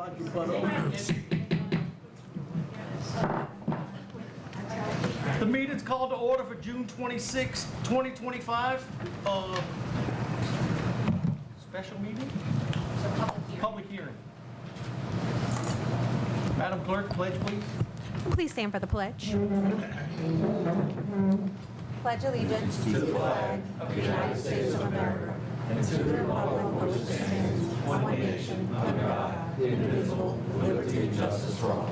Nod your butt off. The meeting's called to order for June 26, 2025. Special meeting? Public hearing. Madam Clerk, pledge please. Please stand for the pledge. Pledge allegiance to the flag of the United States of America and to the republic for which it stands, one nation, under God, indivisible, with liberty and justice for all.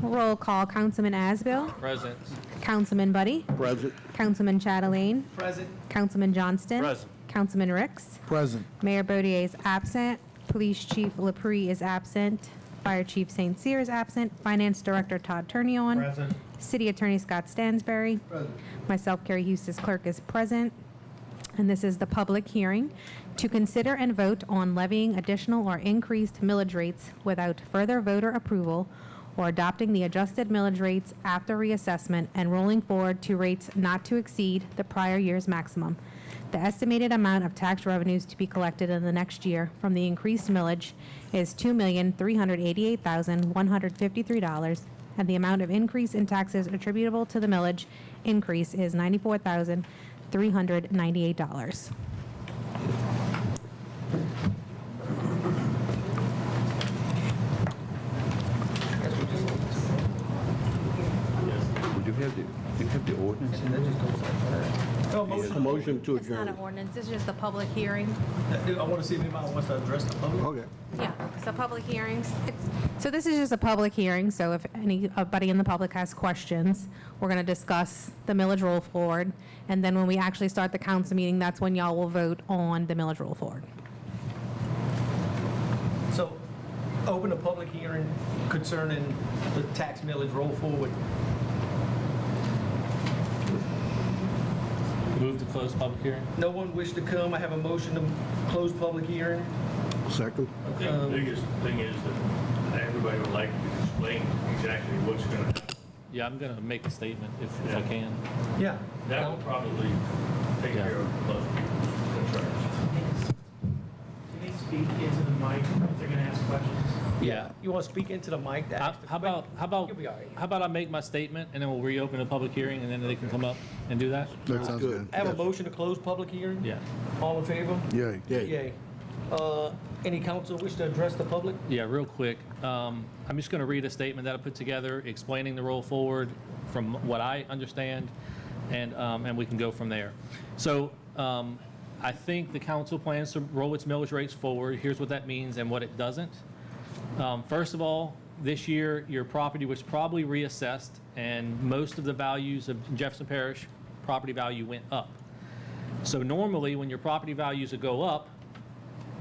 Roll call. Councilman Asbill. Present. Councilman Buddy. Present. Councilman Chatelain. Present. Councilman Johnston. Present. Councilman Ricks. Present. Mayor Baudier is absent. Police Chief LaPree is absent. Fire Chief St. Cyr is absent. Finance Director Todd Turnion. Present. City Attorney Scott Stansberry. Present. Myself, Carrie Eustace Clerk, is present. And this is the public hearing to consider and vote on levying additional or increased millage rates without further voter approval or adopting the adjusted millage rates after reassessment and rolling forward to rates not to exceed the prior year's maximum. The estimated amount of tax revenues to be collected in the next year from the increased millage is $2,388,153, and the amount of increase in taxes attributable to the millage increase is $94,398. Do you have the ordinance? No, A motion. motion to It's not an adjourn. ordinance, it's just a public hearing. I want to see if anybody wants to address the public. Okay. Yeah, so public hearings. So this is just a public hearing, so if anybody in the public has questions, we're going to discuss the millage roll forward, and then when we actually start the council meeting, that's when y'all will vote on the millage roll forward. So, open a public hearing concerning the tax millage roll forward. Move to close public hearing. No one wish to come. I have a motion to close public hearing. Second. I think the biggest thing is that everybody would like to explain exactly what's going to happen. Yeah, I'm going to make a statement if I can. Yeah. That will probably take Yeah. care of most people's concerns. Can they speak into the mic if they're going to ask questions? Yeah. You want to speak into the mic? to ask the- How about You'll be all right. I make my statement and then we'll reopen the public hearing and then they can come up and do that? That sounds good. I have a motion to close public hearing. Yeah. All in favor? Yay. Yay. Any council wish to address the public? Yeah, real quick. I'm just going to read a statement that I put together explaining the roll forward from what I understand, and we can go from there. So I think the council plans to roll its millage rates forward. Here's what that means and what it doesn't. First of all, this year, your property was probably reassessed, and most of the values of Jefferson Parish property value went up. So normally, when your property values would go up,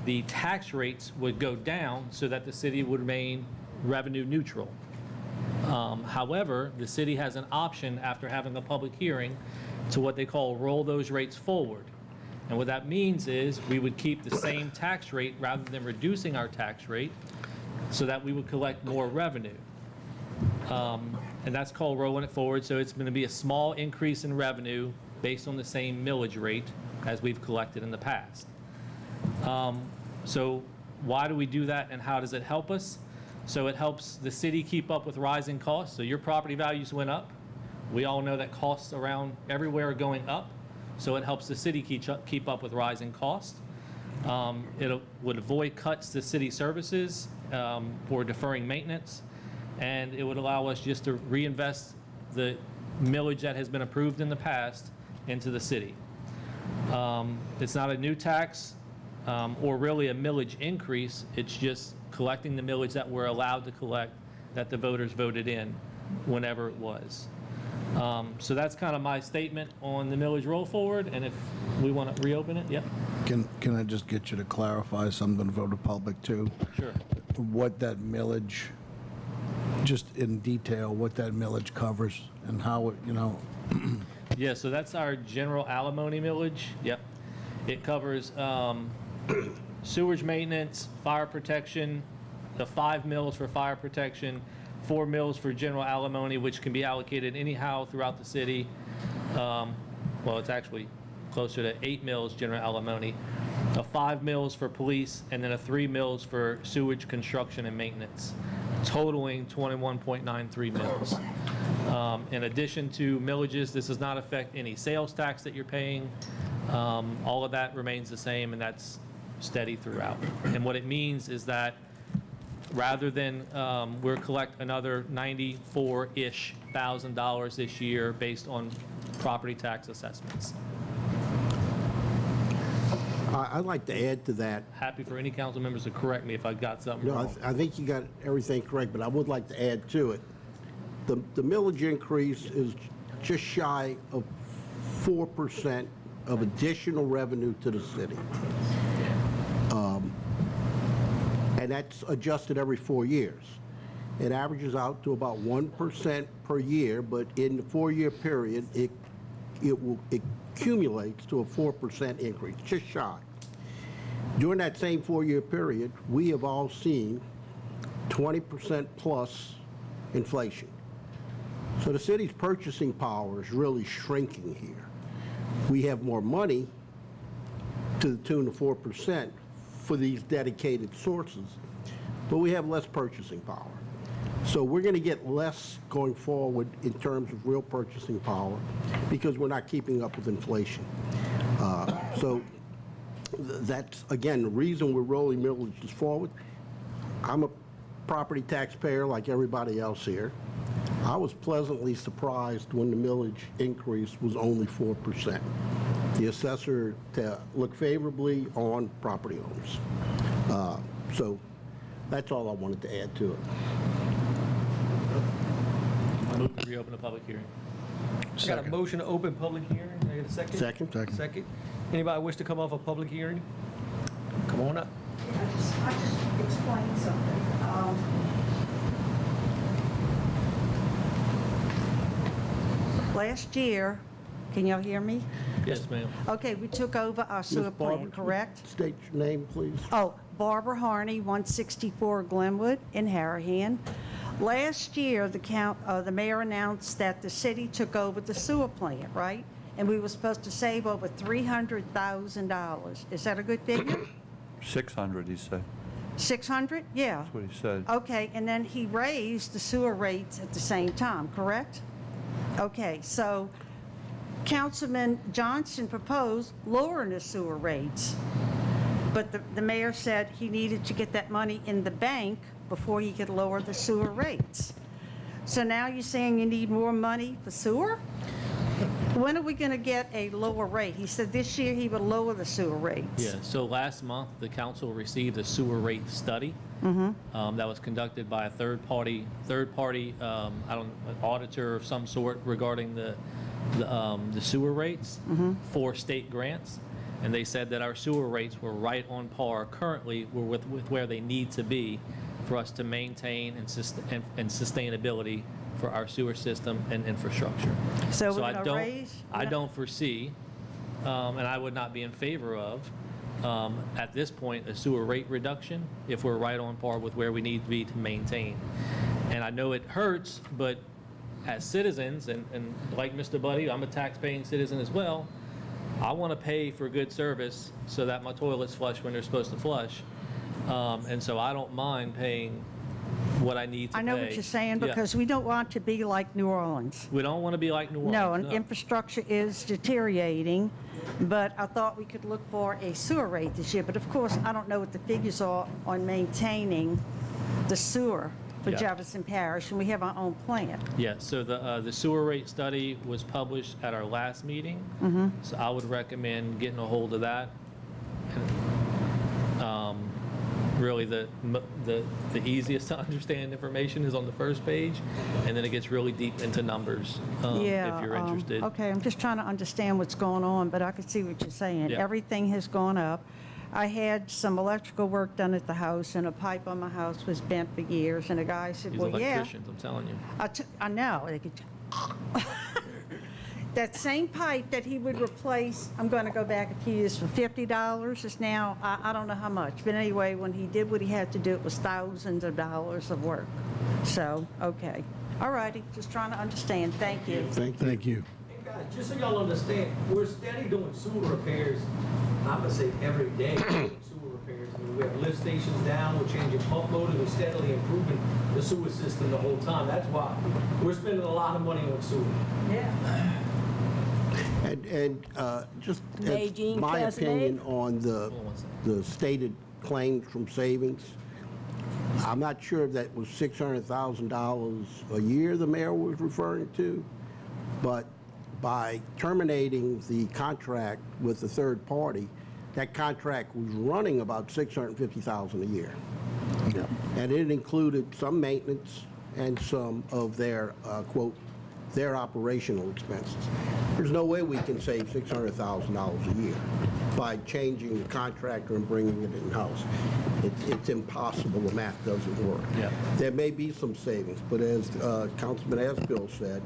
the tax rates would go down so that the city would remain revenue neutral. However, the city has an option after having a public hearing to what they call roll those rates forward. And what that means is we would keep the same tax rate rather than reducing our tax rate so that we would collect more revenue. And that's called rolling it forward. So it's going to be a small increase in revenue based on the same millage rate as we've collected in the past. So why do we do that and how does it help us? So it helps the city keep up with rising costs. So your property values went up. We all know that costs around everywhere are going up. So it helps the city keep up with rising costs. It would avoid cuts to city services or deferring maintenance. And it would allow us just to reinvest the millage that has been approved in the past into the city. It's not a new tax or really a millage increase. It's just collecting the millage that we're allowed to collect that the voters voted in whenever it was. So that's kind of my statement on the millage roll forward. And if we want to reopen it, yep. Can I just get you to clarify something for the public too? Sure. What that millage, just in detail, what that millage covers and how it, Yeah, so that's our general alimony millage. Yep. It covers sewage maintenance, fire protection, the 5 mills for fire protection, 4 mills for general alimony, which can be allocated anyhow throughout the city. Well, it's actually closer to 8 mills general alimony. a 5 mills for police, and then a 3 mills for sewage construction and maintenance, totaling 21.93 mills. In addition to millages, this does not affect any sales tax that you're paying. All of that remains the same, and that's steady throughout. And what it means is that rather than we'll collect another $94-ish thousand this year based on property tax assessments. I'd like to add to that. Happy for any council members to correct me if I got something No, wrong. I think you got everything correct, but I would like to add to it. The millage increase is just shy of 4% of additional revenue to the city. And that's adjusted every 4 years. It averages out to about 1% per year, but in the 4-year period, it accumulates to a 4% increase, just shy. During that same 4-year period, we have all seen 20% plus inflation. So the city's purchasing power is really shrinking here. We have more money to the tune of 4% for these dedicated sources, but we have less purchasing power. So we're going to get less going forward in terms of real purchasing power because we're not keeping up with inflation. So that's, again, the reason we're rolling millages forward. I'm a property taxpayer like everybody else here. I was pleasantly surprised when the millage increase was only 4%. The assessor looked favorably on property owners. So that's all I wanted to add to it. Move to reopen the public hearing. I got a motion to open public hearing. Can I get a second? Second. Second. Anybody wish to come off a public hearing? Come on up. I just explained something. Last year, can y'all hear me? Yes, ma'am. Okay, we took over our sewer Ms. Barber, plant, correct? State your name, please. Oh, Barbara Harney, 164 Glenwood in Harahan. Last year, the mayor announced that the city took over the sewer plant, right? And we were supposed to save over $300,000. Is that a good figure? 600, he said. 600? Yeah. That's what he said. Okay, and then he raised the sewer rates at the same time, correct? Okay, so Councilman Johnson proposed lowering the sewer rates, but the mayor said he needed to get that money in the bank before he could lower the sewer rates. So now you're saying you need more money for sewer? When are we going to get a lower rate? He said this year he would lower the sewer rates. Yeah, so last month, the council received a sewer rate study that was conducted by a third-party, an auditor of some sort regarding the sewer rates for state grants. And they said that our sewer rates were right on par currently with where they need to be for us to maintain and sustainability for our sewer system and infrastructure. So we're going to raise? I don't foresee, and I would not be in favor of, at this point, a sewer rate reduction if we're right on par with where we need to be to maintain. And I know it hurts, but as citizens, and like Mr. Buddy, I'm a tax-paying citizen as well, I want to pay for good service so that my toilets flush when they're supposed to flush. And so I don't mind paying what I need to pay. I know what you're saying, Yeah. because we don't want to be like New Orleans. We don't want to be like New Orleans. No, and infrastructure is deteriorating, but I thought we could look for a sewer rate this year. But of course, I don't know what the figures are on maintaining the sewer for Yeah. Jefferson Parish, and we have our own plant. Yeah, so the sewer rate study was published at our last meeting. So I would recommend getting a hold of that. Really, the easiest to understand information is on the first page, and then it gets really deep into numbers if you're interested. Okay, I'm just trying to understand what's going on, but I can see what you're saying. Yeah. Everything has gone up. I had some electrical work done at the house, and a pipe on my house was bent for years, and the guy said, These well, yeah. electricians, I'm telling you. I know. They could- That same pipe that he would replace, I'm going to go back a few years, for $50 is now, I don't know how much. But anyway, when he did what he had to do, it was thousands of dollars of work. So, okay. All righty, just trying to understand. Thank you. Thank you. Thank you. Hey, guys, just so y'all understand, we're steady doing sewer repairs I'm gonna say every day, sewer repairs. I mean, we have lift stations down, we're changing pump motors, we're steadily improving the sewer system the whole time. That's why we're spending a lot of money on sewer. Yeah. And just as Nadine my Casanave? opinion on Hold on one second. the stated claims from savings, I'm not sure if that was $600,000 a year the mayor was referring to, but by terminating the contract with the third party, that contract was running about $650,000 a year. And it included some maintenance and some of their, quote, their operational expenses. There's no way we can save $600,000 a year by changing the contractor and bringing it in-house. It's impossible, the math doesn't work. Yeah. There may be some savings, but as Councilman Asbill said,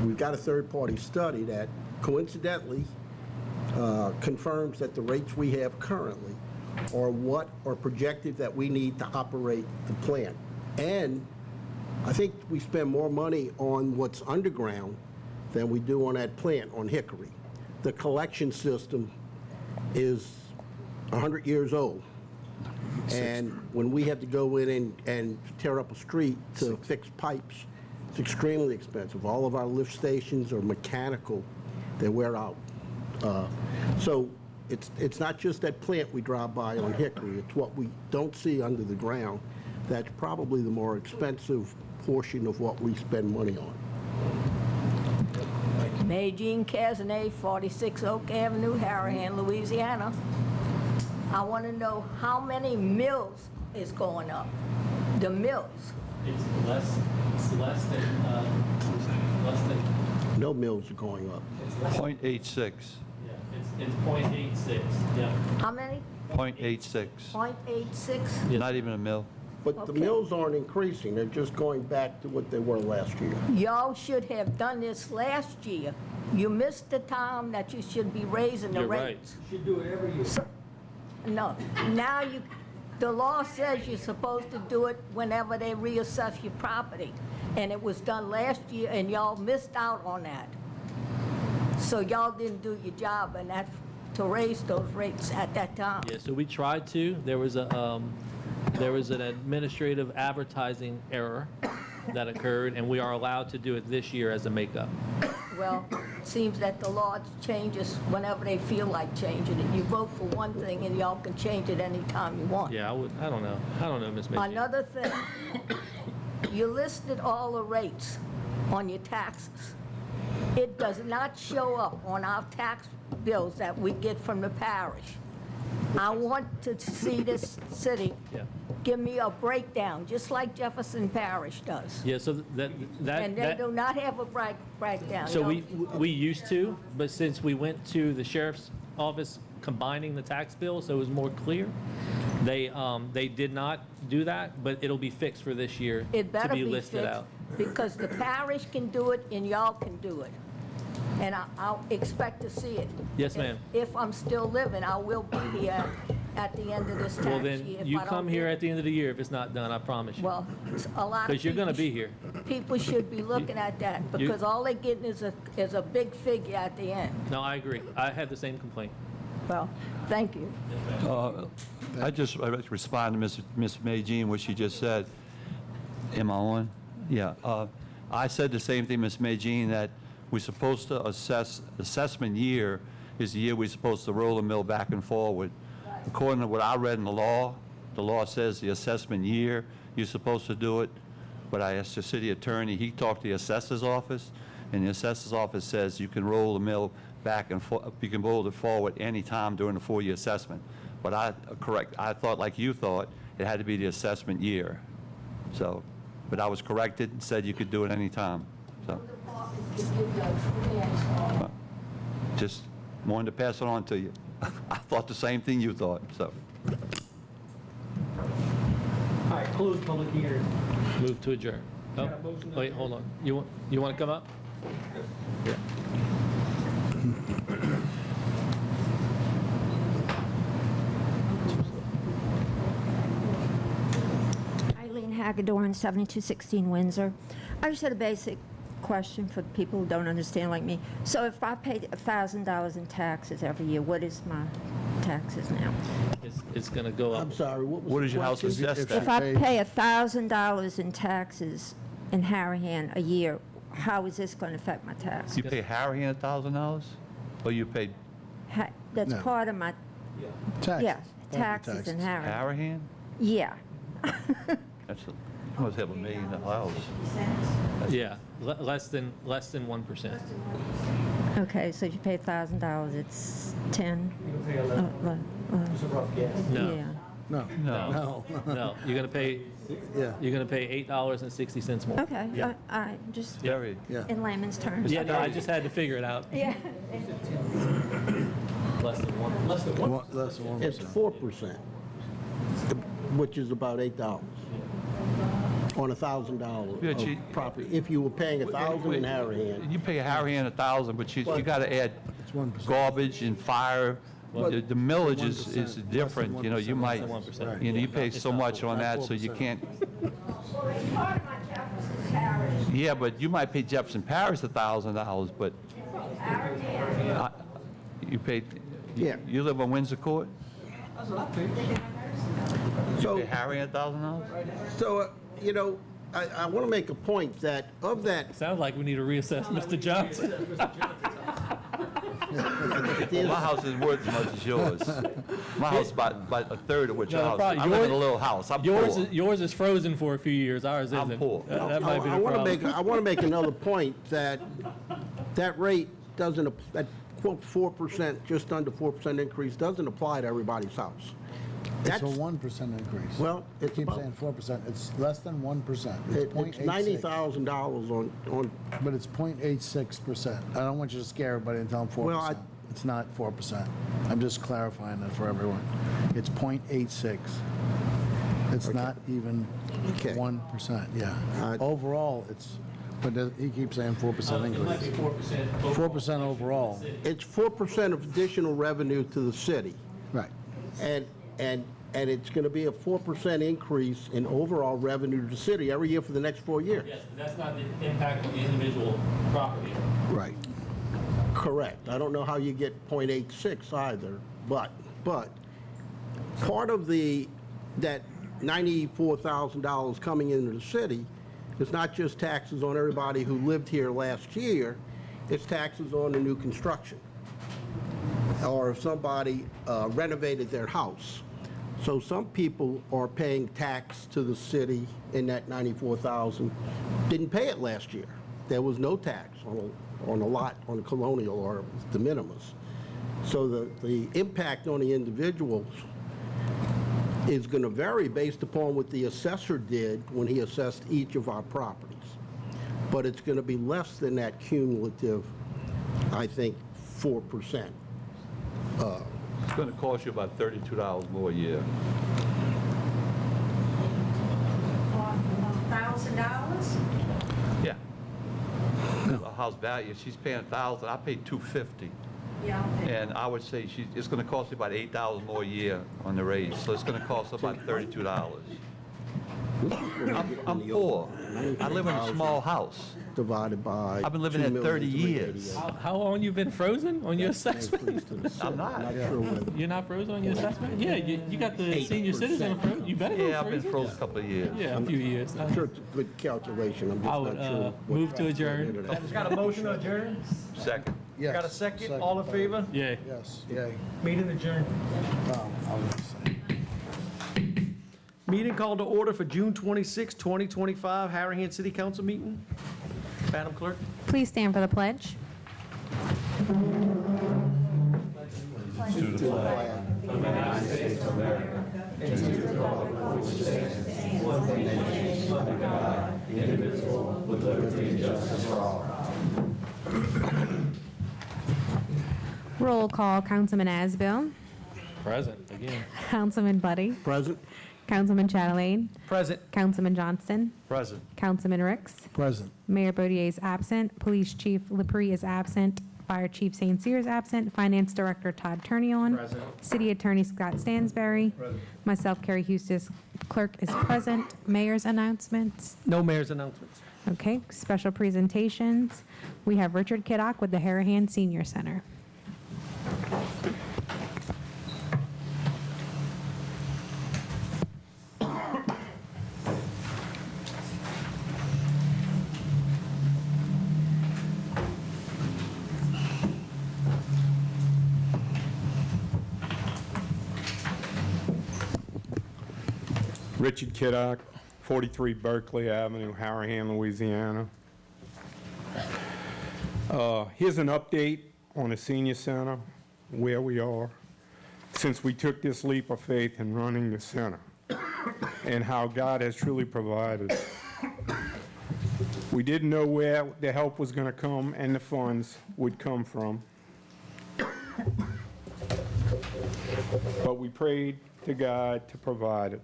we've got a third-party study that coincidentally confirms that the rates we have currently are what are projected that we need to operate the plant. And I think we spend more money on what's underground than we do on that plant on Hickory. The collection system is 100 years old. And when we have to go in and tear up a street to fix pipes, it's extremely expensive. All of our lift stations are mechanical, they wear out. So it's not just that plant we drive by on Hickory, it's what we don't see under the ground. That's probably the more expensive portion of what we spend money on. Nadine Casanave, 46 Oak Avenue, Harahan, Louisiana. I want to know how many mills is going up? The mills. It's less than, No mills are going up. .86, yeah, it's .86, yeah. How many? .86, 0.86? not even a mill. But the Okay. mills aren't increasing, they're just going back to what they were last year. Y'all should have done this last year. You missed the time that you should be raising the You're right. rates. Should do it every year. No, now the law says you're supposed to do it whenever they reassess your property. And it was done last year, and y'all missed out on that. So y'all didn't do your job, and that, to raise those rates at that time. Yeah, so we tried to. There was an administrative advertising error that occurred, and we are allowed to do it this year as a makeup. Well, it seems that the law changes whenever they feel like changing it. You vote for one thing, and y'all can change it anytime you want. Yeah, I don't know, Ms. Macy. Another thing, you listed all the rates on your taxes. It does not show up on our tax bills that we get from the parish. I want to see this city Yeah. give me a breakdown, just like Jefferson Parish does. Yeah, so And they do not have a breakdown. so you know. we used to, but since we went to the sheriff's office combining the tax bill, so it was more clear, they did not do that, but it'll be fixed for this year It to better be be listed fixed, out. because the parish can do it and y'all can do it. And I'll expect to see it. Yes, ma'am. If I'm still living, I will be here at the end of this tax year. Well, then, if you I don't come here get- at the end of the year if it's not done, I promise you. Well, a lot of Because you're going to people be here. People should be looking at that, because all they're getting is a big figure at the end. No, I agree. I had the same complaint. Well, thank you. I'd like to respond to Ms. Magine, what she just said. Am I on? Yeah. I said the same thing, Ms. Magine, that we're supposed to assessment year is the year we're supposed to roll the mill back and forward. According to what I read in the law says the assessment year, you're supposed to do it. But I asked the city attorney, he talked to the assessor's office, and the assessor's office says you can roll the mill back and you can roll it forward any time during the 4-year assessment. But I thought like you thought, it had to be the assessment year. So, but I was corrected and said you could do it any time. So, just wanted to pass it on to you. I thought the same thing you thought, so. All right, close public hearing. Move to adjourn. Oh, Got a motion to wait, adjourn. hold on. You want to come up? Yeah. Eileen Hagedorn, 7216 Windsor. I just had a basic question for people who don't understand like me. So if I paid $1,000 in taxes every year, what is my taxes now? It's going to go up. I'm sorry, what was the What is your house question? assessed If at? I pay $1,000 in taxes in Harahan a year, how is this going to affect my taxes? You pay Harahan $1,000? Or you pay That's No. part of my, Taxes. yeah, Property taxes in Harahan. Harahan? Yeah. That's, you must have $1 million house. Yeah, less than 1%. Okay, so if you pay $1,000, it's 10? You can pay 11, it's a rough guess. No. Yeah. No. No. No. No, you're going to pay Yeah. $8.60 more. Okay, Yeah. I just, Very. Yeah. in layman's terms. Yeah, no, I just had to figure it out. Yeah. Less than 1. Less than 1. Less than 1%. It's 4%, which is about $8 on $1,000 Yeah, of property. If you were paying $1,000 in Harahan, You pay Harahan $1,000, but you got to add It's 1%. garbage and fire. The millage is 1%, different, less you know, than you might, 1%. you know, you pay so much on that, so you 4%. can't. Yeah, but you might pay Jefferson Parish $1,000, but you pay, Yeah. you live on Windsor Court? so, Pay Harahan $1,000? so, you know, I want to make a point that of that, Sounds like we need to reassess Mr. Johnson. Well, my house is worth as much as yours. My house is about a third of what your No, house is. probably I live in a yours- little house. I'm poor. Yours is frozen for a few years, ours isn't. I'm poor. That might be I the want to problem. make, I want to make another point that that rate doesn't, that quote 4%, just under 4% increase doesn't apply to everybody's house. It's a That's, 1% increase. well, You it's keep about, saying 4%. It's less than 1%. it's 0.86. $90,000 on, But it's 0.86%. I don't want you to scare everybody and tell them 4%. Well, It's not 4%. I'm just clarifying that for everyone. It's 0.86. It's not even Okay. 1%, yeah. Uh, Overall, it's, but he keeps saying 4% It might be increase. 4%. 4% overall, it's 4% of additional revenue to the city. right. And it's going to be a 4% increase in overall revenue to the city every year for the next 4 years. Yes, but that's not the impact on the individual property. Right. Correct. I don't know how you get .86 either, but part of that $94,000 coming into the city is not just taxes on everybody who lived here last year, it's taxes on the new construction. Or if somebody renovated their house. So some people are paying tax to the city in that $94,000, didn't pay it last year. There was no tax on a lot, on Colonial or de minimis. So the impact on the individuals is going to vary based upon what the assessor did when he assessed each of our properties. But it's going to be less than that cumulative, I think, 4%. It's going to cost you about $32 more a year. $1,000? Yeah. A house value, she's paying $1,000, I pay $250. Yeah. And I would say it's going to cost you about $8 more a year on the raise, so it's going to cost about $32. I'm poor. I live in a small house. Divided by. I've been living there 30 years. How long you been frozen on your assessment? I'm not. sure whether. You're not frozen on your assessment? Yeah, you got the senior citizen frozen. You better go Yeah, I've been frozen. frozen a couple of years. Yeah, a few years. I'm sure it's a good calculation, I'm I just would not sure. what move to factored adjourn. into that. Got a motion to adjourn? Second. Yes. Got a second? All in favor? Yeah. Yes, yay. Meeting adjourned. I was gonna say. Meeting called to order for June 26, 2025, Harahan City Council meeting. Madam Clerk? Please stand for the pledge. Roll call, Councilman Asbill, Present, again. Councilman Buddy, Present? Councilman Chatelain, Present. Councilman Johnston, Present. Councilman Ricks, Present. Mayor Bodier is absent, Police Chief Lepre is absent, Fire Chief St. Cyr is absent, Finance Director Todd Turnion, City Attorney Scott Stansberry, myself, Carrie Hustis, Clerk is present. Mayor's announcements. No mayor's announcements. Okay, special presentations. We have Richard Kiddock with the Harahan Senior Center. Richard Kiddock, 43 Berkeley Avenue, Harahan, Louisiana. Here's an update on the senior center, where we are, since we took this leap of faith in running the center, and how God has truly provided. We didn't know where the help was going to come and the funds would come from. But we prayed to God to provide it.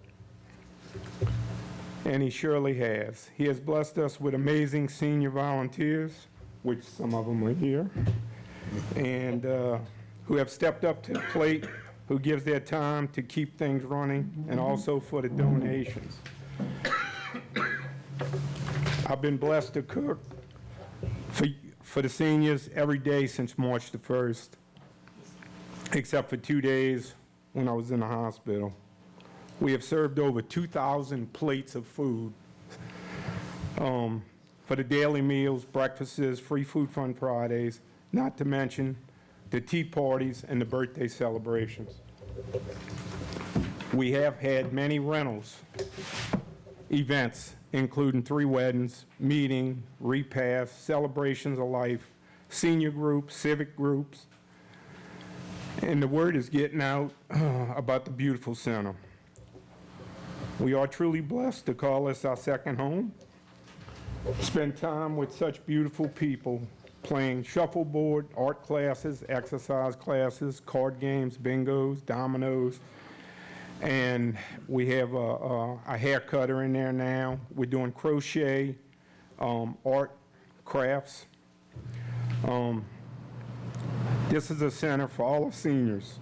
And he surely has. He has blessed us with amazing senior volunteers, which some of them are here, and who have stepped up to the plate, who gives their time to keep things running, and also for the donations. I've been blessed to cook for the seniors every day since March the 1st, except for 2 days when I was in the hospital. We have served over 2,000 plates of food for the daily meals, breakfasts, free food fund Fridays, not to mention the tea parties and the birthday celebrations. We have had many rentals, events, including 3 weddings, meeting, repasts, celebrations of life, senior groups, civic groups, and the word is getting out about the beautiful center. We are truly blessed to call this our second home. Spend time with such beautiful people, playing shuffleboard, art classes, exercise classes, card games, bingos, dominoes. And we have a hair cutter in there now. We're doing crochet, art, crafts. This is a center for all the seniors,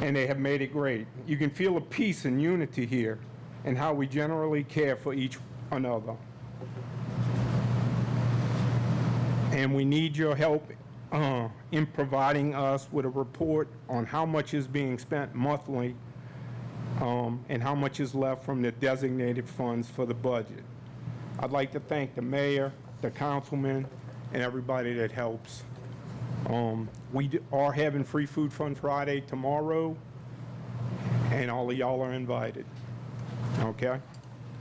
and they have made it great. You can feel a peace and unity here and how we generally care for each another. And we need your help in providing us with a report on how much is being spent monthly and how much is left from the designated funds for the budget. I'd like to thank the mayor, the councilman, and everybody that helps. We are having Free Food Fund Friday tomorrow, and all of y'all are invited. Okay?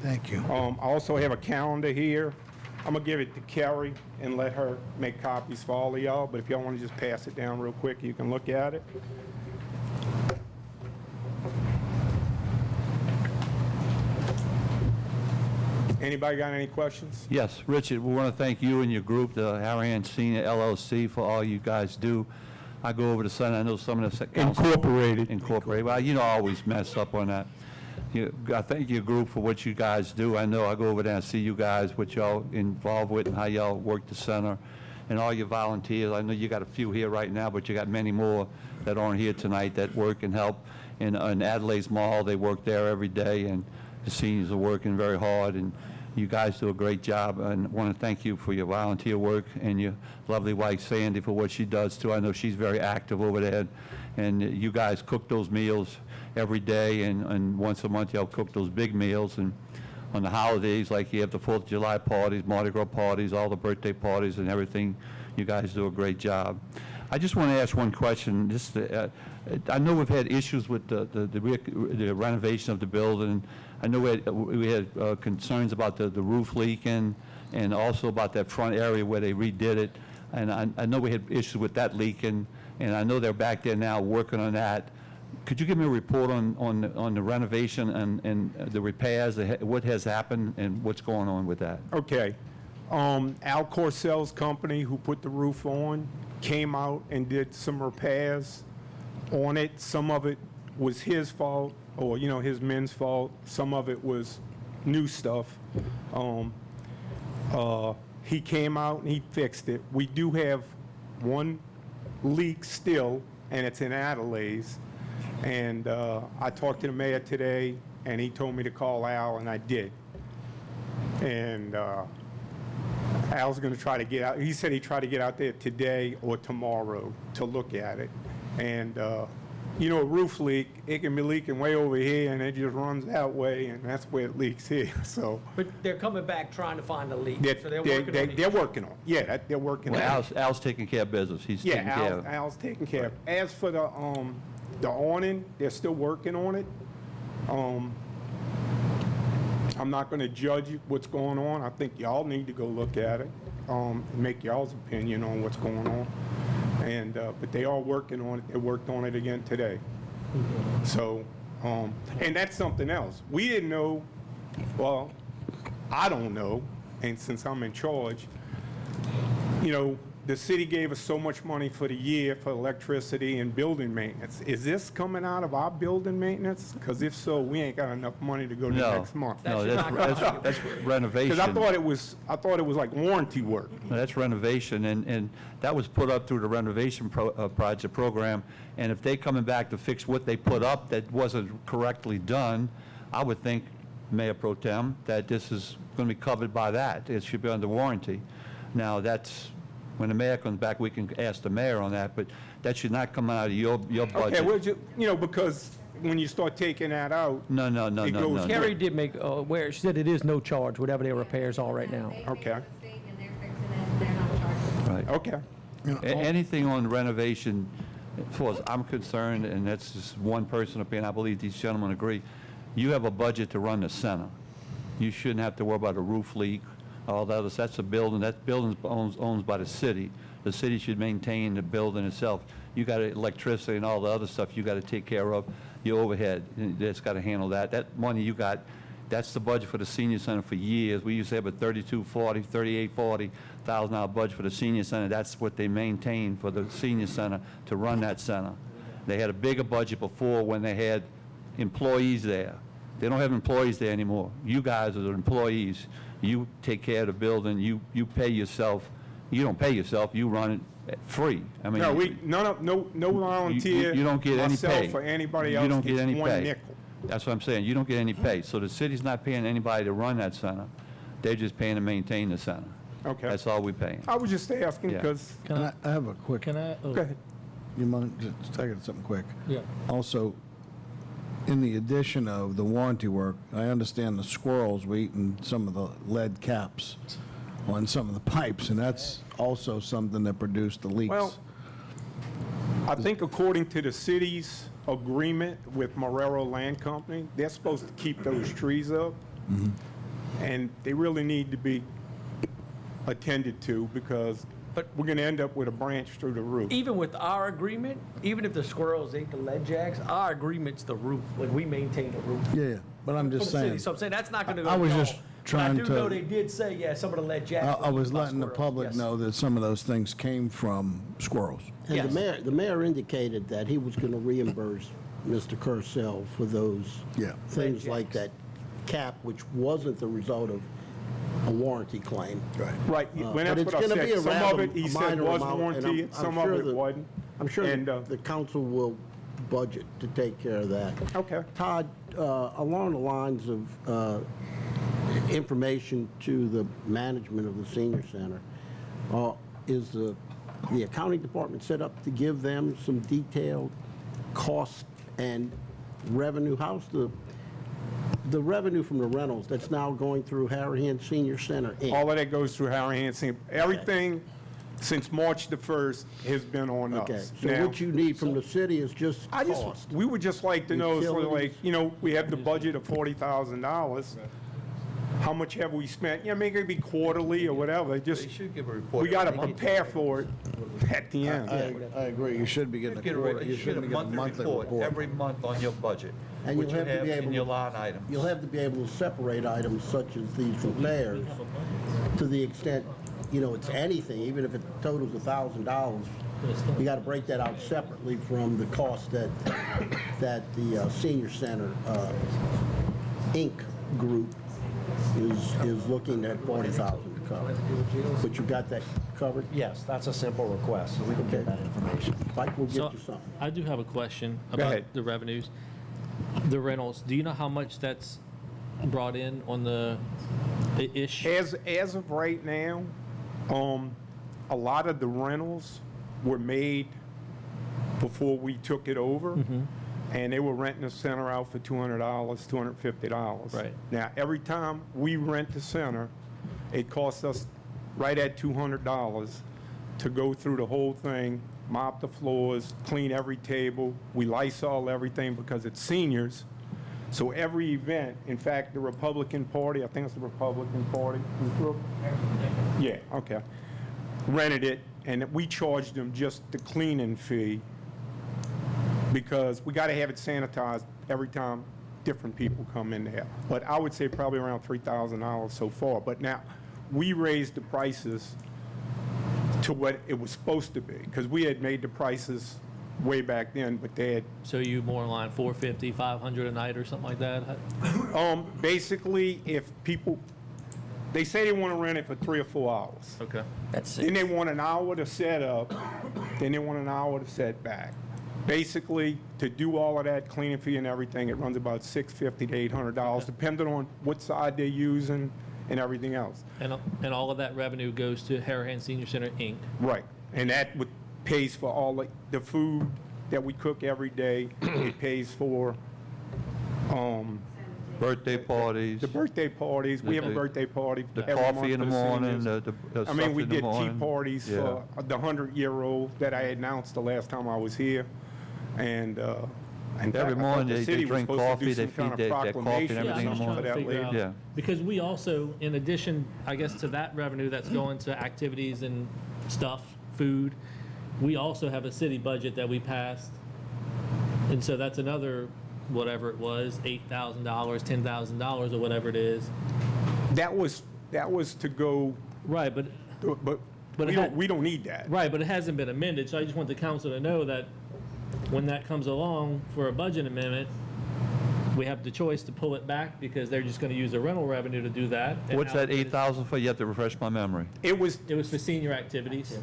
Thank you. I also have a calendar here. I'm gonna give it to Carrie and let her make copies for all of y'all, but if y'all wanna just pass it down real quick, you can look at it. Anybody got any questions? Yes, Richard, we want to thank you and your group, the Harahan Senior LLC, for all you guys do. I go over to Sun, I know some of the council. Incorporated. Well, you know, I always mess up on that. I thank your group for what you guys do. I know I go over there and see you guys, what y'all involved with and how y'all work the center, and all your volunteers. I know you got a few here right now, but you got many more that aren't here tonight that work and help. In Adelaide's Mall, they work there every day, and the seniors are working very hard, and you guys do a great job, and I want to thank you for your volunteer work and your lovely wife Sandy for what she does too. I know she's very active over there, and you guys cook those meals every day, and once a month y'all cook those big meals, and on the holidays, like you have the 4th of July parties, Mardi Gras parties, all the birthday parties and everything, you guys do a great job. I just want to ask one question. I know we've had issues with the renovation of the building. I know we had concerns about the roof leaking, and also about that front area where they redid it. And I know we had issues with that leaking, and I know they're back there now working on that. Could you give me a report on the renovation and the repairs, what has happened and what's going on with that? Okay. Al Corcell's company, who put the roof on, came out and did some repairs on it. Some of it was his fault, or his men's fault. Some of it was new stuff. He came out and he fixed it. We do have one leak still, and it's in Adelaide's. And I talked to the mayor today, and he told me to call Al, and I did. And Al's going to try to get out, he said he'd try to get out there today or tomorrow to look at it. And, you know, a roof leak, it can be leaking way over here and it just runs that way and that's where it leaks here, so. But they're coming back trying to find a leak, They're, so they're they're, working they're, on it. they're working on it. Yeah, they're working on Well, it. Al's taking care of business. He's taking Yeah, care of it. Al's taking care of it. As for the awning, they're still working on it. I'm not going to judge what's going on. I think y'all need to go look at it, and make y'all's opinion on what's going on. And, but they are working on it. They worked on it again today. So, and that's something else. We didn't know, well, I don't know, and since I'm in charge, you know, the city gave us so much money for the year for electricity and building maintenance. Is this coming out of our building maintenance? Because if so, we ain't got enough money to go to No, next month. no, that's renovation. Because I thought it was like warranty work. No, that's renovation, and that was put up through the renovation project program, and if they coming back to fix what they put up that wasn't correctly done, I would think, Mayor Pro Tem, that this is going to be covered by that. It should be under warranty. Now, that's, when the mayor comes back, we can ask the mayor on that, but that should not come out of your budget. Okay, well, you know, because when you start taking that out, No. It goes- Carrie did make, where she said it is no charge, whatever their repairs are right now. okay, Right. okay. Anything on renovation, as far as I'm concerned, and that's just one person opinion, I believe these gentlemen agree, you have a budget to run the center. You shouldn't have to worry about a roof leak, all that other, that's a building, that building's owned by the city. The city should maintain the building itself. You got electricity and all the other stuff you got to take care of, your overhead, that's got to handle that. That money you got, that's the budget for the senior center for years. We used to have a $38,000 budget for the senior center. That's what they maintain for the senior center to run that center. They had a bigger budget before when they had employees there. They don't have employees there anymore. You guys are the employees. You take care of the building. You pay yourself. You don't pay yourself. You run it free. I mean, No, no volunteer. You don't get any pay. Myself or anybody else You don't get gets any one pay. nickel. That's what I'm saying. You don't get any pay. So the city's not paying anybody to run that center. They're just paying to maintain the center. Okay. That's all we're paying. I was just asking Yeah. because, I have a quick, Can I? go ahead. you mind, just, I got something quick. Yeah. Also, in the addition of the warranty work, I understand the squirrels were eating some of the lead caps on some of the pipes, and that's also something that produced the leaks. Well, I think according to the city's agreement with Marrero Land Company, they're supposed to keep those trees up. And they really need to be attended to because we're going to end up with a branch through the roof. Even with our agreement, even if the squirrels ate the lead jacks, our agreement's the roof, like we maintain the roof. Yeah, but I'm For just the city, saying, so I'm saying that's not gonna go. I was to just y'all. trying But I do know to- they did say, yeah, some of the lead jacks. I were was used by letting the squirrels, public yes. know that some of those things came from squirrels. And Yes. the mayor indicated that he was going to reimburse Mr. Purcell for those Yeah. things Lead like jacks. that cap, which wasn't the result of a warranty claim. Right. Right, well, But that's it's what I gonna be said. a Some of rather- it, he a said, minor was amount, and warranted, I'm some of sure it that- wasn't. I'm sure And, the council will budget to take care of that. Okay. Todd, along the lines of information to the management of the senior center, is the accounting department set up to give them some detailed cost and revenue? How's the revenue from the rentals that's now going through Harahan Senior Center, Inc.? All of that goes through Harahan. Everything since March the 1st has been on us. Okay, so Now, what you need from the city is just cost. we would just like to know, sort of like, Utilities. you know, we have the budget of $40,000. How much have we spent? Yeah, maybe it could be quarterly or whatever, just, They should give a report. we got to prepare for it at the end. I agree, you should be getting a quarter, you should be getting a monthly report. every month on your budget, And what you'll you have to have be able in to- your line items. You'll have to be able to separate items such as these repairs to the extent, you know, it's anything, even if it totals $1,000, you got to break that out separately from the cost that the senior center, Inc. group is looking at $40,000 to cover. But you got that covered? Yes, that's a simple request, so we can get that information. Mike will So get you something. I do have a question about ahead. the revenues. The rentals, do you know how much that's brought in on the ish? As of right now, A lot of the rentals were made before we took it over, and they were renting the center out for $200, $250. Right. Now, every time we rent the center, it costs us right at $200 to go through the whole thing, mop the floors, clean every table. We Lysol everything because it's seniors. So every event, in fact, the Republican Party, I think it's the Republican Party, yeah, okay, rented it, and we charged them just the cleaning fee because we got to have it sanitized every time different people come in there. But I would say probably around $3,000 so far. But now, we raised the prices to what it was supposed to be, because we had made the prices way back then, but they had, So you more in line 450, 500 a night or something like that? basically, if people, they say they want to rent it for 3 or 4 hours. Okay. Then they want an hour to set up, then they want an hour to set back. Basically, to do all of that cleaning fee and everything, it runs about $650 to $800, depending on what side they're using and everything else. And all of that revenue goes to Harahan Senior Center, Inc.? Right, and that pays for all the food that we cook every day. It pays for Birthday parties, the birthday parties. We have a The- birthday party the every month coffee in the for morning, seniors. the I stuff mean, we in the did tea morning. parties Yeah. for the 100-year-old that I announced the last time I was here, and in fact, Every I thought morning the they city was drink supposed to coffee, do they some kind feed of their coffee and proclamation or everything in the something for morning. that figure lady. out. Yeah. Because we also, in addition, I guess, to that revenue that's going to activities and stuff, food, we also have a city budget that we passed. And so that's another, whatever it was, $8,000, $10,000 or whatever it is. That was to go, Right, but but But we it don't, had- we don't need that. Right, but it hasn't been amended, so I just want the council to know that when that comes along for a budget amendment, we have the choice to pull it back because they're just gonna use the rental revenue to do that. and What's that allocate it- 8,000 for? You have to refresh my memory. It was It was for senior activities.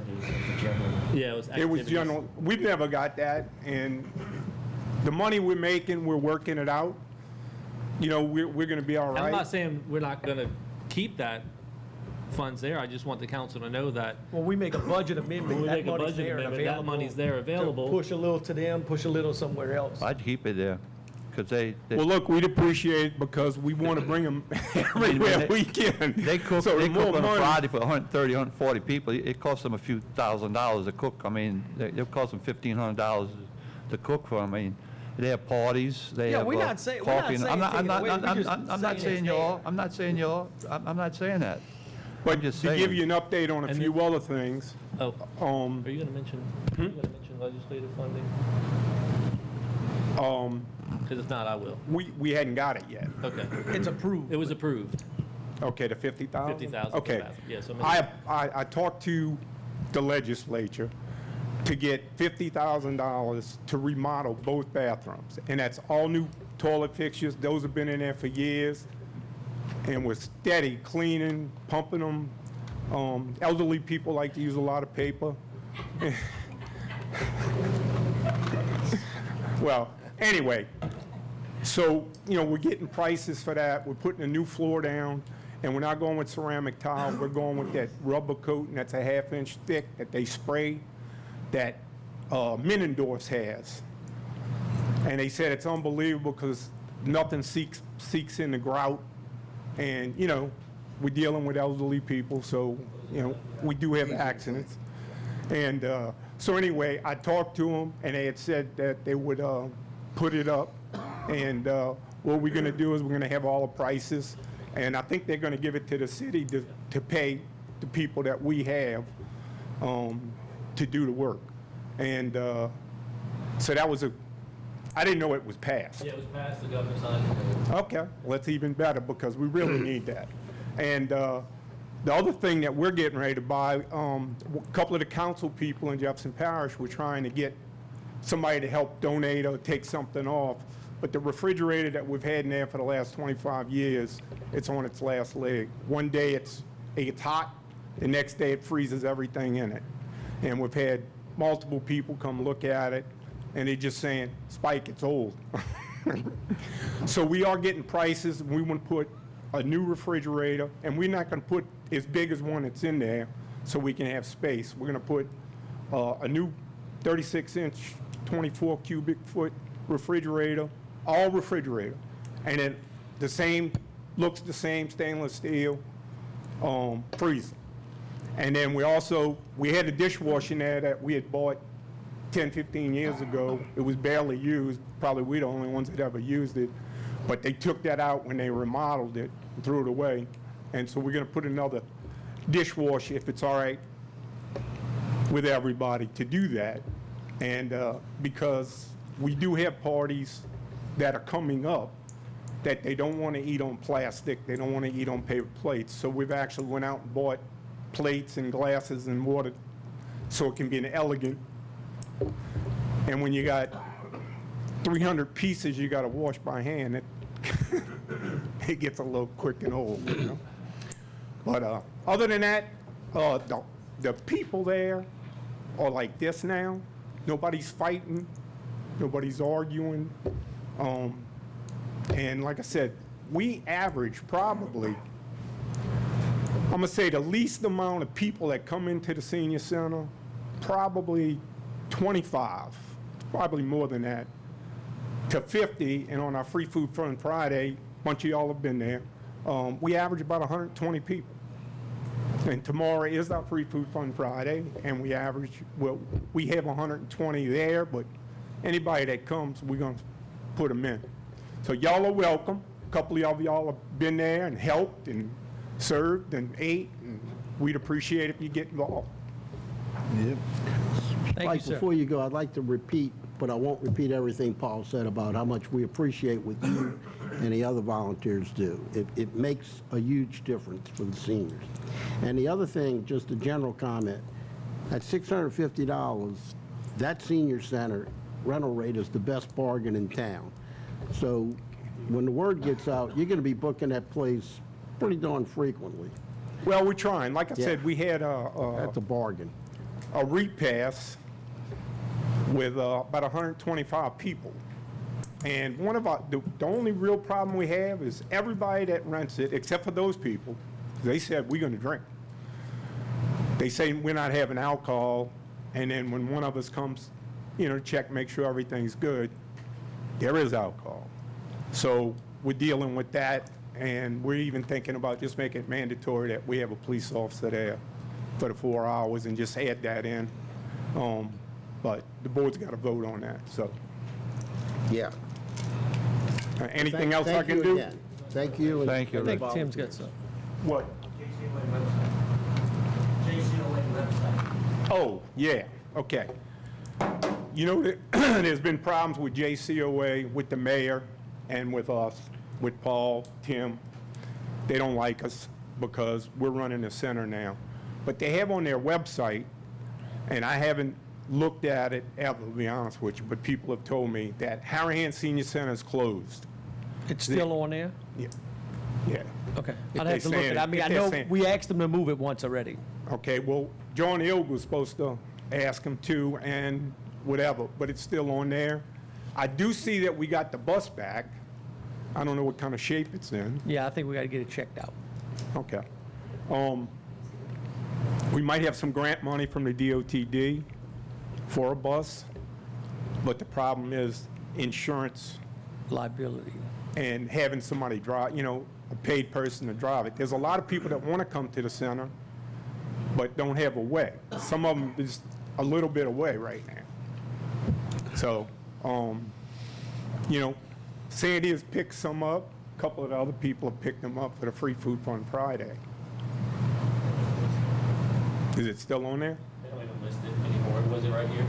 Yeah, it was It activities. was general, we've never got that, and the money we're making, we're working it out. You know, we're gonna be all And I'm not right. saying we're not gonna keep that funds there, I just want the council to know that When we make a budget when amendment, we that make a money's budget there and amendment, that available. money's there available. to Push a little to them, push a little somewhere else. I'd keep it there, because they Well, look, we'd appreciate it because we wanna bring them everywhere we can. They cook, So they the cook more on a money- Friday for 130, 140 people. It costs them a few $1,000s to cook. I mean, it costs them $1,500 to cook for. I mean, they have parties, they Yeah, have we're not coffee. saying- we're not saying I'm not, take I'm it not, away. I'm We're I'm- just I'm not saying saying it's y'all, there. I'm not saying y'all, I'm not saying that. But just to give saying. you an update on a And few other things, Oh, are you gonna mention, legislative funding? Because if not, I will. we hadn't got it yet. Okay. It's approved. It was approved. Okay, the 50,000? 50,000 Okay. yeah, so I talked to the legislature to get $50,000 to remodel both bathrooms. And that's all new toilet fixtures. Those have been in there for years. And we're steady cleaning, pumping them. Elderly people like to use a lot of paper. Well, anyway, so, you know, we're getting prices for that. We're putting a new floor down, and we're not going with ceramic tile. We're going with that rubber coating that's a 1/2 inch thick that they spray that Minnendorf's has. And they said it's unbelievable because nothing seeks in the grout. And, you know, we're dealing with elderly people, so, you know, we do have accidents. And so anyway, I talked to them, and they had said that they would put it up. And what we're going to do is we're going to have all the prices. And I think they're going to give it to the city to pay the people that we have to do the work. And so that was I didn't know it was passed. Yeah, it was passed, the governor signed it. Okay, well, that's even better because we really need that. And the other thing that we're getting ready to buy, a couple of the council people in Jefferson Parish were trying to get somebody to help donate or take something off. But the refrigerator that we've had in there for the last 25 years, it's on its last leg. One day it gets hot, the next day it freezes everything in it. And we've had multiple people come look at it, and they're just saying, Spike, it's old. So we are getting prices, and we want to put a new refrigerator, and we're not going to put as big as one that's in there, so we can have space. We're going to put a new 36-inch, 24 cubic foot refrigerator, all refrigerator. And then the same, looks the same, stainless steel freezer. And then we had a dishwasher in there that we had bought 10, 15 years ago. It was barely used. Probably we're the only ones that ever used it. But they took that out when they remodeled it and threw it away. And so we're going to put another dishwasher, if it's all right with everybody, to do that. And because we do have parties that are coming up that they don't want to eat on plastic, they don't want to eat on paper plates. So we've actually went out and bought plates and glasses and water so it can be an elegant. And when you got 300 pieces you got to wash by hand, it gets a little quick and old, you know. But other than that, the people there are like this now. Nobody's fighting, nobody's arguing. And like I said, we average probably, I'm gonna say the least amount of people that come into the senior center, probably 25, probably more than that, to 50. And on our Free Food Fun Friday, a bunch of y'all have been there, we average about 120 people. And tomorrow is our Free Food Fun Friday, and we average, well, we have 120 there, but anybody that comes, we're gonna put them in. So y'all are welcome. A couple of y'all have been there and helped and served and ate, and we'd appreciate if you get involved. Yep. Thank you, Mike, sir. before you go, I'd like to repeat, but I won't repeat everything Paul said about how much we appreciate what you and the other volunteers do. It makes a huge difference for the seniors. And the other thing, just a general comment, at $650, that senior center rental rate is the best bargain in town. So when the word gets out, you're going to be booking that place pretty darn frequently. Well, we're trying. Like I Yeah. said, we had That's a bargain. a repass with about 125 people. And one of the only real problem we have is everybody that rents it, except for those people, they said, we're going to drink. They say we're not having alcohol, and then when one of us comes, you know, check, make sure everything's good, there is alcohol. So we're dealing with that, and we're even thinking about just making it mandatory that we have a police officer there for the 4 hours and just add that in. But the board's got to vote on that, so. Yeah. Anything else I can Thank you do? again. Thank you. and Thank you. I the think Tim's volunteers. got some. What? Oh, yeah, okay. You know, there's been problems with JCOA, with the mayor, and with us, with Paul, Tim. They don't like us because we're running the center now. But they have on their website, and I haven't looked at it ever, to be honest with you, but people have told me that Harahan Senior Center is closed. It's still on there? Yeah. Yeah. Okay. If I'd they have to look saying at it. I mean, if I they're know saying- we asked them to move it once already. Okay, well, John Ilg was supposed to ask him to, and whatever, but it's still on there. I do see that we got the bus back. I don't know what kind of shape it's in. Yeah, I think we got to get it checked out. Okay. We might have some grant money from the DOTD for a bus, but the problem is insurance Liability. and having somebody drive, you know, a paid person to drive it. There's a lot of people that want to come to the center, but don't have a way. Some of them is a little bit away right now. So, you know, Sandy has picked some up. A couple of the other people have picked them up for the Free Food Fun Friday. Is it still on there? They don't even list it anymore. Was it right here?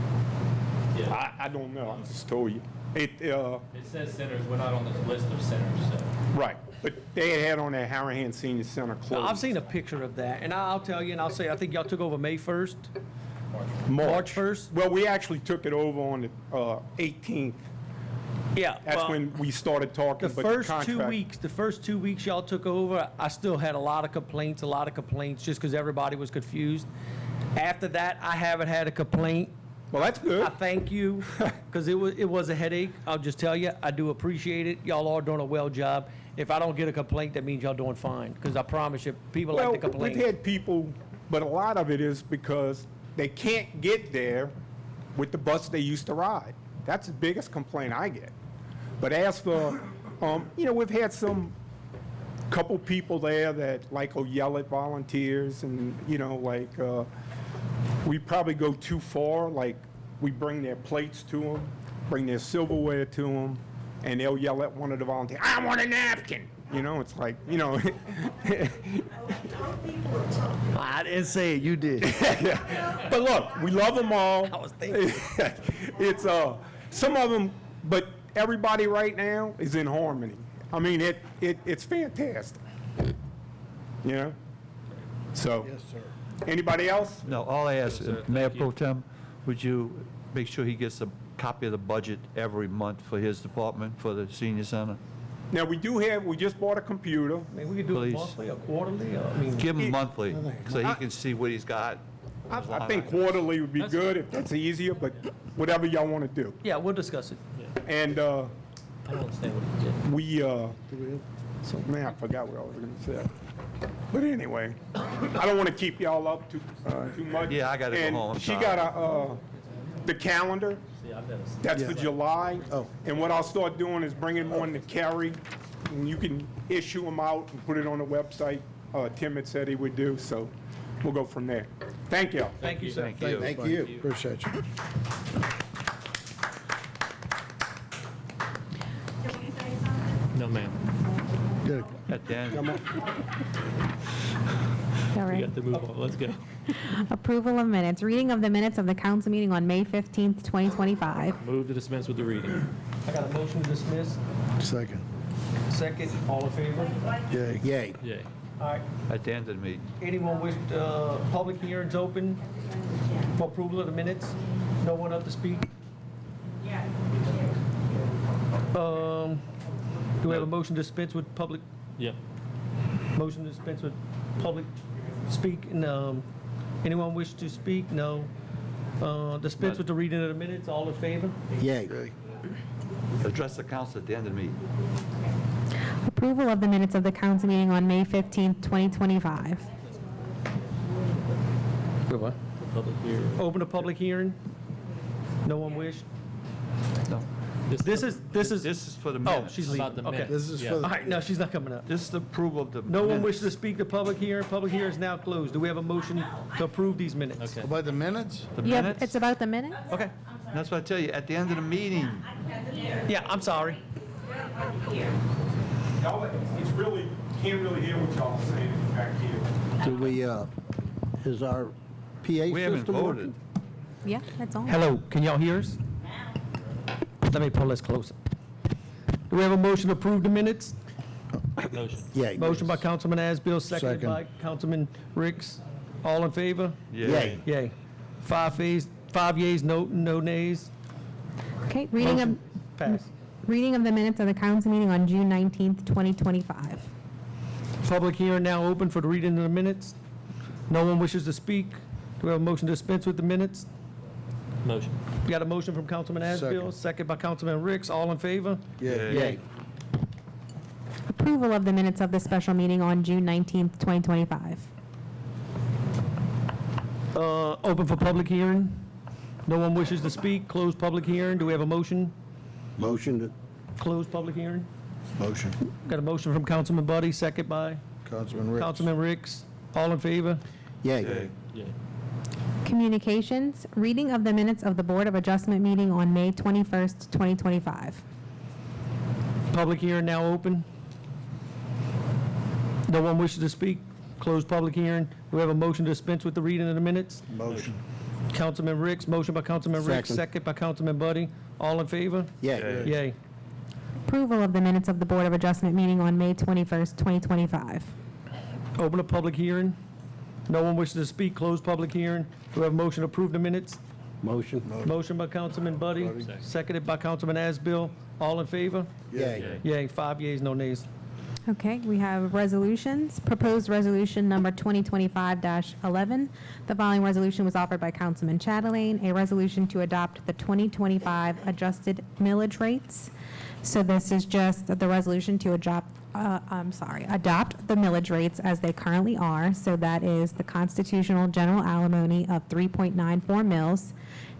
Yeah. I don't know. I just told you. It says centers. We're not on the list of centers, so. Right. But they had on there Harahan Senior Center closed. I've seen a picture of that, and I'll tell you, and I'll say, I think y'all took over May 1st. March 1st? Well, we actually took it over on the 18th. Yeah. That's well, when we started talking, The but first contract. the first 2 weeks y'all took over, I still had a lot of complaints, just because everybody was confused. After that, I haven't had a complaint. Well, that's good. I thank you, because it was a headache. I'll just tell you, I do appreciate it. Y'all are doing a well job. If I don't get a complaint, that means y'all doing fine, because I promise you, people like to Well, complain. we've had people but a lot of it is because they can't get there with the bus they used to ride. That's the biggest complaint I get. But as for, we've had some couple people there that like will yell at volunteers and, we probably go too far, like we bring their plates to them, bring their silverware to them, and they'll yell at one of the volunteers, I want a napkin. It's like, I didn't say it, you did. But look, we love them all. I was thinking. It's, some of them, but everybody right now is in harmony. I mean, it's fantastic. So. Yes, sir. Anybody else? No, all I ask, sir. Mayor Thank you. Pro Tem, would you make sure he gets a copy of the budget every month for his department, for the senior center? Now, we just bought a computer. Maybe we could do it Please. monthly or quarterly, or, I mean. Give him monthly, so he can see what he's got. I think quarterly would be good if that's easier, but whatever y'all want to do. Yeah, we'll discuss it. And I don't understand what he did. man, I forgot what I was going to say. But anyway, I don't want to keep y'all up too much. Yeah, I gotta go And home, I'm she sorry. got the calendar. That's for July. Oh. And what I'll start doing is bringing one to Kerry, and you can issue them out and put it on the website. Tim had said he would do, so we'll go from there. Thank y'all. Thank you, sir. Thank you. Thank you. Appreciate you. No, ma'am. Good. At the end, All We right. got to move on. Let's go. Approval of minutes. Reading of the minutes of the council meeting on May 15th, 2025. Move to dispense with the reading. I got a motion to dismiss. Second. Second, all in favor? Yay. Yay. Yay. All right. at the end of the meeting. Anyone wish, public hearings open for approval of the minutes? No one up to speak? Do we have a motion to dispense with public, Yep. motion to dispense with public speak? And, anyone wish to speak? No. Dispense with the reading of the minutes, all in favor? Yay. Address the council at the end of the meeting. Approval of the minutes of the council meeting on May 15th, 2025. Public hearing. Open a public hearing? No one wish? No. This is, This is for the oh, minutes. she's About leaving, the okay. minutes. This is Yeah. for All the, right, no, she's not coming up. This is the approval of the No one wishes to minutes. speak to public hearing. Public hearing is now closed. Do we have a motion to approve these minutes? Okay. about the minutes? The Yep, minutes? it's about the minutes? Okay. That's what I tell you, at the end of the meeting. Yeah, I'm sorry. Y'all, it's really, can't really hear what y'all are saying back here. Do we, is our PA system We haven't voted. working? Yeah, that's all. Hello, can y'all hear us? Let me pull this closer. Do we have a motion to approve the minutes? Motion. Yay. Motion by Councilman Asbill, seconded Second. by Councilman Ricks. All in favor? Yay. Yay. 5 yeas, no nays. Okay, reading of, Motion passed. reading of the minutes of the council meeting on June 19th, 2025. Public hearing now open for the reading of the minutes. No one wishes to speak. Do we have a motion to dispense with the minutes? Motion. We got a motion from Councilman Asbill, second by Councilman Ricks. All in favor? Yay. Approval of the minutes of the special meeting on June 19th, 2025. Open for public hearing. No one wishes to speak. Close public hearing. Do we have a motion? Motion to, Close public hearing. Motion. Got a motion from Councilman Buddy, second by Councilman Ricks. Councilman Ricks. All in favor? yay. Yay. Communications, reading of the minutes of the Board of Adjustment meeting on May 21st, 2025. Public hearing now open. No one wishes to speak. Close public hearing. Do we have a motion to dispense with the reading of the minutes? Motion. Councilman Ricks, motion by Councilman Ricks, Second. second by Councilman Buddy. All in favor? Yay. Yay. Approval of the minutes of the Board of Adjustment meeting on May 21st, 2025. Open a public hearing. No one wishes to speak. Close public hearing. Do we have a motion to approve the minutes? Motion. Motion by Councilman Buddy, seconded by Councilman Asbill. All in favor? Yay. Yay. 5 yeas, no nays. Okay, we have resolutions. Proposed resolution number 2025-11. The following resolution was offered by Councilman Chatelain, a resolution to adopt the 2025 adjusted millage rates. So this is just the resolution to adopt the millage rates as they currently are. So that is the constitutional general alimony of 3.94 mils,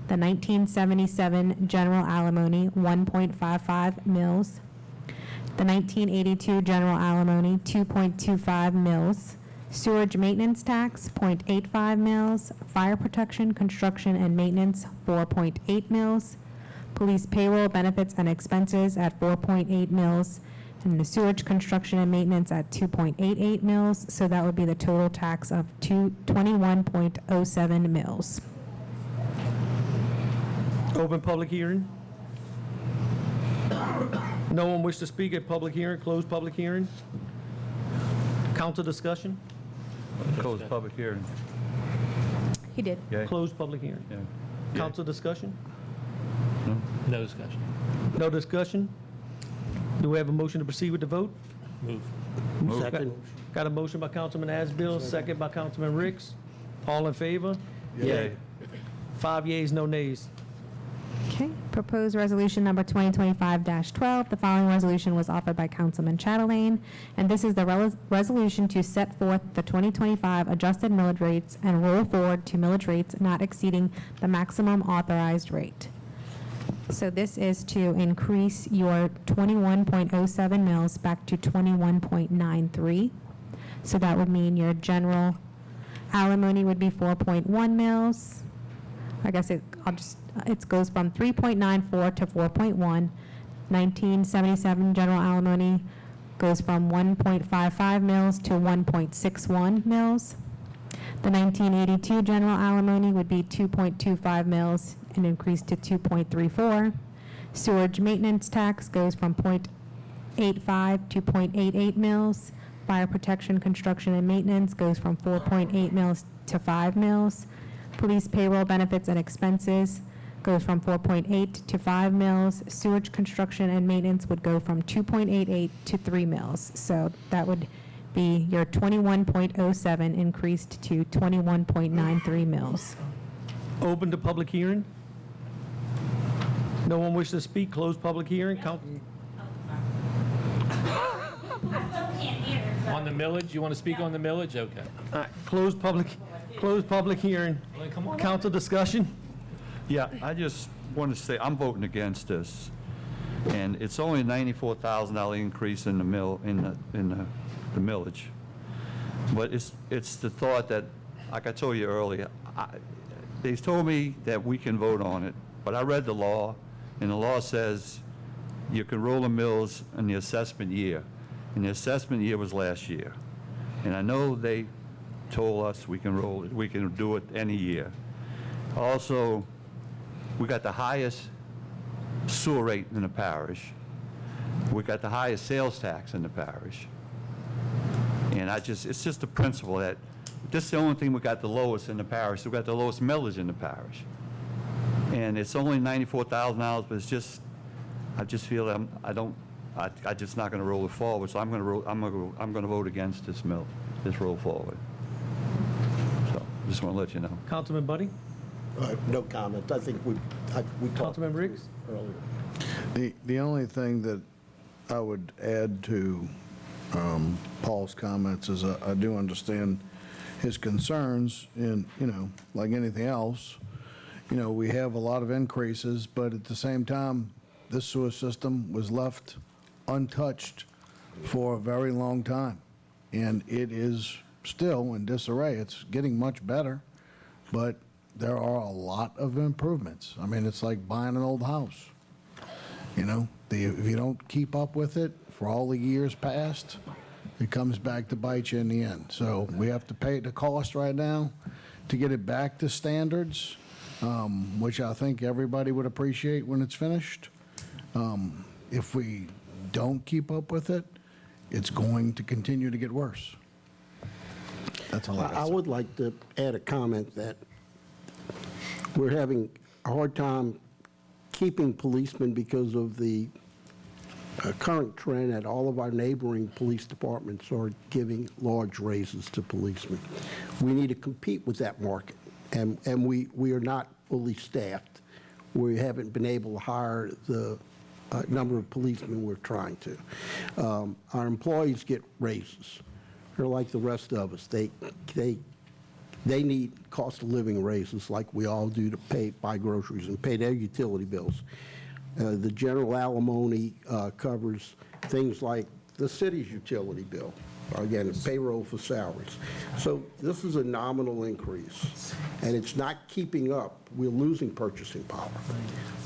the 1977 general alimony 1.55 mils, the 1982 general alimony 2.25 mils, sewage maintenance tax 0.85 mils, fire protection, construction, and maintenance 4.8 mils, police payroll, benefits, and expenses at 4.8 mils, and the sewage construction and maintenance at 2.88 mils. So that would be the total tax of 21.07 mils. Open public hearing. No one wish to speak at public hearing, close public hearing. Council discussion, Close public hearing. He did. Okay? close public hearing. Yeah. Council discussion, No discussion. no discussion. Do we have a motion to proceed with the vote? Move. Second. Got a motion by Councilman Asbill, second by Councilman Ricks. All in favor? Yay. 5 yeas, no nays. Okay, proposed resolution number 2025-12. The following resolution was offered by Councilman Chatelain, and this is the resolution to set forth the 2025 adjusted millage rates and roll forward to millage rates not exceeding the maximum authorized rate. So this is to increase your 21.07 mils back to 21.93. So that would mean your general alimony would be 4.1 mils. I guess it goes from 3.94 to 4.1. 1977 general alimony goes from 1.55 mils to 1.61 mils. The 1982 general alimony would be 2.25 mils and increased to 2.34. Sewage maintenance tax goes from 0.85 to 0.88 mils. Fire protection, construction, and maintenance goes from 4.8 mils to 5 mils. Police payroll, benefits, and expenses goes from 4.8 to 5 mils. Sewage construction and maintenance would go from 2.88 to 3 mils. So that would be your 21.07 increased to 21.93 mils. Open to public hearing. No one wish to speak, close public hearing. On the millage, you want to speak on the millage? Okay. All right, close public hearing. Well, then come on up. Council discussion. Yeah, I just want to say, I'm voting against this. And it's only a $94,000 increase in the the millage. But it's the thought that, like I told you earlier, they told me that we can vote on it, but I read the law, and the law says you can roll the mills in the assessment year. And the assessment year was last year. And I know they told us we can roll it, we can do it any year. Also, we got the highest sewer rate in the parish. We got the highest sales tax in the parish. And it's just a principle that this is the only thing we got the lowest in the parish. We got the lowest millage in the parish. And it's only $94,000, but it's just, I just feel I'm just not going to roll it forward. So I'm going to vote against this roll forward. So just want to let you know. Councilman Buddy? No comment. I think we talked Councilman Riggs? earlier. The only thing that I would add to Paul's comments is I do understand his concerns, and, like anything else, we have a lot of increases, but at the same time, this sewer system was left untouched for a very long time, and it is still in disarray. It's getting much better, but there are a lot of improvements. I mean, it's like buying an old house. If you don't keep up with it for all the years past, it comes back to bite you in the end. So we have to pay the cost right now to get it back to standards, which I think everybody would appreciate when it's finished. If we don't keep up with it, it's going to continue to get worse. That's all I I got. would like to add a comment that we're having a hard time keeping policemen because of the current trend that all of our neighboring police departments are giving large raises to policemen. We need to compete with that market, and we are not fully staffed. We haven't been able to hire the number of policemen we're trying to. Our employees get raises. They're like the rest of us. They need cost of living raises like we all do to buy groceries and pay their utility bills. The general alimony covers things like the city's utility bill, again, payroll for salaries. So this is a nominal increase, and it's not keeping up. We're losing purchasing power.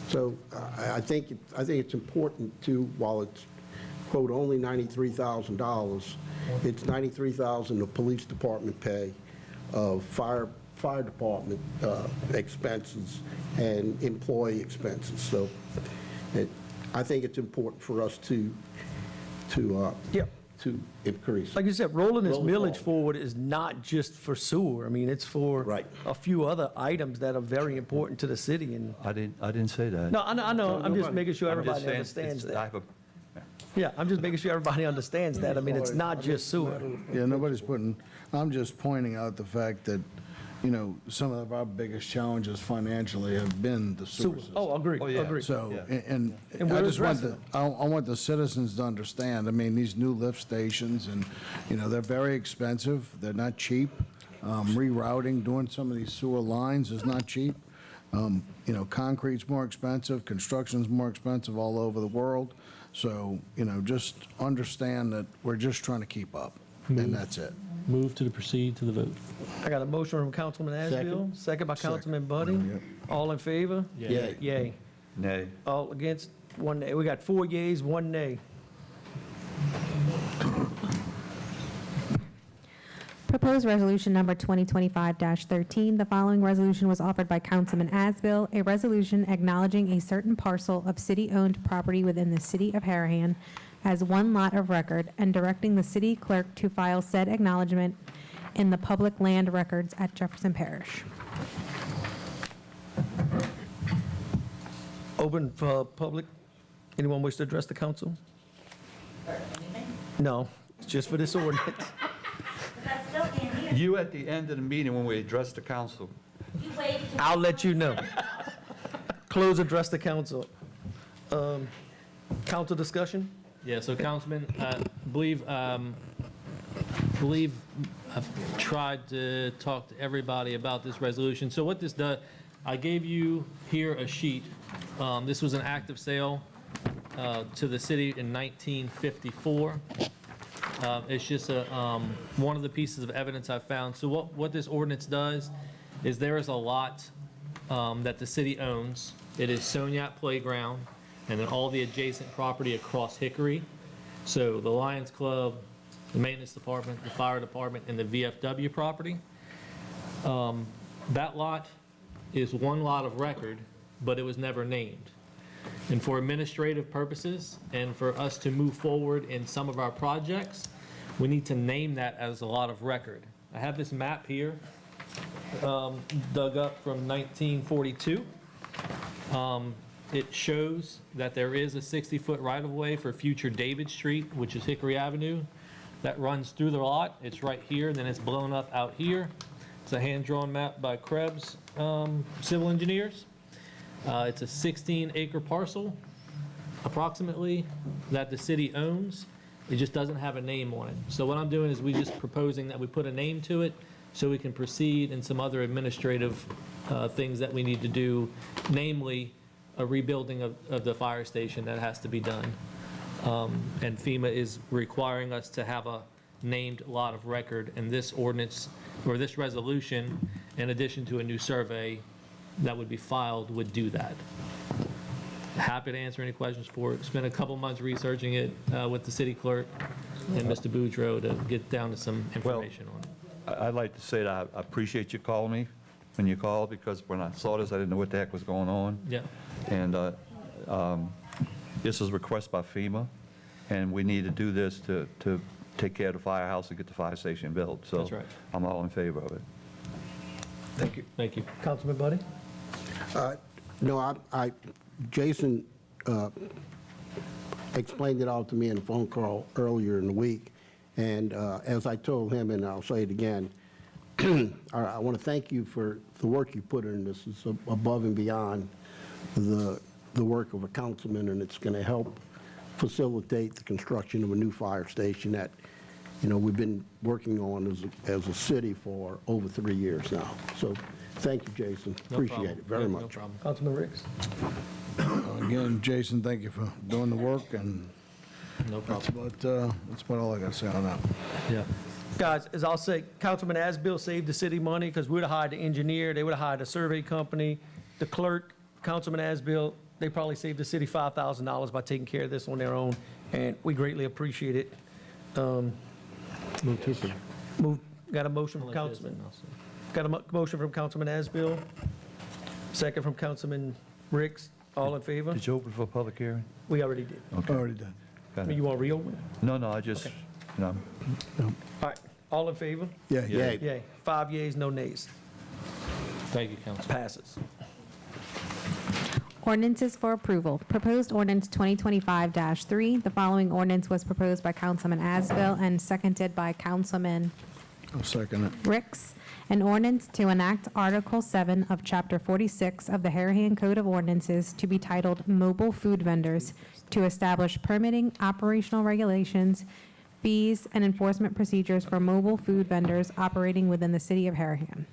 So I think it's important to, while it's, quote, only $93,000, it's $93,000 of police department pay, of fire department expenses, and employee expenses. So I think it's important for us to increase. Like you said, rolling this Roll millage forward. forward is not just for sewer. I mean, it's for Right. a few other items that are very important to the city. And I didn't say that. no, I know. I'm just making sure I'm just everybody saying understands it's- I that. have a- Yeah, I'm just making sure everybody understands that. I mean, it's not just sewer. Yeah, nobody's putting, I'm just pointing out the fact that, you know, some of our biggest challenges financially have been the sewer Sewer. system. Oh, agree, Oh, yeah. agree. So, Yeah. and And I we're just want addressing I want the citizens to understand, I mean, these new lift stations, and, you know, they're very expensive, they're not cheap. Rerouting, doing some of these sewer lines is not cheap. You know, concrete's more expensive, construction's more expensive all over the world. So, you know, just understand that we're just trying to keep up, and that's it. Move to proceed to the vote. I got a motion from Councilman Asheville, second by Councilman Buddy. All in favor? Yay. Yay. Nay. All against? One nay. We got 4 yeas, 1 nay. Proposed resolution number 2025-13. The following resolution was offered by Councilman Asbill, a resolution acknowledging a certain parcel of city-owned property within the city of Harahan as one lot of record and directing the city clerk to file said acknowledgement in the public land records at Jefferson Parish. Open for public. Anyone wish to address the council? No, it's just for this ordinance. You at the end of the meeting when we address the council. I'll let you know. Close address the council. Council discussion? Yeah, so Councilman, believe I've tried to talk to everybody about this resolution. So what this does, I gave you here a sheet. This was an active sale to the city in 1954. It's just one of the pieces of evidence I found. So what this ordinance does is there is a lot that the city owns. It is Soniat Playground, and then all the adjacent property across Hickory. So the Lions Club, the Maintenance Department, the Fire Department, and the VFW property. That lot is one lot of record, but it was never named. And for administrative purposes, and for us to move forward in some of our projects, we need to name that as a lot of record. I have this map here, dug up from 1942. It shows that there is a 60-foot right-of-way for future David Street, which is Hickory Avenue. That runs through the lot. It's right here, and then it's blown up out here. It's a hand-drawn map by Krebs Civil Engineers. It's a 16-acre parcel, approximately, that the city owns. It just doesn't have a name on it. So what I'm doing is we just proposing that we put a name to it so we can proceed in some other administrative things that we need to do, namely a rebuilding of the fire station that has to be done. And FEMA is requiring us to have a named lot of record, and this ordinance, or this resolution, in addition to a new survey that would be filed, would do that. Happy to answer any questions for it. Spent a couple months researching it with the city clerk and Mr. Boudreau to get down to some information on it. I'd like to say that I appreciate you calling me when you called, because when I saw this, I didn't know what the heck was going on. Yeah. And this is a request by FEMA, and we need to do this to take care of the firehouse and get the fire station built. So That's right. I'm all in favor of it. Thank you. Thank you. Councilman Buddy? No, Jason explained it all to me in a phone call earlier in the week, and as I told him, and I'll say it again, I want to thank you for the work you put in this. It's above and beyond the the work of a councilman, and it's going to help facilitate the construction of a new fire station that, we've been working on as a city for over 3 years now. So thank you, Jason. No Appreciate problem. it very No much. problem. Councilman Ricks? Again, Jason, thank you for doing the work, and No that's problem. about all I got to say on that. Yeah. Guys, as I'll say, Councilman Asbill saved the city money because we would have hired the engineer, they would have hired a survey company, the clerk, Councilman Asbill, they probably saved the city $5,000 by taking care of this on their own, and we greatly appreciate it. Got a motion from Councilman, got a motion from Councilman Asbill, second from Councilman Ricks, all in favor? Did you open for a public hearing? We already did. Already done. Got it. You want to reopen? No, I just, no. All right, all in favor? Yeah, Yay. Yay. 5 yeas, no nays. Thank you, Council. Passes. Ordinances for approval. Proposed ordinance 2025-3. The following ordinance was proposed by Councilman Asbill and seconded by Councilman I'll second it. Ricks. An ordinance to enact Article 7 of Chapter 46 of the Harahan Code of Ordinances to be titled Mobile Food Vendors to establish permitting, operational regulations, fees, and enforcement procedures for mobile food vendors operating within the city of Harahan.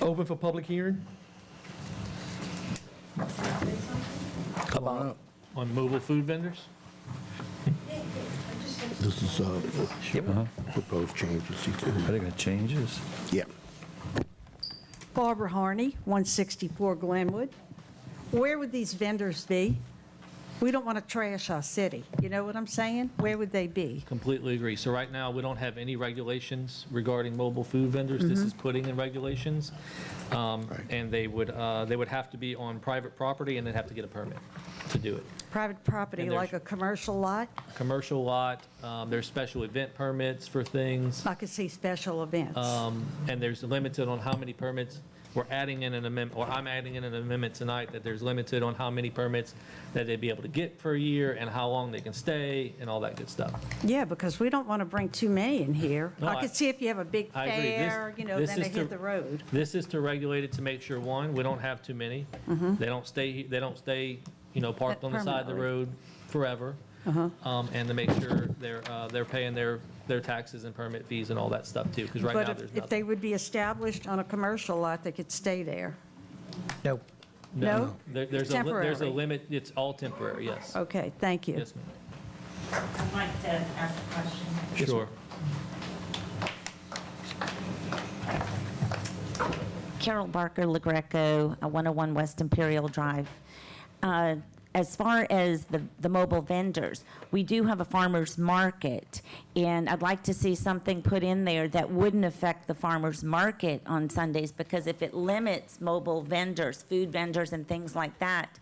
Open for public hearing? Come on up. On mobile food vendors? This is proposed changes. Are they going to change this? Yeah. Barbara Harney, 164 Glenwood. Where would these vendors be? We don't want to trash our city. You know what I'm saying? Where would they be? Completely agree. So right now, we don't have any regulations regarding mobile food vendors. This is putting in regulations. And they would have to be on private property, and they'd have to get a permit to do it. Private property, And there's- like a commercial lot? Commercial lot, there's special event permits for things. I could see special events. And there's limited on how many permits. We're adding in an amendment, or I'm adding in an amendment tonight that there's limited on how many permits that they'd be able to get per year and how long they can stay and all that good stuff. Yeah, because we don't want to bring too many in here. No, I could see if you have a big I agree. fair, This then they is to- hit the road. This is to regulate it to make sure, one, we don't have too many. They don't stay, parked on the side of the Permanently. road forever. And to make sure they're paying their taxes and permit fees and all that stuff too, because right now But there's if they nothing. would be established on a commercial lot, they could stay there. No. No? There's a Temporary. limit, it's all temporary, yes. Okay, thank you. Yes, ma'am. I'd like to ask a question. Sure. Carol Barker, LaGreco, 101 West Imperial Drive. As far as the mobile vendors, we do have a farmer's market, and I'd like to see something put in there that wouldn't affect the farmer's market on Sundays, because if it limits mobile vendors, food vendors and things like that,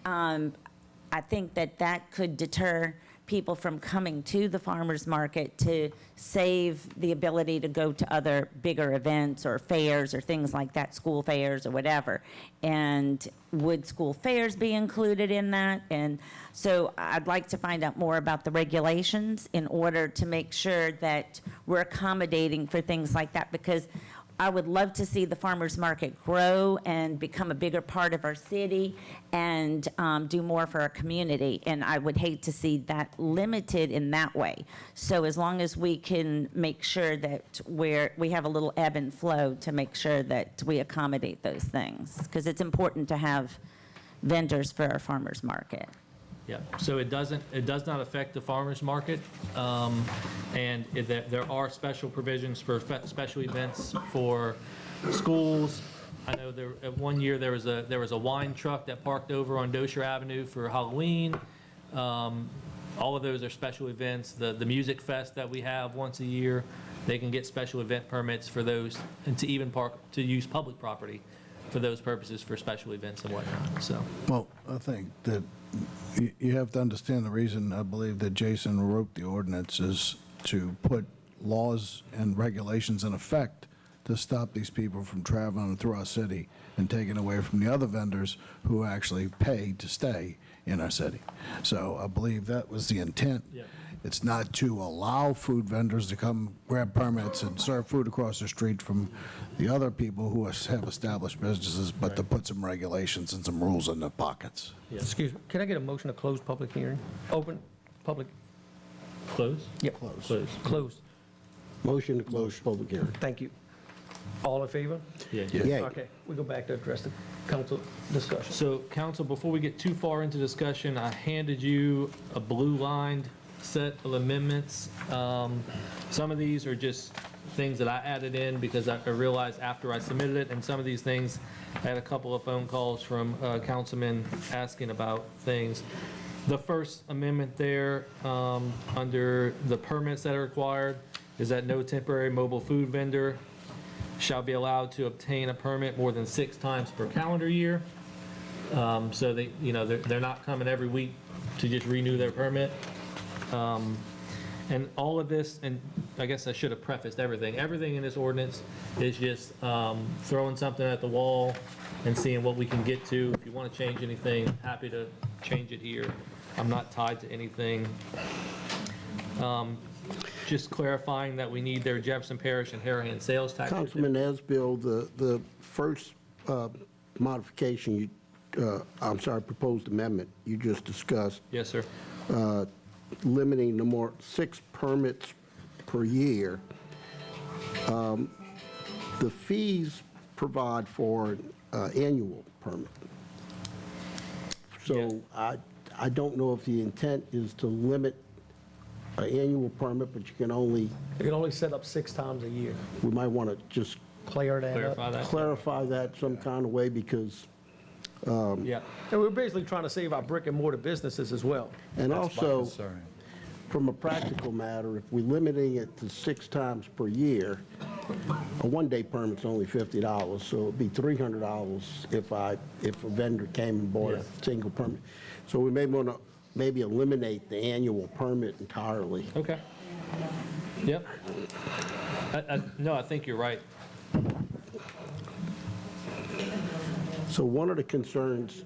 I think that could deter people from coming to the farmer's market to save the ability to go to other bigger events or fairs or things like that, school fairs or whatever. And would school fairs be included in that? And so I'd like to find out more about the regulations in order to make sure that we're accommodating for things like that, because I would love to see the farmer's market grow and become a bigger part of our city and do more for our community. And I would hate to see that limited in that way. So as long as we can make sure that we have a little ebb and flow to make sure that we accommodate those things, because it's important to have vendors for our farmer's market. Yeah, so it does not affect the farmer's market, and there are special provisions for special events for schools. I know one year there was a wine truck that parked over on Dosher Avenue for Halloween. All of those are special events. The music fest that we have once a year, they can get special event permits for those, and to even to use public property for those purposes for special events and whatnot, so. Well, I think that you have to understand the reason I believe that Jason wrote the ordinance is to put laws and regulations in effect to stop these people from traveling through our city and taking away from the other vendors who actually pay to stay in our city. So I believe that was the intent. Yeah. It's not to allow food vendors to come grab permits and serve food across the street from the other people who have established businesses, but to put some regulations and some rules in their pockets. Excuse me, can I get a motion to close public hearing? Open, public, Close? yep. Close. Closed. Motion to close public hearing. Thank you. All in favor? Yeah. Yay. Okay, we go back to address the council discussion. So, council, before we get too far into discussion, I handed you a blue-lined set of amendments. Some of these are just things that I added in because I realized after I submitted it, and some of these things, I had a couple of phone calls from councilmen asking about things. The first amendment there, under the permits that are required, is that no temporary mobile food vendor shall be allowed to obtain a permit more than 6 times per calendar year. So they, they're not coming every week to just renew their permit. And all of this, and I guess I should have prefaced everything. Everything in this ordinance is just throwing something at the wall and seeing what we can get to. If you want to change anything, happy to change it here. I'm not tied to anything. Just clarifying that we need their Jefferson Parish and Harahan sales tax. Councilman Asbill, the first modification, proposed amendment you just discussed, Yes, sir. limiting to 6 permits per year. The fees provide for an annual permit. So I don't know if the intent is to limit an annual permit, but you can only set up 6 times a year. we might want to just Clear that up. Clarify that. clarify that some kind of way, because, Yeah. And we're basically trying to save our brick and mortar businesses as well. and also, Concern. from a practical matter, if we're limiting it to 6 times per year, a one-day permit's only $50, so it'd be $300 if a vendor came and bought Yeah. a single permit. So we may want to eliminate the annual permit entirely. Okay. Yep. No, I think you're right. So one of the concerns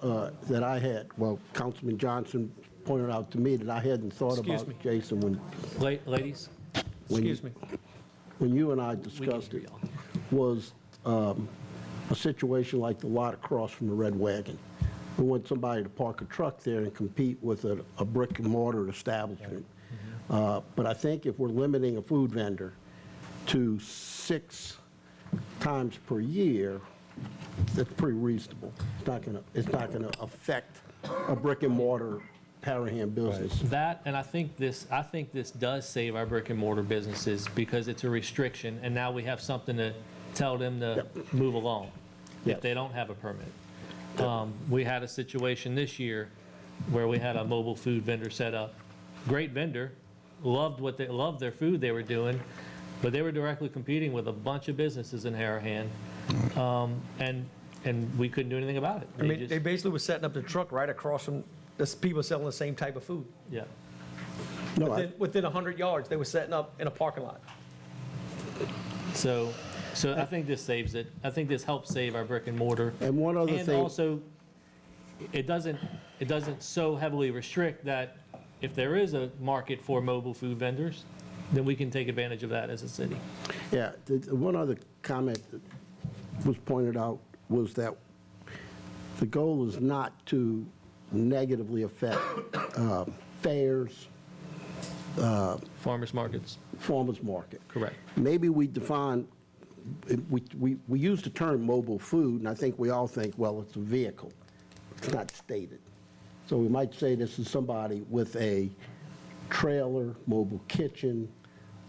that I had, well, Councilman Johnson pointed out to me that I hadn't thought Excuse about, me. Jason, Ladies? when Excuse me. when you and I discussed hear it, y'all. was a situation like the lot across from the Red Wagon. We want somebody to park a truck there and compete with a brick and mortar establishment. But I think if we're limiting a food vendor to 6 times per year, that's pretty reasonable. It's not gonna affect a brick and mortar Harahan business. That, and I think this does save our brick and mortar businesses because it's a restriction, and now we have something to tell them to move along if Yep. they don't have a permit. We had a situation this year where we had a mobile food vendor set up. Great vendor, loved their food they were doing, but they were directly competing with a bunch of businesses in Harahan, and we couldn't do anything about it. I mean, they basically were setting up the truck right across from the people selling the same type of food. Yeah. No, I- Within 100 yards, they were setting up in a parking lot. So I think this saves it. I think this helps save our brick and mortar. And one other And thing- also, it doesn't so heavily restrict that if there is a market for mobile food vendors, then we can take advantage of that as a city. Yeah, one other comment that was pointed out was that the goal is not to negatively affect fairs, Farmers markets, farmers market. correct. Maybe we define, we use the term mobile food, and I think we all think, well, it's a vehicle. It's not stated. So we might say this is somebody with a trailer, mobile kitchen,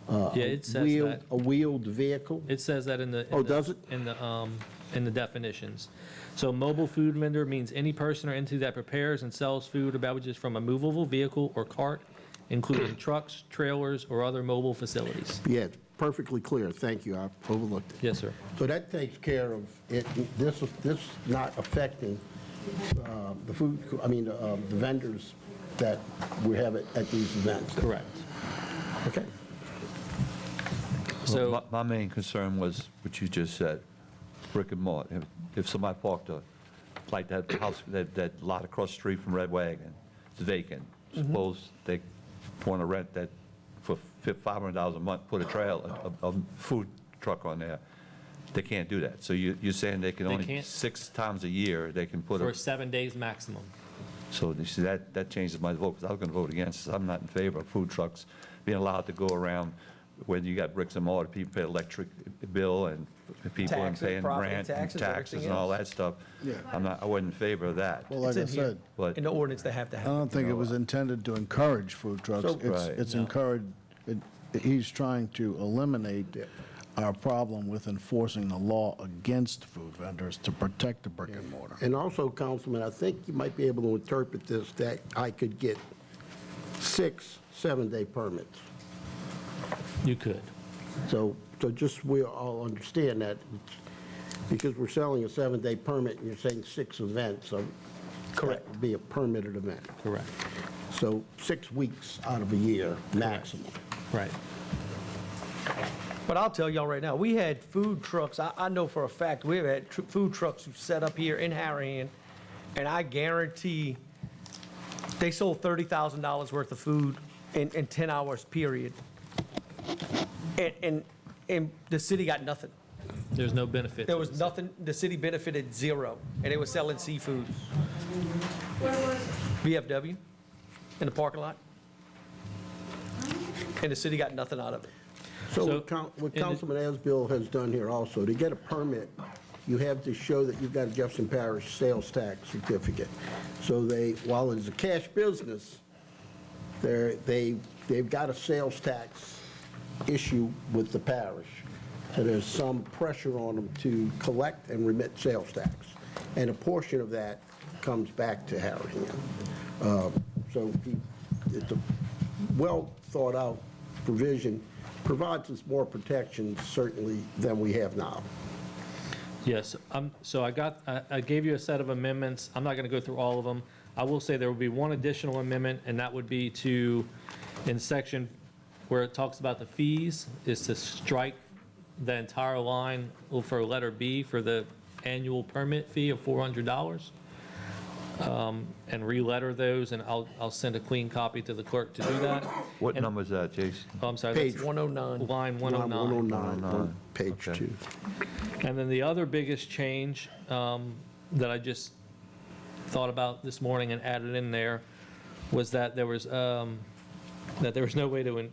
Yeah, it says that. a wheeled vehicle. It says that in the. Oh, does it? In the definitions. So mobile food vendor means any person or entity that prepares and sells food or beverages from a movable vehicle or cart, including trucks, trailers, or other mobile facilities. Yeah, it's perfectly clear. Thank you. I overlooked it. Yes, sir. So that takes care of it. This not affecting the food, the vendors that we have at these events. Correct. Okay. So, My main concern was what you just said, brick and mortar. If somebody parked like that house, that lot across the street from Red Wagon, it's vacant. Suppose they want to rent that for $500 a month, put a a food truck on there. They can't do that. So you're saying they can They only, can't. 6 times a year, they can put For a, 7 days maximum. so you see, that changes my vote, because I was going to vote against. I'm not in favor of food trucks being allowed to go around when you got bricks and mortar, people pay electric bill, and people and Taxes, paying property rent and taxes, taxes everything and all else. that stuff. Yeah. I wasn't in favor of that. Well, like It's I in here. said, But In the ordinance, they have to I have it. don't think it was intended to encourage food trucks. So- Right. It's encouraged, he's trying to eliminate our problem with enforcing the law against food vendors to protect the brick and mortar. And also, Councilman, I think you might be able to interpret this that I could get 6 7-day permits. You could. So just we all understand that, because we're selling a 7-day permit, and you're saying 6 events, so Correct. that would be a permitted event. Correct. So 6 weeks out of a year, maximum. Right. But I'll tell y'all right now, we had food trucks, I know for a fact, we've had food trucks who set up here in Harahan, and I guarantee they sold $30,000 worth of food in 10 hours, period. And the city got nothing. There's no benefit. There to was this. nothing, the city benefited zero, and they were selling seafood. VFW, in the parking lot. And the city got nothing out of it. So So, what in the- Councilman Asbill has done here also, to get a permit, you have to show that you've got a Jefferson Parish sales tax certificate. So while it's a cash business, they've got a sales tax issue with the parish. So there's some pressure on them to collect and remit sales tax. And a portion of that comes back to Harahan. So it's a well-thought-out provision, provides us more protection certainly than we have now. Yes, so I gave you a set of amendments. I'm not going to go through all of them. I will say there will be one additional amendment, and that would be to, in section where it talks about the fees, is to strike the entire line for letter B for the annual permit fee of $400, and re-letter those, and I'll send a clean copy to the clerk to do that. what And- number is that, Jason? Oh, I'm sorry. Page that's 109. Line Line 109. 109 on page Okay. 2. And then the other biggest change that I just thought about this morning and added in there was that there was no way to,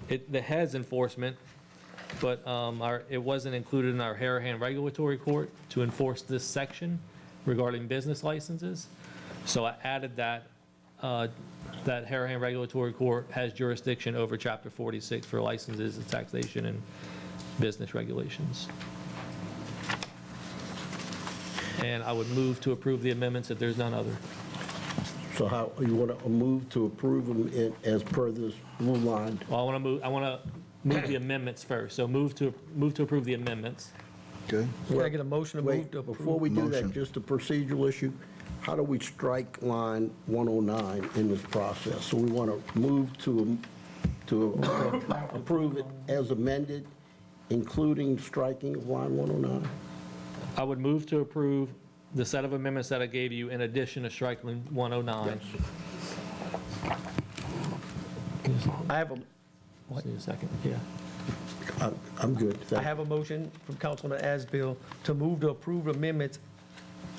it has enforcement, but it wasn't included in our Harahan Regulatory Court to enforce this section regarding business licenses. So I added that Harahan Regulatory Court has jurisdiction over Chapter 46 for licenses and taxation and business regulations. And I would move to approve the amendments if there's none other. So how, you want to move to approve them as per this blue line? Well, I want to move the amendments first. So move to approve the amendments. Okay? Can I get a motion to move Wait, to before approve? we do that, Motion. just a procedural issue. How do we strike line 109 in this process? So we want to move to approve it as amended, including striking of line 109? I would move to approve the set of amendments that I gave you in addition to striking 109. I have a, Just need a second, yeah. I'm good. I have a motion from Councilman Asbill to move to approve amendments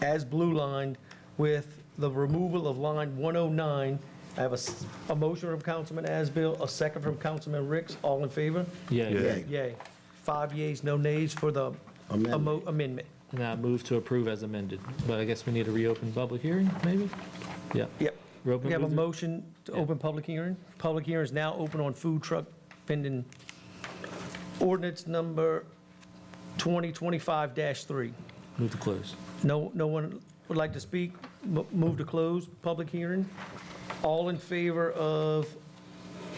as blue-lined with the removal of line 109. I have a motion from Councilman Asbill, a second from Councilman Ricks. All in favor? Yeah. Yay. Yay. 5 yeas, no nays for the amendment. And I move to approve as amended. But I guess we need to reopen public hearing, maybe? Yeah. Yep. Reopen We have a with it? motion to open public hearing. Public hearing is now open on food truck vending ordinance number 2025-3. Move to close. No one would like to speak? Move to close public hearing. All in favor of,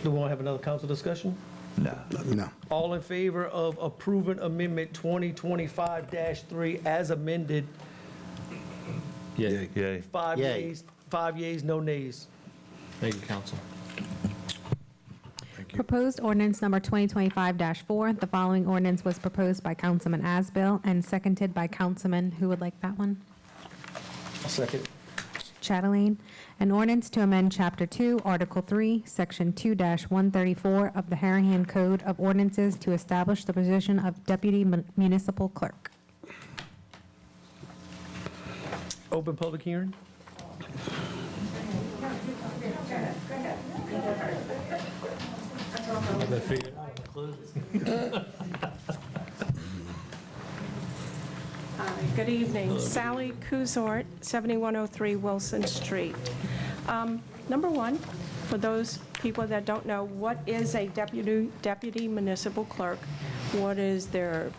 do we want to have another council discussion? No. No. All in favor of approving amendment 2025-3 as amended? Yeah. Yay. 5 Yay. yeas, no nays. Thank you, council. Proposed ordinance number 2025-4. The following ordinance was proposed by Councilman Asbill and seconded by Councilman, who would like that one? Second. Chatelain, an ordinance to amend Chapter 2, Article 3, Section 2-134 of the Harahan Code of Ordinances to establish the position of Deputy Municipal Clerk. Open public hearing? Good evening. Sally Kuzort, 7103 Wilson Street. Number one, for those people that don't know, what is a deputy municipal clerk? What is their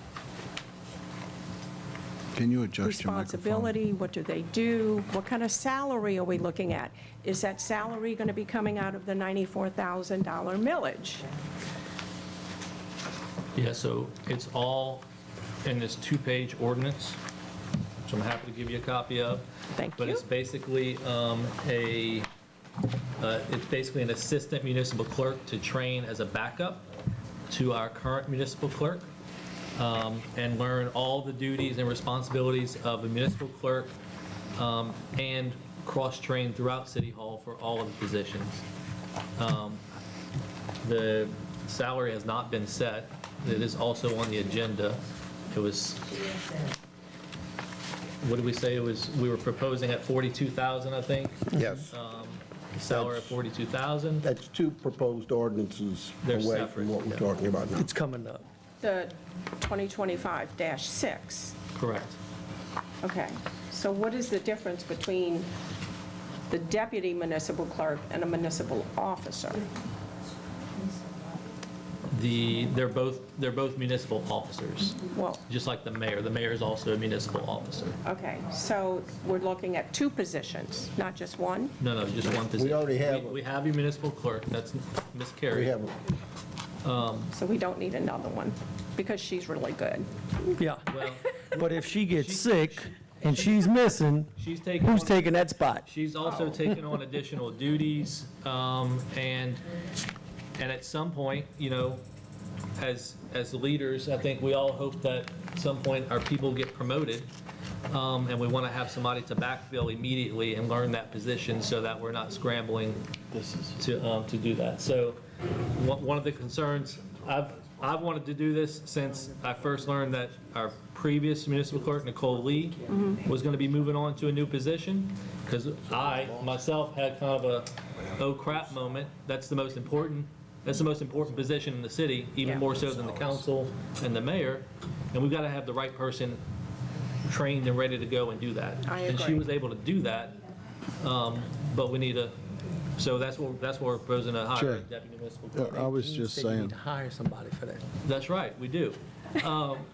Can you adjust your microphone? responsibility? What do they do? What kind of salary are we looking at? Is that salary going to be coming out of the $94,000 millage? Yeah, so it's all in this two-page ordinance, which I'm happy to give you a copy of. Thank But you. it's basically it's basically an assistant municipal clerk to train as a backup to our current municipal clerk, and learn all the duties and responsibilities of a municipal clerk, and cross-train throughout City Hall for all of the positions. The salary has not been set. It is also on the agenda. It was, what did we say? It was, we were proposing at 42,000, I think. Yes. The salary of 42,000. That's two proposed ordinances They're away separate, from what we're yeah. talking about now. It's coming up. The 2025-6. Correct. Okay, so what is the difference between the deputy municipal clerk and a municipal officer? They're both municipal officers, Well, just like the mayor. The mayor is also a municipal officer. okay, so we're looking at two positions, not just one? No, just one position. already have- We have your municipal clerk, that's Ms. Carey. We have, So we don't need another one, because she's really good. Yeah, Well, but if she gets sick and she's missing, she's taking. who's on- taking that spot? She's also taken on additional duties, and at some point, you know, as leaders, I think we all hope that at some point our people get promoted, and we want to have somebody to backfill immediately and learn that position so that we're not scrambling to do that. So one of the concerns, I've wanted to do this since I first learned that our previous municipal clerk, Nicole Lee, was going to be moving on to a new position, because I, myself, had kind of a, oh crap moment. That's the most important position in the city, even Yeah. more so than the council and the mayor, and we've got to have the right person trained and ready to go and do that. I And she agree. was able to do that, but we need a, so that's what we're proposing to hire a Sure. deputy municipal clerk. I was just Said you need saying, to hire somebody for that. That's right, we do.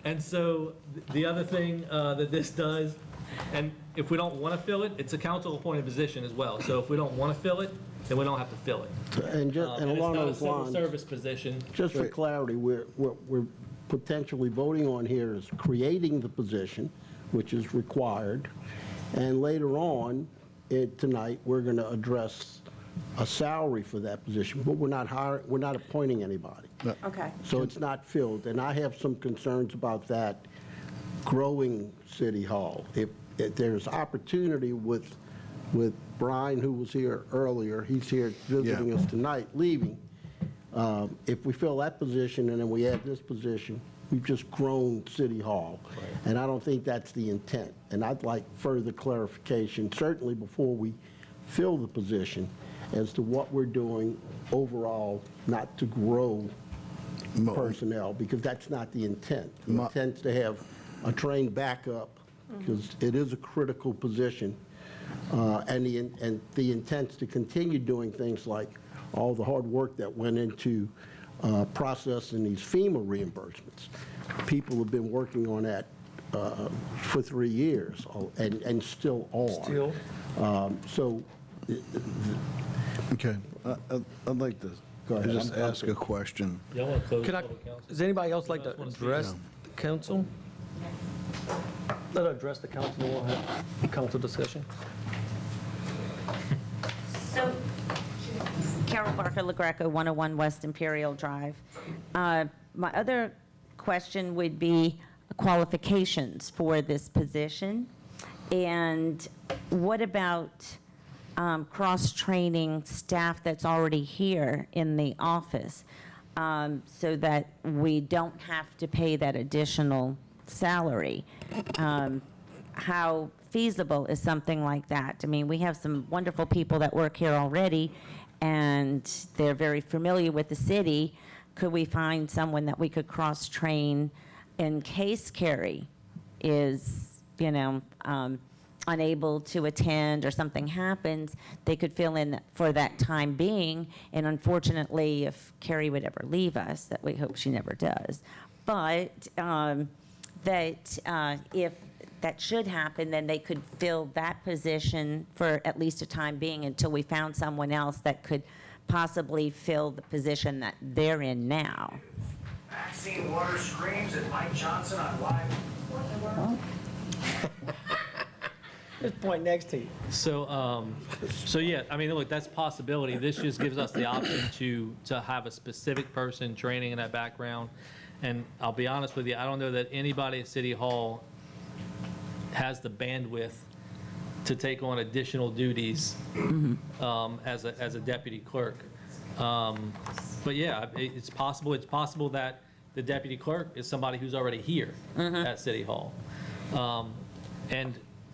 And so the other thing that this does, and if we don't want to fill it, it's a council-appointed position as well. So if we don't want to fill it, then we don't have to fill it. and along those It's not a civil lines, service position. just for clarity, we're potentially voting on here is creating the position, which is required, and later on, tonight, we're going to address a salary for that position, but we're not appointing anybody. Okay. So it's not filled, and I have some concerns about that growing City Hall. If there's opportunity with Brian, who was here earlier, he's here visiting us tonight, leaving. If we fill that position and then we add this position, we've just grown City Hall. And I don't think that's the intent. And I'd like further clarification, certainly before we fill the position, as to what we're doing overall, not to grow personnel, because that's not the intent. The intent's to have a trained backup, because it is a critical position. And the intent's to continue doing things like all the hard work that went into processing these FEMA reimbursements. People have been working on that for 3 years, and still are. Still? So, okay, I'd like to Go ahead. just ask a question. Y'all want to close Can I, public council? does anybody else like to Anyone else address the council? Let us address the council, and we'll have council discussion. So, Carol Barker, LaGreca, 101 West Imperial Drive. My other question would be qualifications for this position. And what about cross-training staff that's already here in the office, so that we don't have to pay that additional salary. How feasible is something like that? I mean, we have some wonderful people that work here already, and they're very familiar with the city. Could we find someone that we could cross-train in case Carrie is, unable to attend or something happens, they could fill in for that time being. And unfortunately, if Carrie would ever leave us, that we hope she never does, but if that should happen, then they could fill that position for at least a time being until we found someone else that could possibly fill the position that they're in now. Maxine Water screams at Mike Johnson on live. Just point next to you. So yeah, I mean, look, that's a possibility. This just gives us the option to have a specific person training in that background. And I'll be honest with you, I don't know that anybody at City Hall has the bandwidth to take on additional duties as a deputy clerk. But yeah, it's possible. It's possible that the deputy clerk is somebody who's already here at City Hall.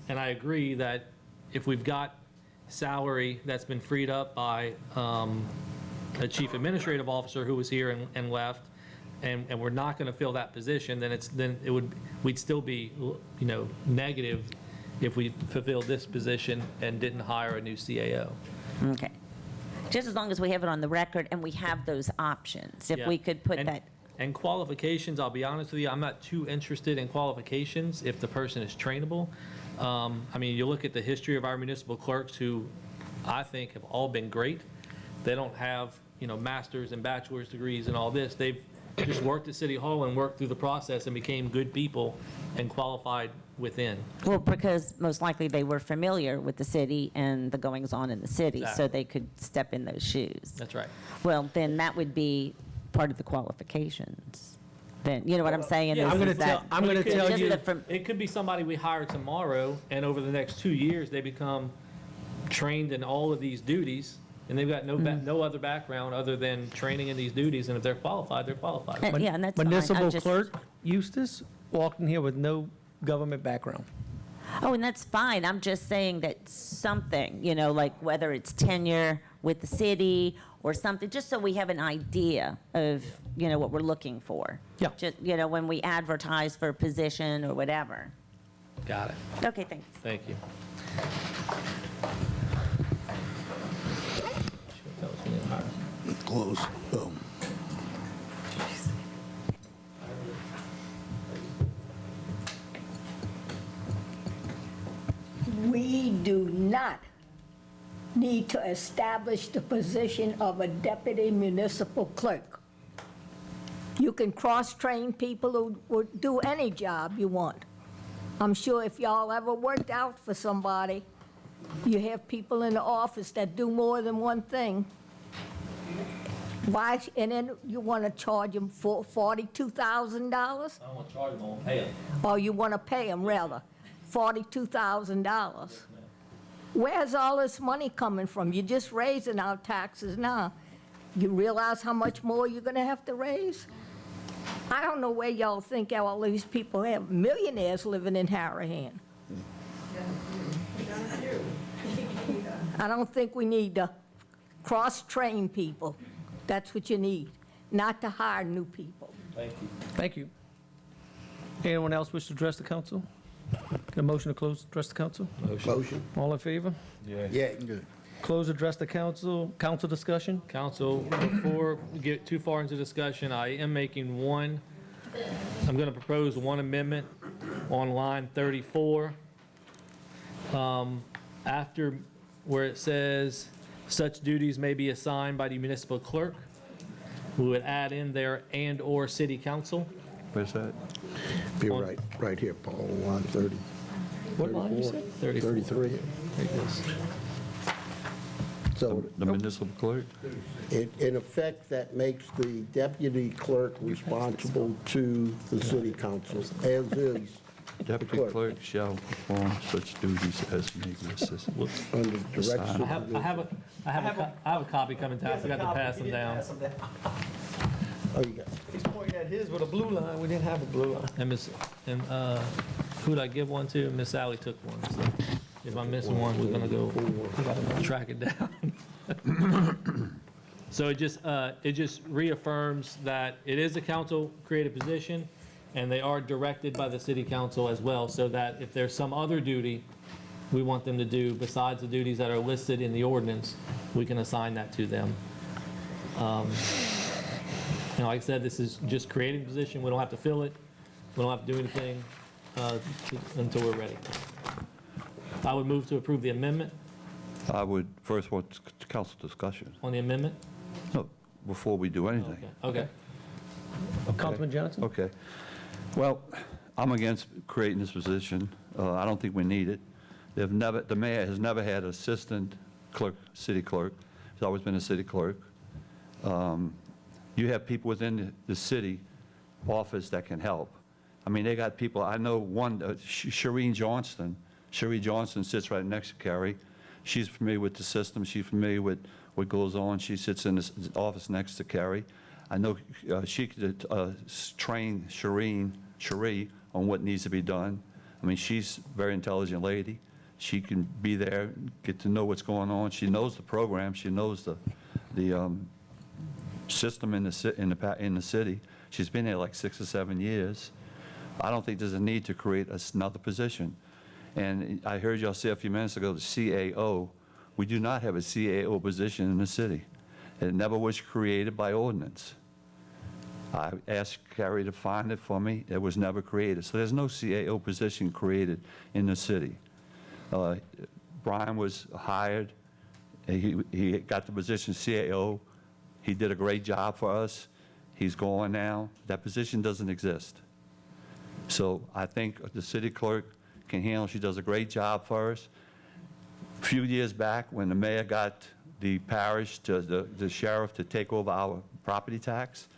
And I agree that if we've got salary that's been freed up by a chief administrative officer who was here and left, and we're not going to fill that position, then we'd still be negative if we fulfilled this position and didn't hire a new CAO. Okay. Just as long as we have it on the record and we have those options, if Yeah. we could put that. And qualifications, I'll be honest with you, I'm not too interested in qualifications if the person is trainable. I mean, you look at the history of our municipal clerks who I think have all been great. They don't have, master's and bachelor's degrees and all this. They've just worked at City Hall and worked through the process and became good people and qualified within. Well, because most likely they were familiar with the city and the goings-on in the city, so Exactly. they could step in those shoes. That's right. Well, then that would be part of the qualifications. Then, you know what I'm saying? Yeah, I'm gonna Is that- tell- I'm gonna But it tell could- you- It could be somebody we hire tomorrow, and over the next 2 years, they become trained in all of these duties, and they've got no other background other than training in these duties, and if they're qualified, they're qualified. Yeah, and that's fine. I'm Municipal just- clerk Eustace walked in here with no government background. Oh, and that's fine. I'm just saying that something, like whether it's tenure with the city or something, just so we have an idea of, what we're looking for. Yeah. Just, when we advertise for a position or whatever. Got it. Okay, thanks. Thank you. Close. Boom. We do not need to establish the position of a deputy municipal clerk. You can cross-train people who would do any job you want. I'm sure if y'all ever worked out for somebody, you have people in the office that do more than one thing. Why, and then you want to charge them for $42,000? I don't want to charge them, I want to pay them. Or you want to pay them, rather, $42,000. Where's all this money coming from? You're just raising our taxes now. You realize how much more you're going to have to raise? I don't know where y'all think all these people have. Millionaires living in Harahan. I don't think we need to cross-train people. That's what you need, not to hire new people. Thank you. Thank you. Anyone else wish to address the council? Get a motion to close, address the council? Motion. All in favor? Yeah. Good. Close, address the council, council discussion? Council, before we get too far into discussion, I'm going to propose one amendment on line 34. After where it says, such duties may be assigned by the municipal clerk, we would add in there and/or city council. Where's that? Be right here, Paul, line 30. What line you said? 33. So The municipal clerk? in effect, that makes the deputy clerk responsible to the city council, as is Deputy clerk shall perform such duties as may be assisted. Under direct I have a copy coming down, I forgot to pass them down. Oh, you got He's pointing at his with a blue line. We didn't have a blue line. And who'd I give one to? Miss Sally took one, so if I'm missing one, we're gonna go track it down. So it just reaffirms that it is a council-created position, and they are directed by the city council as well, so that if there's some other duty we want them to do besides the duties that are listed in the ordinance, we can assign that to them. Like I said, this is just creating a position. We don't have to fill it. We don't have to do anything until we're ready. I would move to approve the amendment. I would first want council discussion. On the amendment? No, before we do anything. Okay. Councilman Johnson? Okay. Well, I'm against creating this position. I don't think we need it. The mayor has never had assistant clerk, city clerk. He's always been a city clerk. You have people within the city office that can help. I mean, they got people, I know one, Shereen Johnston. Sheree Johnston sits right next to Carrie. She's familiar with the system. She's familiar with what goes on. She sits in the office next to Carrie. I know she could train Sheree on what needs to be done. I mean, she's a very intelligent lady. She can be there, get to know what's going on. She knows the program. She knows the system in the city. She's been there like 6 or 7 years. I don't think there's a need to create another position. And I heard y'all say a few minutes ago, the CAO. We do not have a CAO position in the city. It never was created by ordinance. I asked Carrie to find it for me. It was never created. So there's no CAO position created in the city. Brian was hired. He got the position CAO. He did a great job for us. He's gone now. That position doesn't exist. So I think the city clerk can handle. She does a great job for us. A few years back, when the mayor got the parish to the sheriff to take over our property tax,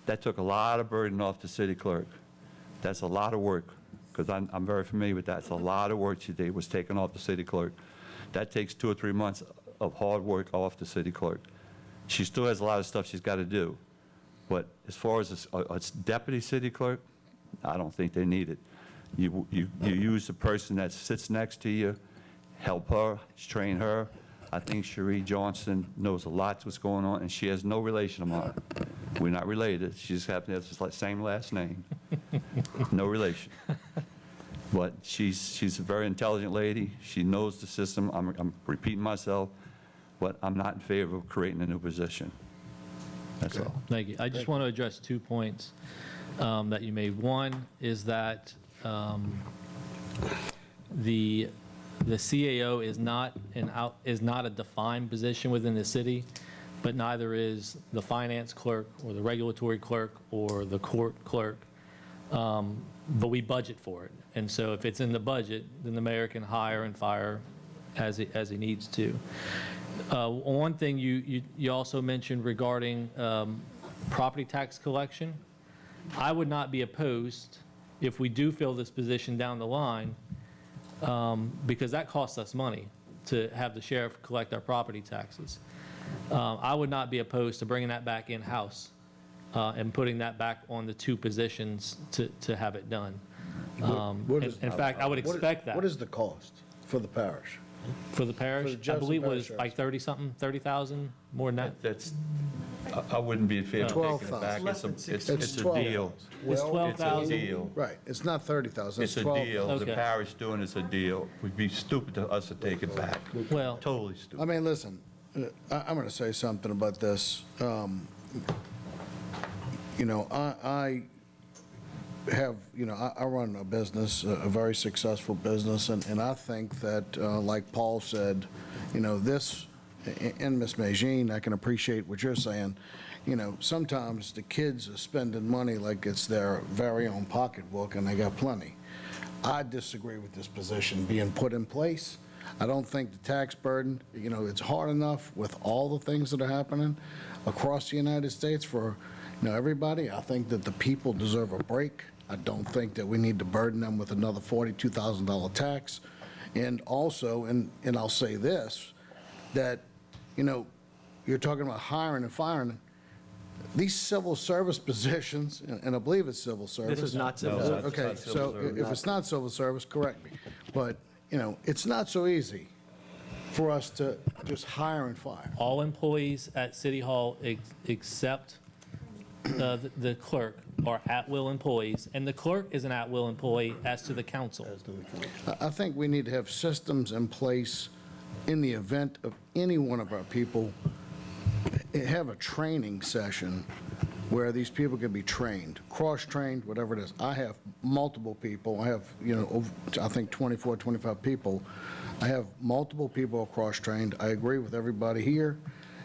that took a lot of burden off the city clerk. That's a lot of work, because I'm very familiar with that. It's a lot of work she did was taken off the city clerk. That takes 2 or 3 months of hard work off the city clerk. She still has a lot of stuff she's got to do. But as far as a deputy city clerk, I don't think they need it. You use the person that sits next to you, help her, train her. I think Sheree Johnson knows a lot what's going on, and she has no relation of mine. We're not related. She just happens to have the same last name. No relation. But she's a very intelligent lady. She knows the system. I'm repeating myself, but I'm not in favor of creating a new position. That's all. Thank you. I just want to address 2 points that you made. One is that the CAO is not a defined position within the city, but neither is the finance clerk or the regulatory clerk or the court clerk. But we budget for it, and so if it's in the budget, then the mayor can hire and fire as he needs to. One thing you also mentioned regarding property tax collection, I would not be opposed if we do fill this position down the line, because that costs us money to have the sheriff collect our property taxes. I would not be opposed to bringing that back in-house and putting that back on the 2 positions to have it done. In fact, I would expect that. What is the cost for the parish? For the parish, the I believe it was Jefferson like 30-something, 30,000, more than that. That's, I wouldn't be in favor of taking it back. It's a deal. It's It's a 12,000. deal. Right, it's not 30,000, It's it's a 12. deal. The Okay. parish doing it's a deal. We'd be stupid to us to take it back. Well, Totally stupid. I mean, listen, I'm going to say something about this. I have, I run a business, a very successful business, and I think that, like Paul said, this, and Ms. Magine, I can appreciate what you're saying. Sometimes the kids are spending money like it's their very own pocketbook, and they got plenty. I disagree with this position being put in place. I don't think the tax burden, it's hard enough with all the things that are happening across the United States for, everybody. I think that the people deserve a break. I don't think that we need to burden them with another $42,000 tax. And also, and I'll say this, that, you know, you're talking about hiring and firing. These civil service positions, and I believe it's civil service. This is not civil service. Okay, so if it's not civil service, correct me. But, you know, it's not so easy for us to just hire and fire. All employees at City Hall except the clerk are at-will employees, and the clerk is an at-will employee as to the council. I think we need to have systems in place in the event of any one of our people, have a training session where these people can be trained, cross-trained, whatever it is. I have multiple people. I have, you know, I think 24, 25 people. I have multiple people cross-trained. I agree with everybody here.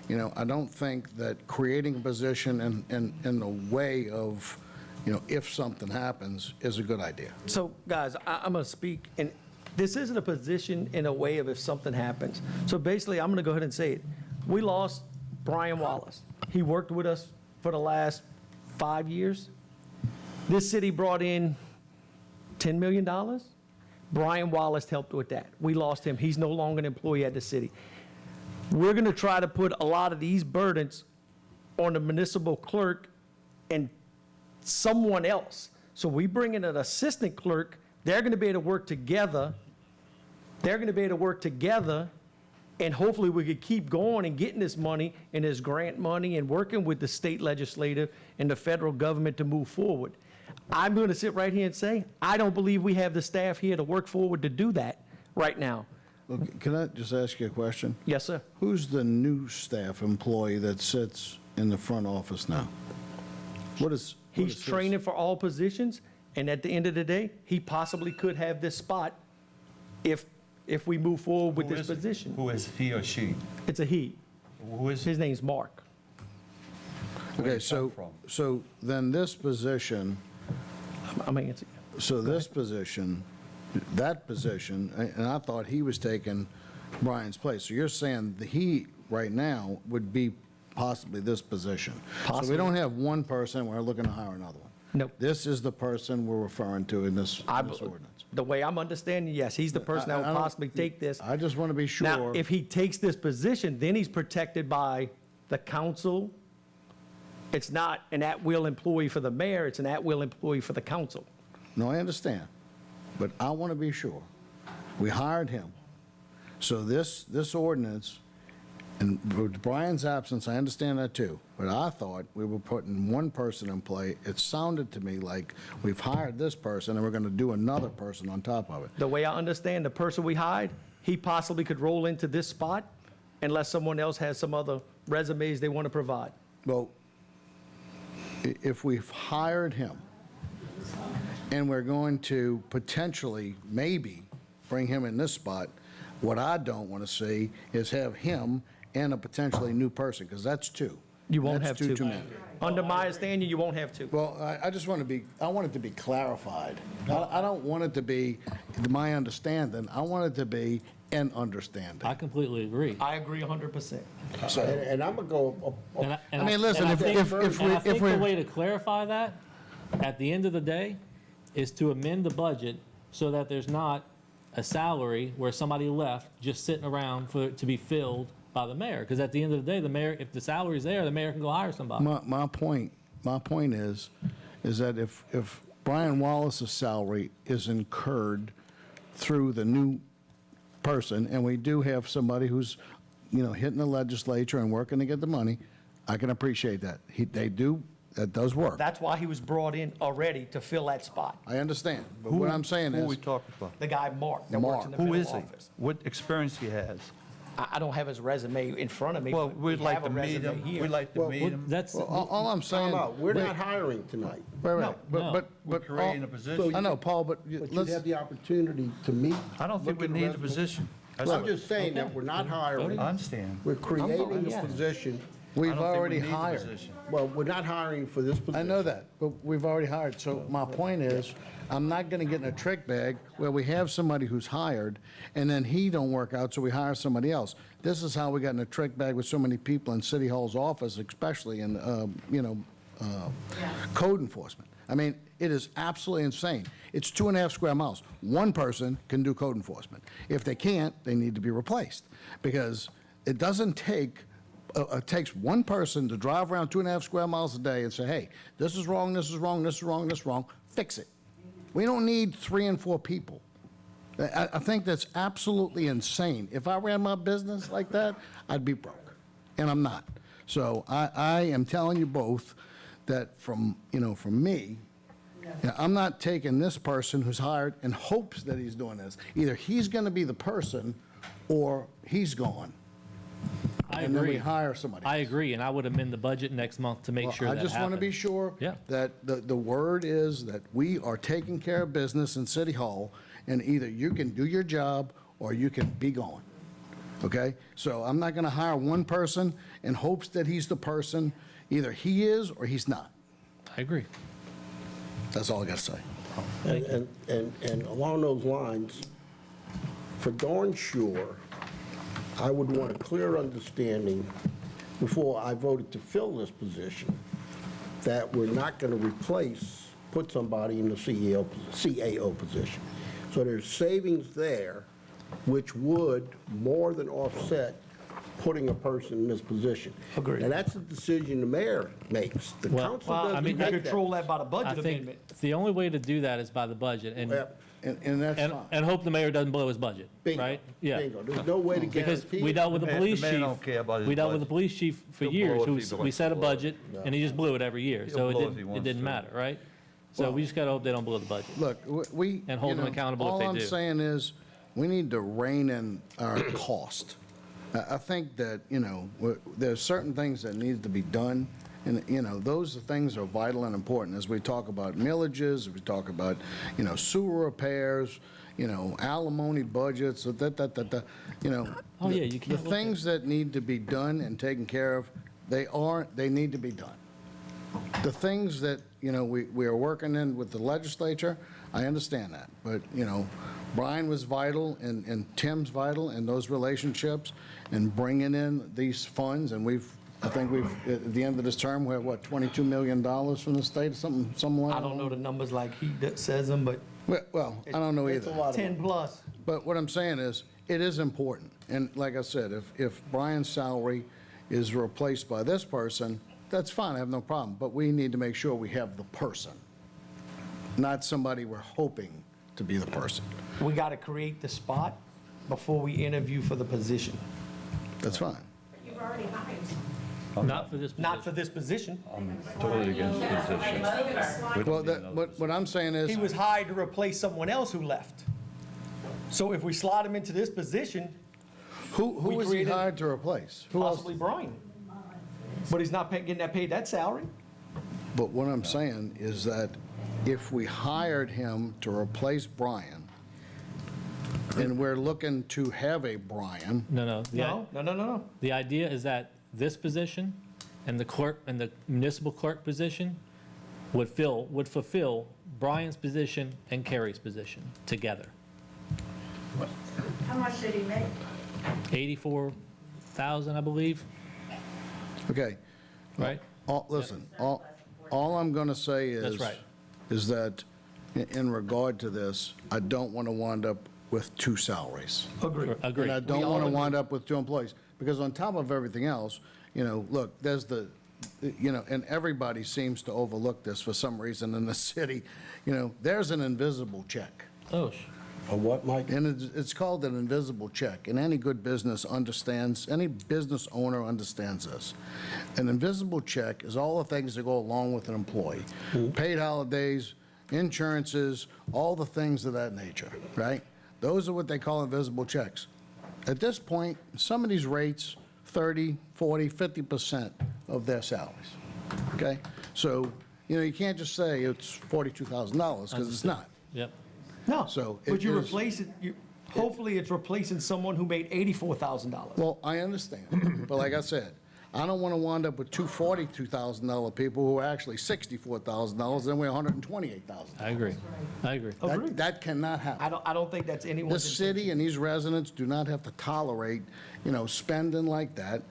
You know, I don't think that creating a position in the way of, you know, if something happens is a good idea. So, guys, I'm going to speak, and this isn't a position in a way of if something happens. So basically, I'm going to go ahead and say it. We lost Brian Wallace. He worked with us for the last 5 years. This city brought in $10 million. Brian Wallace helped with that. We lost him. He's no longer an employee at the city. We're going to try to put a lot of these burdens on the municipal clerk and someone else. So we bring in an assistant clerk. They're going to be able to work together. And hopefully we could keep going and getting this money and this grant money and working with the state legislative and the federal government to move forward. I'm going to sit right here and say, I don't believe we have the staff here to work forward to do that right now. Okay, can I just ask you a question? Yes, sir. Who's the new staff employee that sits in the front office now? He's He's training for all positions, and at the end of the day, he possibly could have this spot if we move forward with this position. Who is he or she? It's a he. Who is His name's Mark. Okay, so then this position, I'm answering. so this position, that position, and I thought he was taking Brian's place. So you're saying that he, right now, would be possibly this position? So we Possibly. don't have one person, we're looking to hire another one? Nope. This is the person we're referring to in this ordinance? The way I'm understanding, yes, he's the person that I will don't- possibly take this. I just want to be sure. Now, if he takes this position, then he's protected by the council. It's not an at-will employee for the mayor, it's an at-will employee for the council. No, I understand, but I want to be sure. We hired him. So this ordinance, and with Brian's absence, I understand that too, but I thought we were putting one person in play. It sounded to me like we've hired this person and we're going to do another person on top of it. The way I understand the person we hired, he possibly could roll into this spot unless someone else has some other resumes they want to provide. Well, if we've hired him and we're going to potentially, maybe, bring him in this spot, what I don't want to see is have him and a potentially new person, because that's two. You won't That's have two. too many. Under my understanding, you won't have two. Well, I just want to be, I want it to be clarified. I don't want it to be my understanding. I want it to be an understanding. I completely agree. I agree 100%. And I'm going to go, I mean, listen, and I if think- if and I we, think if the we, way to clarify that, at the end of the day, is to amend the budget so that there's not a salary where somebody left just sitting around for it to be filled by the mayor. Because at the end of the day, the mayor, if the salary's there, the mayor can go hire somebody. my point is that if Brian Wallace's salary is incurred through the new person, and we do have somebody who's, you know, hitting the legislature and working to get the money, I can appreciate that. That does work. That's why he was brought in already to fill that spot. I understand, but what I'm saying Who are we is, talking about? The guy Mark that works in the Who middle is he? office. What experience he has? I don't have his resume in front of me. Well, but we'd we like have to a meet resume him. here. We'd like to meet him. That's, all I'm saying. time out, we're wait, not hiring tonight. Wait, No, but We're creating a So position. I know, Paul, but But you let's, have the opportunity to meet. I don't think we look at need a resume. position. I'm just saying that we're not hiring. I understand. We're creating yeah. a position. I we've don't think we already need the hired. position. Well, we're not hiring for this position. I know that, but we've already hired. So my point is, I'm not going to get in a trick bag where we have somebody who's hired and then he don't work out, so we hire somebody else. This is how we got in a trick bag with so many people in City Hall's office, especially in, code enforcement. I mean, it is absolutely insane. It's 2.5 square miles. One person can do code enforcement. If they can't, they need to be replaced, because it doesn't take, it takes one person to drive around 2.5 square miles a day and say, hey, this is wrong, this is wrong, this is wrong, this is wrong, fix it. We don't need 3 and 4 people. I think that's absolutely insane. If I ran my business like that, I'd be broke, and I'm not. So I am telling you both that from me, I'm not taking this person who's hired in hopes that he's doing this. Either he's going to be the person or he's gone. I And then we agree. hire somebody. I agree, and I would amend the budget next month to make sure that I just want to be happens. sure Yeah. that the word is that we are taking care of business in City Hall, and either you can do your job or you can be gone. Okay? So I'm not going to hire one person in hopes that he's the person. Either he is or he's not. I agree. That's all I got to say. And along those lines, for darn sure, I would want a clear understanding before I voted to fill this position that we're not going to put somebody in the CAO position. So there's savings there which would more than offset putting a person in this position. Agreed. And that's a decision the mayor makes. The council Well, I doesn't mean, you make that. control that by the I budget think amendment. the only way to do that is by the budget, and And that's fine. and hope the mayor doesn't blow his budget, Bingo. right? Yeah. Bingo. There's no way to Because guarantee we it. dealt with the The police mayor chief. don't care about his We dealt with the budget. police chief for He'll blow years, if who he we wants set a to blow it. budget, and he just blew it every year. He'll So blow if it he wants didn't to. matter, right? So we just got to hope they don't blow the budget. Look, we. And hold you them know, accountable if they All I'm do. saying is, we need to rein in our cost. I think that, there's certain things that need to be done, and, those things are vital and important as we talk about millages, as we talk about, sewer repairs, alimony budgets, Oh, yeah, you can't the look things that need to be done and taken care of, they need to be done. The things that, we are working in with the legislature, I understand that. But, Brian was vital and Tim's vital in those relationships and bringing in these funds. And I think at the end of this term, we have, what, $22 million from the state, something like that? I don't know the numbers like he says them, but Well, I don't know It's a either. lot of 10 plus. But what I'm saying is, it is important. And like I said, if Brian's salary is replaced by this person, that's fine, I have no problem. But we need to make sure we have the person, not somebody we're hoping to be the person. We got to create the spot before we interview for the position. That's fine. You've already hired. Not for this position. Not for this position. I'm totally against the position. We Well, don't need another what I'm saying is, He was hired to replace someone else who left. So if we slot him into this position, who we was he created- hired to replace? Who else? possibly Brian. But he's not getting paid that salary. But what I'm saying is that if we hired him to replace Brian, and we're looking to have a Brian, No. No. The idea is that this position and the clerk and the municipal clerk position would fulfill Brian's position and Kerry's position together. How much did he make? 84,000, I believe, okay, right? listen, all I'm going to say is. That's right. Is that in regard to this, I don't want to wind up with 2 salaries. Agree. Agreed. And I don't want to wind up with 2 employees, because on top of everything else, look, there's and everybody seems to overlook this for some reason in the city, there's an invisible check. Oh, A what, Mike? And it's called an invisible check, and any good business understands, any business owner understands this. An invisible check is all the things that go along with an employee. Paid holidays, insurances, all the things of that nature, right? Those are what they call invisible checks. At this point, some of these rates, 30, 40, 50% of their salaries, okay? So, you can't just say it's $42,000, because it's not. yep. No. So But it you is- replace it, hopefully it's replacing someone who made $84,000. Well, I understand, but like I said, I don't want to wind up with 2 $42,000 people who are actually $64,000, then we're $128,000. I agree. That cannot happen. I don't think that's anyone's This city and these residents do not have to tolerate, spending like that.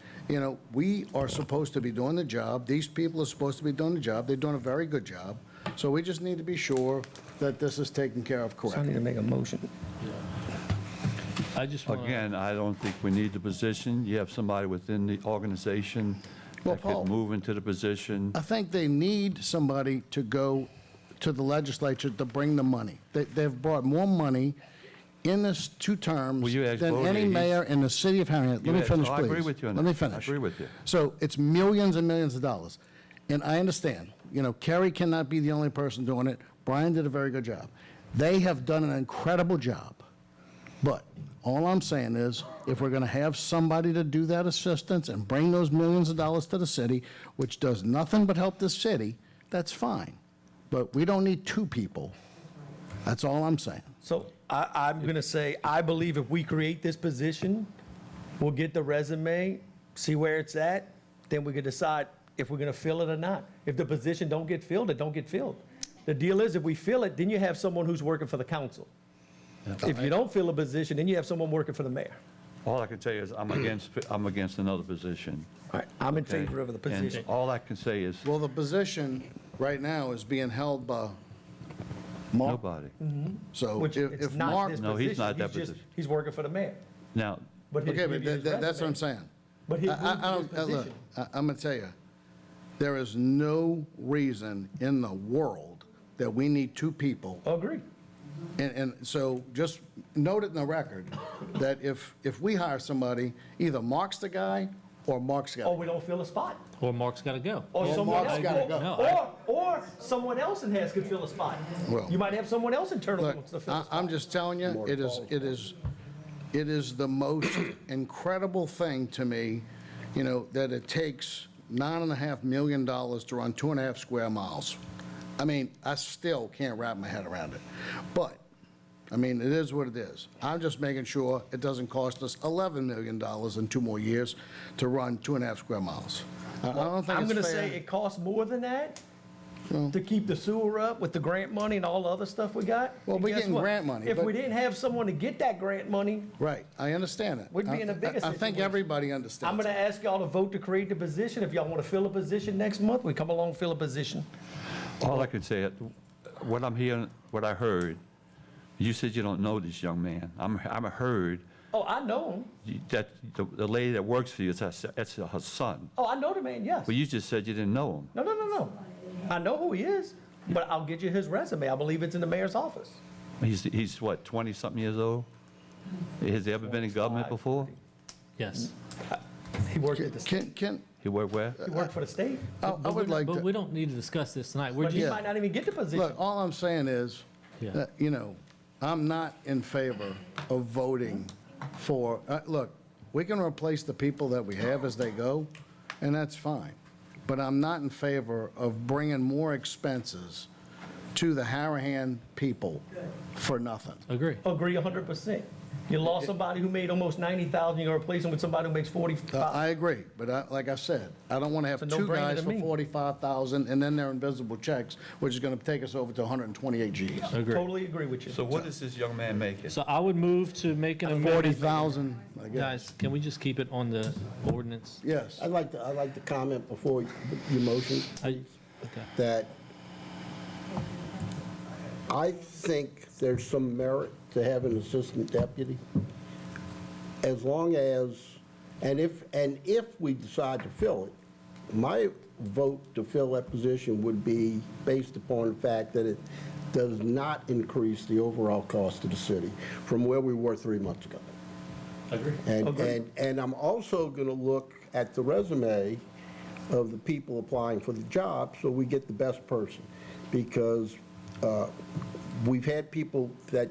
We are supposed to be doing the job. These people are supposed to be doing the job. They're doing a very good job. So we just need to be sure that this is taken care of So I need correctly. to make a motion. I just want to, Again, I don't think we need the position. You have somebody within the organization Well, that Paul- could move into the position. I think they need somebody to go to the legislature to bring the money. They've brought more money in this 2 terms Well, you asked than Bodie, any he's- mayor in the city of Harahan. Let You me asked- finish, oh, please. I agree with you on Let me that. I finish. agree with you. So it's millions and millions of dollars. And I understand, Kerry cannot be the only person doing it. Brian did a very good job. They have done an incredible job. But all I'm saying is, if we're going to have somebody to do that assistance and bring those millions of dollars to the city, which does nothing but help the city, that's fine. But we don't need 2 people. That's all I'm saying. So I'm going to say, I believe if we create this position, we'll get the resume, see where it's at, then we can decide if we're going to fill it or not. If the position don't get filled, it don't get filled. The deal is, if we fill it, then you have someone who's working for the council. If you don't fill a position, then you have someone working for the mayor. All I can tell you is I'm against another position. All right, I'm in okay? favor of the And position. all I can say is, Well, the position right now is being held by Mark. nobody. So Which if it's not Mark, this No, position. he's not that just- position. He's working for the mayor. Now, But he'll okay, give but you his that's what I'm resume. saying. But he'll I move to his don't, look, position. I'm going to tell you, there is no reason in the world that we need 2 people. Agree. And so just note it in the record that if we hire somebody, either Mark's the guy or Mark's got Or to we don't fill a spot. or Mark's got to go. Or Well, someone Mark's else, gotta go. No, or someone else in Hess could fill a spot. Well- You might have someone else internal who Look, wants to fill a spot. I'm just telling you, it is the most incredible thing to me, that it takes $9.5 million to run 2.5 square miles. I mean, I still can't wrap my head around it. But, I mean, it is what it is. I'm just making sure it doesn't cost us $11 million in 2 more years to run 2.5 square miles. I don't think I'm it's going to fair. say it costs more than that to keep the sewer up with the grant money and all the other stuff we got. Well, And we're guess getting what? grant money, If but- we didn't have someone to get that grant money, Right, I understand it. We'd be in a bigger I think situation. everybody understands. I'm going to ask y'all to vote to create the position. If y'all want to fill a position next month, we come along and fill a position. all I can say, what I'm hearing, what I heard, you said you don't know this young man. I'm heard Oh, I know him. that the lady that works for you, that's her son. Oh, I know the man, yes. But you just said you didn't know him. No. I know who he is, but I'll get you his resume. I believe it's in the mayor's office. He's what, 20-something years old? Has he ever been in government 25. before? Yes. He worked at the state. Can, He worked where? He worked for the state. I would like But to. we don't need to discuss this tonight. We're But he just, might not even get the position. Look, all I'm saying is, Yeah. that, I'm not in favor of voting for, look, we can replace the people that we have as they go, and that's fine. But I'm not in favor of bringing more expenses to the Harahan people for nothing. agree. Agree 100%. You lost somebody who made almost 90,000, you're gonna replace him with somebody who makes 45. I agree, but like I said, I don't want to have It's a 2 no-brainer guys to for me. 45,000 and then they're invisible checks, which is going to take us over to 128 Gs. Agree. Totally agree with you. So what is this young man making? So I would move to make an amendment. 40,000, I guess. Guys, can we just keep it on the ordinance? Yes. I'd like to comment before your motion Okay. that I think there's some merit to have an assistant deputy. As long as, and if we decide to fill it, my vote to fill that position would be based upon the fact that it does not increase the overall cost to the city from where we were 3 months ago. Agree. And I'm also going to look at the resume of the people applying for the job so we get the best person. Because we've had people that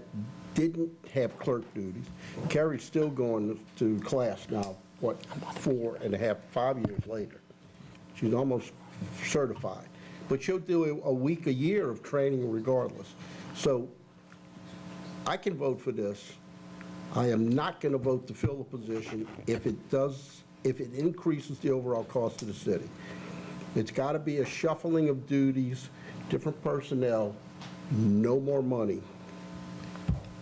didn't have clerk duties. Carrie's still going to class now, 4.5, 5 years later. She's almost certified. But she'll do a week a year of training regardless. So I can vote for this. I am not going to vote to fill the position if it increases the overall cost of the city. It's got to be a shuffling of duties, different personnel, no more money.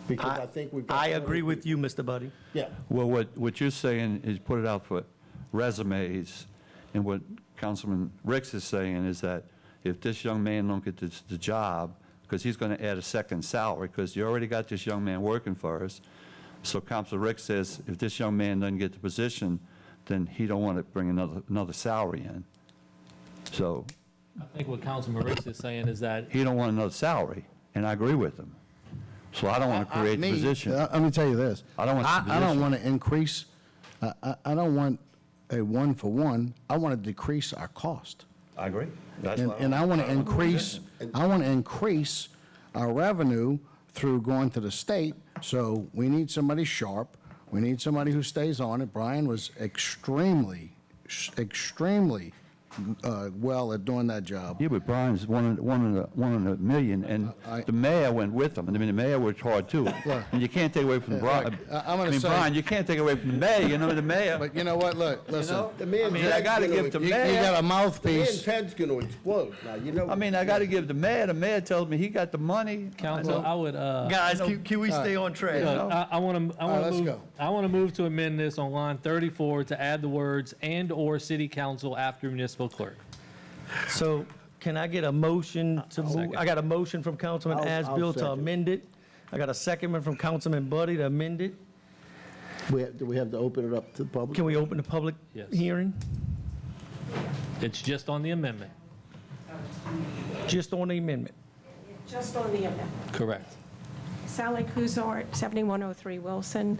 Because I think we've got. I agree with you, Mr. Buddy. Yeah. Well, what you're saying is put it out for resumes, and what Councilman Ricks is saying is that if this young man don't get the job, because he's going to add a second salary, because you already got this young man working for us. So Councilor Rick says if this young man doesn't get the position, then he don't want to bring another salary in. So I think what Councilman Ricks is saying is that he don't want another salary, and I agree with him. So I don't want to create the position. Let me tell you this. I don't want the I don't position. want to increase, I don't want a one-for-one. I want to decrease our cost. I agree. That's And why and I want to increase our revenue through going to the state. So we need somebody sharp. We need somebody who stays on it. Brian was extremely well at doing that job. Yeah, but Brian's one in a million, and the mayor went with him. I mean, the mayor worked hard too. And you can't take away from Brian. I'm gonna say- Brian, you can't take away from the mayor. You know, the mayor. But you know what? Look, listen. The man's I mean, I got to head's give the gonna- mayor. You got a The man's mouthpiece. head's going to explode. Now, you know. I mean, I got to give the mayor. The mayor tells me he got the money. Council, I would, Guys, can we stay on track? I want to let's move, go. I want to move to amend this on line 34 to add the words "and/or city council" after municipal clerk. So can I get a motion to move? Second. I got a motion from Councilman I'll Asbill to second. amend it. I got a second one from Councilman Buddy to amend it. Do we have to open it up to the public? Can we open the public Yes. hearing? It's just on the amendment. Just on the amendment. Just on the amendment. Correct. Sally Kuzort, 7103 Wilson.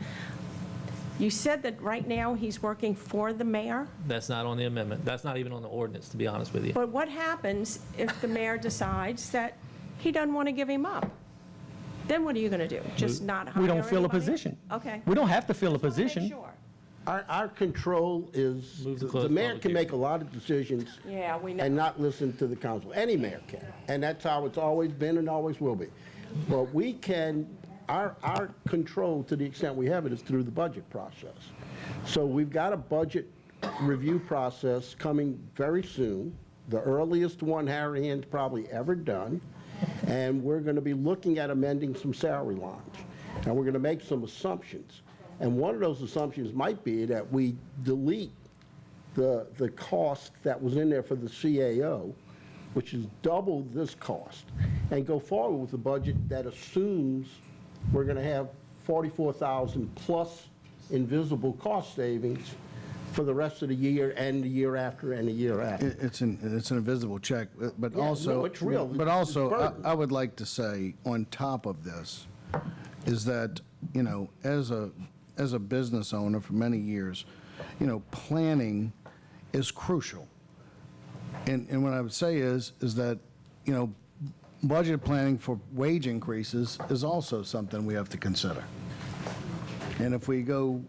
You said that right now he's working for the mayor, That's not on the amendment. That's not even on the ordinance, to be honest with you. but what happens if the mayor decides that he doesn't want to give him up? Then what are you going to do? Just not hire We don't fill a anybody? position. Okay. We don't have to fill a Just wanna make position. sure. Our control is, Move to the close mayor public can hearing. make a lot of decisions Yeah, we know. and not listen to the council. Any mayor can. And that's how it's always been and always will be. But we can, our control, to the extent we have it, is through the budget process. So we've got a budget review process coming very soon, the earliest one Harahan's probably ever done. And we're going to be looking at amending some salary lines. And we're going to make some assumptions. And one of those assumptions might be that we delete the cost that was in there for the CAO, which is double this cost, and go forward with a budget that assumes we're going to have 44,000 plus invisible cost savings for the rest of the year and the year after and the year after. It's an invisible check, but Yeah, also. no, it's real. But It's also, burden. I would like to say, on top of this, is that, you know, as a business owner for many years, you know, planning is crucial. And what I would say is that, you know, budget planning for wage increases is also something we have to consider. And if we go,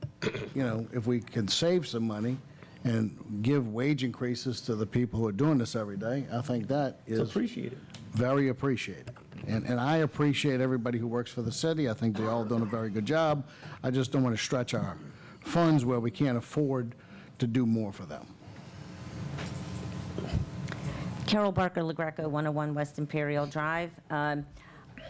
you know, if we can save some money and give wage increases to the people who are doing this every day, I think that It's is appreciated. very appreciated. And I appreciate everybody who works for the city. I think they all done a very good job. I just don't want to stretch our funds where we can't afford to do more for them. Carol Barker, LaGreca, 101 West Imperial Drive.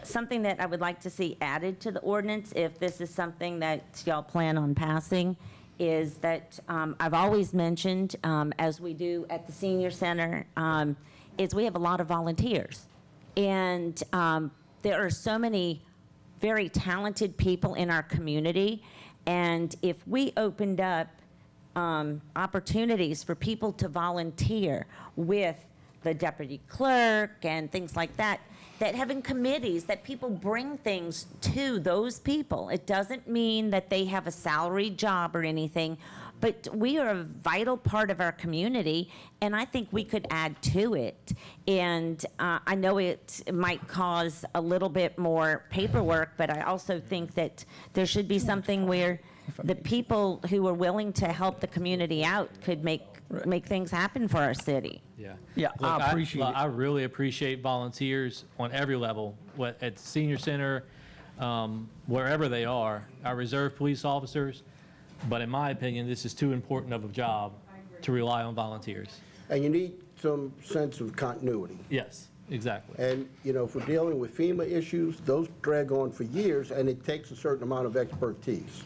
Something that I would like to see added to the ordinance, if this is something that y'all plan on passing, is that I've always mentioned, as we do at the senior center, is we have a lot of volunteers. And there are so many very talented people in our community. And if we opened up opportunities for people to volunteer with the deputy clerk and things like that, that having committees, that people bring things to those people. It doesn't mean that they have a salaried job or anything, but we are a vital part of our community, and I think we could add to it. And I know it might cause a little bit more paperwork, but I also think that there should be something where the people who are willing to help the community out could make things happen for our city. Yeah. Yeah, Look, I appreciate it. I really appreciate volunteers on every level, at the senior center, wherever they are, our reserve police officers. But in my opinion, this is too important of a job to rely on volunteers. And you need some sense of continuity. Yes, exactly. And, you know, if we're dealing with FEMA issues, those drag on for years, and it takes a certain amount of expertise.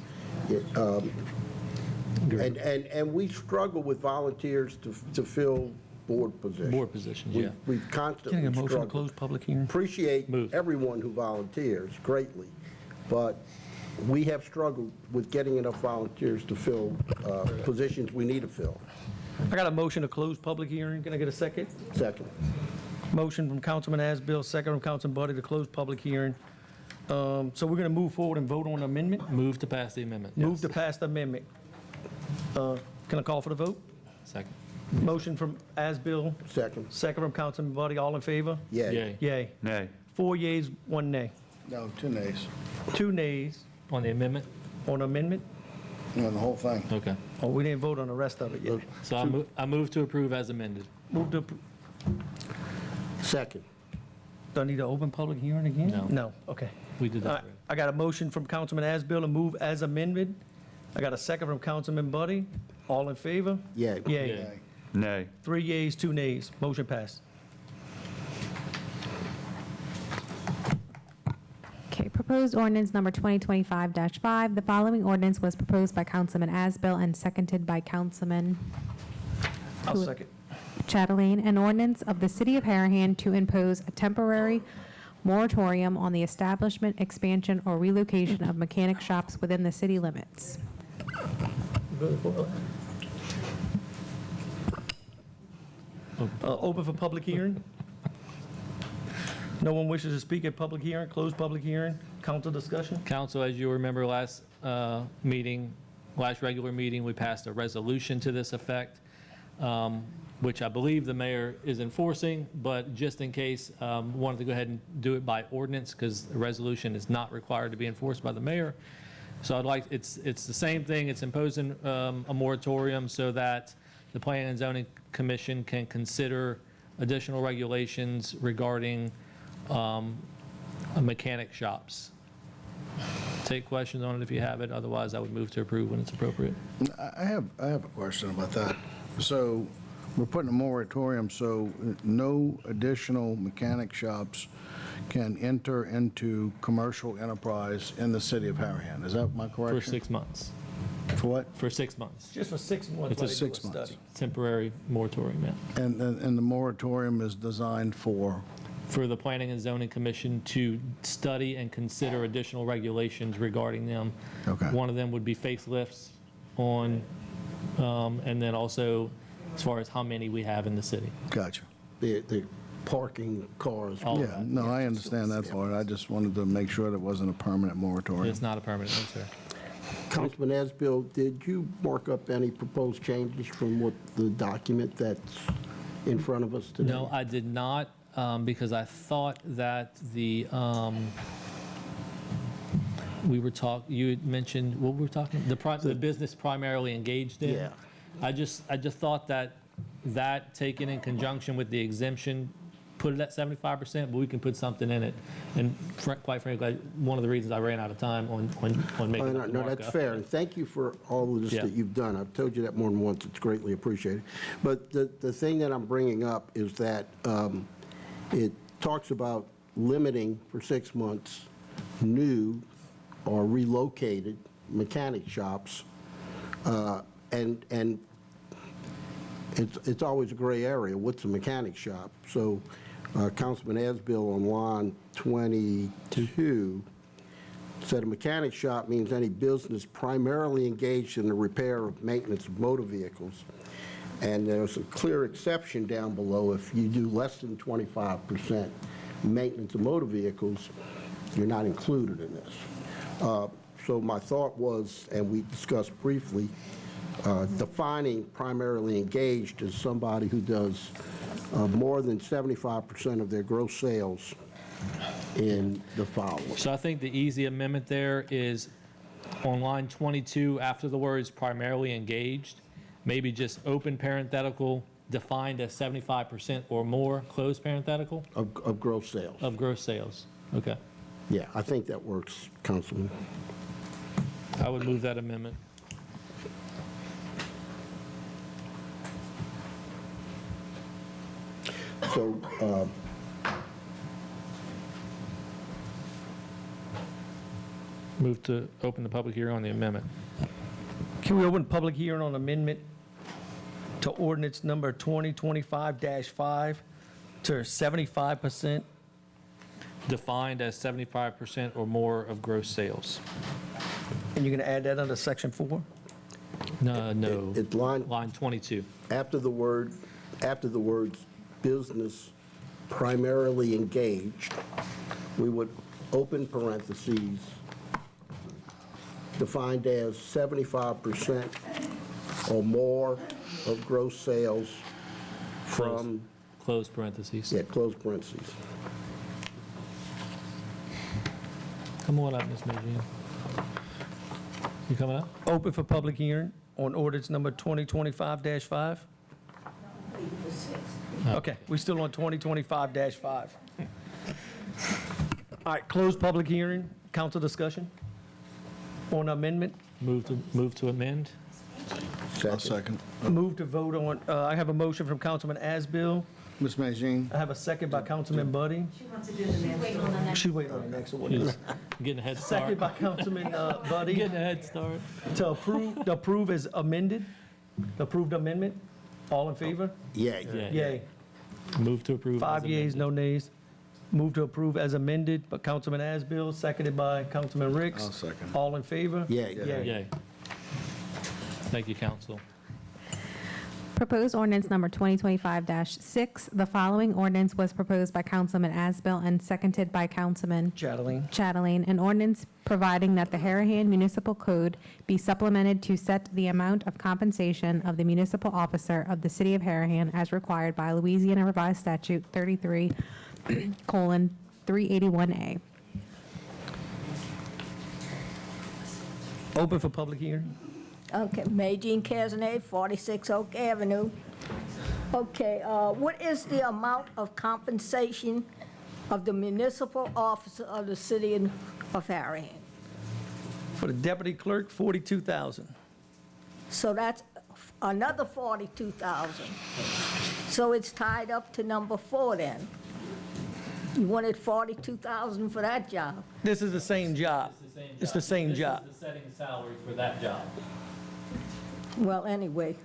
And we struggle with volunteers to fill board positions. Board positions, We- yeah. We've Getting constantly a motion to struggled. close public hearing? Appreciate Move. everyone who volunteers greatly, but we have struggled with getting enough volunteers to fill positions we need to fill. I got a motion to close public hearing. Can I get a second? Second. Motion from Councilman Asbill, second from Councilman Buddy to close public hearing. So we're going to move forward and vote on the amendment? Move to pass the amendment. Move yes. to pass the amendment. Can I call for the vote? Second. Motion from Asbill, Second. second from Councilman Buddy. All in favor? Yay. Yay. Yay. Nay. 4 yeas, 1 nay. No, 2 nays 2 nays On the amendment? on amendment. on the whole thing. Okay. Oh, we didn't vote on the rest of it yet. So I move to approve as amended. Move to, Second. do I need to open public hearing again? No. No, okay. We did All that right, already. I got a motion from Councilman Asbill to move as amended. I got a second from Councilman Buddy. All in favor? Yay. Yay. Yay. Nay. 3 yeas, 2 nays. Motion passed. Okay, proposed ordinance number 2025-5. The following ordinance was proposed by Councilman Asbill and seconded by Councilman I'll second. Chatelain, an ordinance of the City of Harahan to impose a temporary moratorium on the establishment, expansion, or relocation of mechanic shops within the city limits. Open for public hearing. No one wishes to speak at public hearing. Close public hearing. Council discussion. Council, as you remember last meeting, last regular meeting, we passed a resolution to this effect, which I believe the mayor is enforcing, but just in case, wanted to go ahead and do it by ordinance because the resolution is not required to be enforced by the mayor. So I'd like, it's the same thing, it's imposing a moratorium so that the Planning and Zoning Commission can consider additional regulations regarding mechanic shops. Take questions on it if you have it, otherwise I would move to approve when it's appropriate. I have a question about that. So we're putting a moratorium, so no additional mechanic shops can enter into commercial enterprise in the city of Harahan. Is that my correction? For 6 months. For what? For 6 months. Just for 6 months. It's a while they do 6 months. study. Temporary moratorium, yeah. And the moratorium is designed for? For the Planning and Zoning Commission to study and consider additional regulations regarding them. Okay. One of them would be facelifts on, and then also as far as how many we have in the city. Gotcha. The parking cars. All of Yeah, that. no, I understand that part. I just wanted to make sure that it wasn't a permanent moratorium. It's not a permanent, no, sir. Councilman Asbill, did you mark up any proposed changes from what the document that's in front of us today? No, I did not, because I thought that we were you had mentioned, what were we talking, the business primarily engaged in? Yeah. I just thought that taken in conjunction with the exemption, put it at 75%, but we can put something in it. And quite frankly, one of the reasons I ran out of time on making that No, that's markup. fair, and thank you for all of this Yeah. that you've done. I've told you that more than once, it's greatly appreciated. But the thing that I'm bringing up is that it talks about limiting for 6 months new or relocated mechanic shops, and it's always a gray area, what's a mechanic shop? So Councilman Asbill on line 22 said a mechanic shop means any business primarily engaged in the repair or maintenance of motor vehicles. And there's a clear exception down below. If you do less than 25% maintenance of motor vehicles, you're not included in this. So my thought was, and we discussed briefly, defining primarily engaged as somebody who does more than 75% of their gross sales in the following. So I think the easy amendment there is on line 22, after the words primarily engaged, maybe just open parenthetical, defined as 75% or more, close parenthetical, Of gross sales. of gross sales. Okay. Yeah, I think that works, Councilman. I would move that amendment. So, Move to open the public hearing on the amendment. Can we open public hearing on amendment to ordinance number 2025-5 to 75%. Defined as 75% or more of gross sales. And you're going to add that under section 4? No, It's line, line 22. after the words business primarily engaged, we would open parentheses, defined as 75% or more of gross sales from, Close parentheses. yeah, close parentheses. Come on up, Ms. Magine. You coming up? Open for public hearing on ordinance number 2025-5? Okay, we're still on 2025-5. All right, close public hearing. Council discussion on amendment. Move to amend? I'll second. Move to vote on, I have a motion from Councilman Asbill. Ms. Magine? I have a second by Councilman Buddy. She's waiting on the next one. She's getting a head start. Second by Councilman Buddy. Getting a head start. To approve as amended, the approved amendment. All in favor? Yeah, Yeah. Yay. Move to approve. 5 as yeas, amended. no nays. Move to approve as amended by Councilman Asbill, seconded by Councilman Ricks. I'll second. All in favor? yeah. Yay. Thank you, council. Proposed ordinance number 2025-6. The following ordinance was proposed by Councilman Asbill and seconded by Councilman Chatelain. An ordinance providing that the Harahan Municipal Code be supplemented to set the amount of compensation of the municipal officer of the City of Harahan as required by Louisiana Revised Statute 33:381A. Open for public hearing. Okay, Magine Cazenay, 46 Oak Avenue. Okay, what is the amount of compensation of the municipal officer of the city of Harahan? For the deputy clerk, $42,000. So that's another 42,000. So it's tied up to number 4 then. You wanted 42,000 for that job. This is the same job. It's the same job. This is the setting salary for that job. Well, anyway,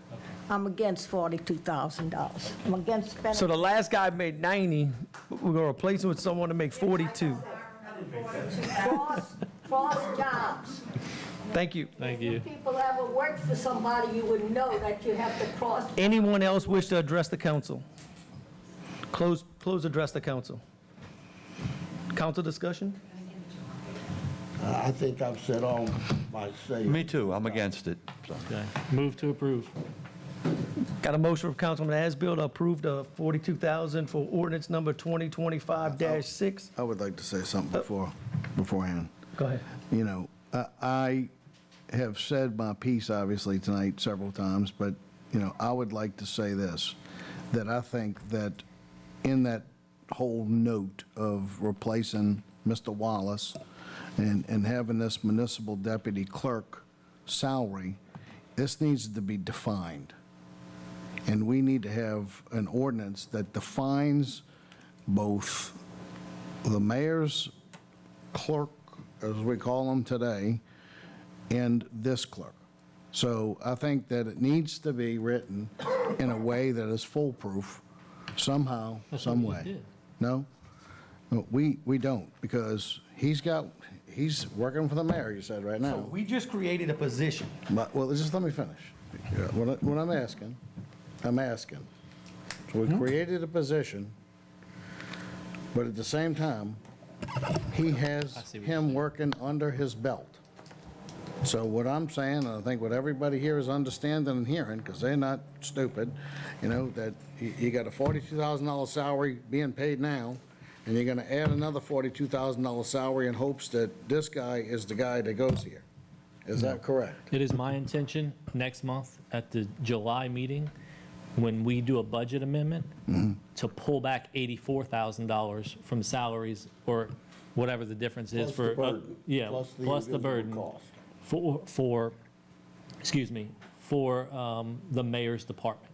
I'm against $42,000. I'm against spending. So the last guy made 90, we're going to replace him with someone to make 42. Cross jobs. Thank you. Thank you. If people ever worked for somebody, you would know that you have to cross. Anyone else wish to address the council? Close address the council. Council discussion? I think I've said all my say. Me too, I'm against it. So. Okay. Move to approve. Got a motion from Councilman Asbill to approve the $42,000 for ordinance number 2025-6. I would like to say something beforehand. Go ahead. You know, I have said my piece, obviously, tonight several times, but, you know, I would like to say this, that I think that in that whole note of replacing Mr. Wallace and having this municipal deputy clerk salary, this needs to be defined. And we need to have an ordinance that defines both the mayor's clerk, as we call him today, and this clerk. So I think that it needs to be written in a way that is foolproof somehow, some way. did. No? No, we don't, because he's working for the mayor, you said, right now. So we just created a position. But, well, just let me finish. Yeah, what I'm asking. So we created a position, but at the same time, he has him working under his belt. So what I'm saying, and I think what everybody here is understanding and hearing, because they're not stupid, you know, that you got a $42,000 salary being paid now, and you're going to add another $42,000 salary in hopes that this guy is the guy that goes here. Is that correct? It is my intention next month at the July meeting, when we do a budget amendment, to pull back $84,000 from salaries or whatever the difference is Plus for. the burden. Yeah, Plus the plus the burden individual cost. for the mayor's department.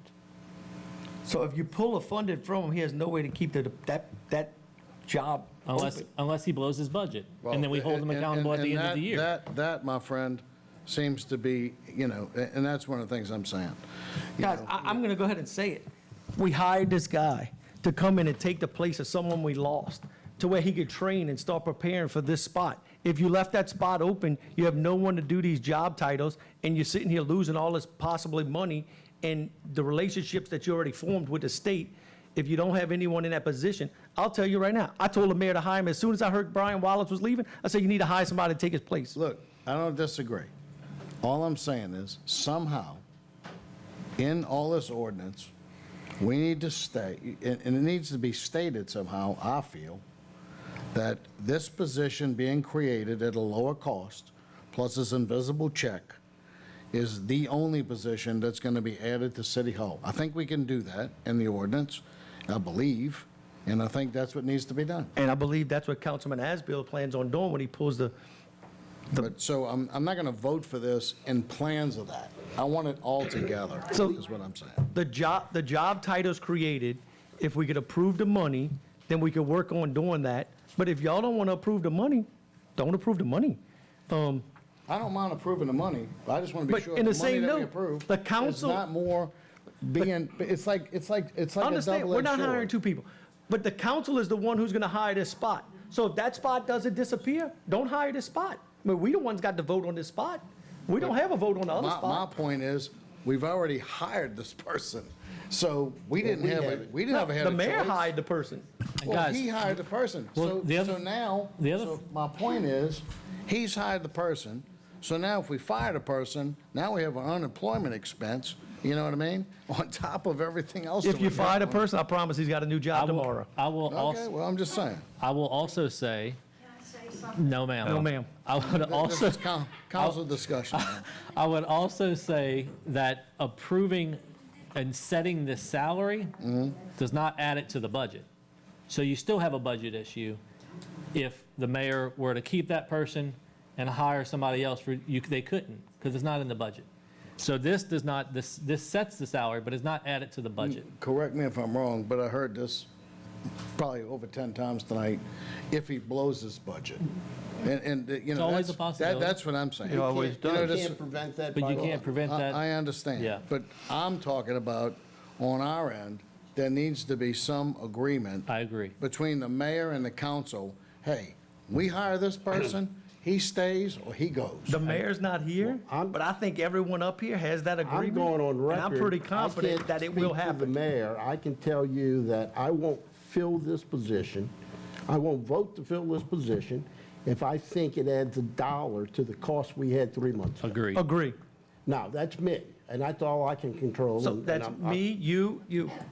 So if you pull a funded from him, he has no way to keep that job open. Unless he blows his budget, and then we hold him accountable at the end of the year. That, my friend, seems to be, and that's one of the things I'm saying. You Guys, know, I'm going to go ahead and say it. We hired this guy to come in and take the place of someone we lost, to where he could train and start preparing for this spot. If you left that spot open, you have no one to do these job titles, and you're sitting here losing all this possibly money and the relationships that you already formed with the state. If you don't have anyone in that position, I'll tell you right now, I told the mayor to hire him. As soon as I heard Brian Wallace was leaving, I said, you need to hire somebody to take his place. Look, I don't disagree. All I'm saying is, somehow, in all this ordinance, we need to stay, and it needs to be stated somehow, I feel, that this position being created at a lower cost, plus this invisible check, is the only position that's going to be added to City Hall. I think we can do that in the ordinance, I believe, and I think that's what needs to be done. And I believe that's what Councilman Asbill plans on doing when he pulls the But, so I'm not going to vote for this in plans of that. I want it all together, So- is what I'm saying. The job title's created. If we could approve the money, then we could work on doing that. But if y'all don't want to approve the money, don't approve the money. I don't mind approving the money, but I just want to be But sure in the the money same that we note, approve the is council- not more being, it's like a Understand, we're double-edged not hiring sword. two people. But the council is the one who's going to hire this spot. So if that spot doesn't disappear, don't hire this spot. I mean, we the ones got to vote on this spot. We don't have a vote on the other My spot. point is, we've already hired this person, so we didn't have a choice. The mayor hired the person. Well, Guys- he hired the person. Well, So, the other- so now, the other- so my point is, he's hired the person. So now if we fire the person, now we have an unemployment expense, you know what I mean? On top of everything else. If that you we've got fire the going. person, I promise he's got a new job tomorrow. I will Okay, also, well, I'm just saying. I will also say, no, ma'am. No, ma'am. I would This also, is council discussion. man. I would also say that approving and setting this salary does not add it to the budget. So you still have a budget issue if the mayor were to keep that person and hire somebody else, they couldn't, because it's not in the budget. So this does not, this sets the salary, but it's not added to the budget. Correct me if I'm wrong, but I heard this probably over 10 times tonight, if he blows his budget. And you know, always a that's, possibility. that's what I'm saying. He always You know, does. this- You can't prevent that But by you law. can't prevent that. I understand. Yeah. But I'm talking about, on our end, there needs to be some agreement I agree. between the mayor and the council. Hey, we hire this person, he stays or he goes. The mayor's not here, but I think everyone up here has that I'm agreement. going on record. And I'm pretty I confident can't that it will speak to the happen. mayor. I can tell you that I won't fill this position. I won't vote to fill this position if I think it adds $1 to the cost we had 3 months ago. Agree. Agree. Now, that's me, and that's all I can control. So and that's I'm- me, you,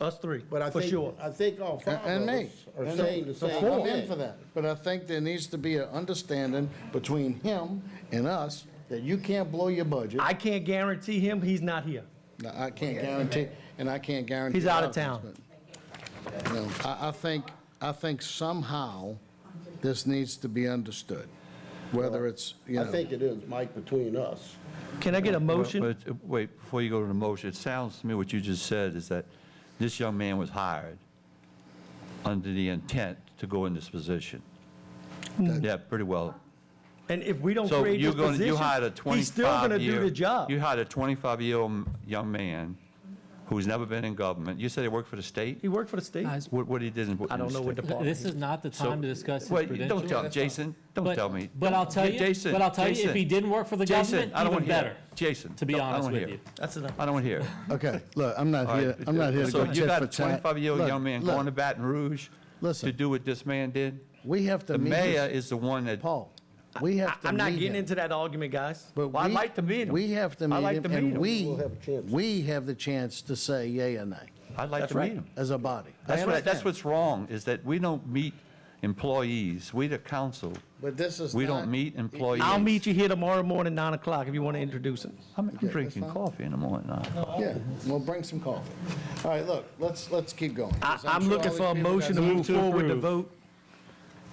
us three, But I for think, sure. I think all five And of me. us are And saying the so same I'm in thing. for that. But I think there needs to be an understanding between him and us that you can't blow your budget. I can't guarantee him, he's not here. No, I can't guarantee, and I can't guarantee. He's out of a lot town. things, but, you know, I think somehow this needs to be understood, whether it's, you I know. think it is, Mike, between us. Can I get a motion? But wait, before you go to the motion, it sounds to me what you just said is that this young man was hired under the intent to go in this position. Yeah, pretty well. And if we don't So create this you hired a position, he's still gonna do 25-year. the job. You hired a 25-year-old young man who's never been in government. You said he worked for the state? He worked for the state. Guys, What he did in I don't know what state? department. This is not the time to discuss his Wait, credentials. don't tell, Jason, don't tell me. But I'll tell you, Jason, but I'll tell you, Jason, if he didn't work for the Jason, government, I don't even want to hear better, it. Jason. to be don't- I don't honest wanna with hear you. it. That's enough. I don't want to hear it. Okay, look, I'm not here, I'm not here to So go you tit got for a tat. 25-year-old Look, young man look, going to Baton Rouge Listen. to do what this man did? We have to The meet mayor this- is the one that, Paul, we have to I'm not meet getting him. into that argument, guys. But Well, I'd we- like to meet him. We have to I'd meet like him, to meet and him. We'll have a chance. we have the chance to say yay or nay, I'd like That's to right. meet him. as a body. I That's understand. what's wrong, is that we don't meet employees. We, the council, But this is we not- don't meet employees. I'll meet you here tomorrow morning, 9 o'clock, if you want to introduce him. I'm Okay, drinking that's fine. coffee in the morning now. Yeah, we'll bring some coffee. All right, look, let's keep going. 'cause I'm sure looking all for a these people motion to got- move to forward with the approve. vote.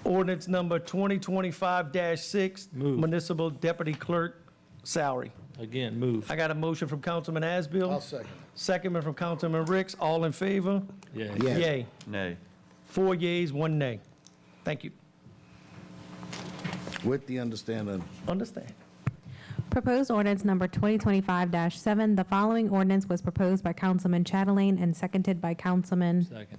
Ordinance number 2025-6, Move. municipal deputy clerk salary. Again, move. I got a motion from Councilman Asbill. I'll second. Second from Councilman Ricks. All in favor? Yeah. Yes. Yay. Nay. 4 yeas, 1 nay. Thank you. With the understanding, Understand. Proposed ordinance number 2025-7. The following ordinance was proposed by Councilman Chatelain and seconded by Councilman Second.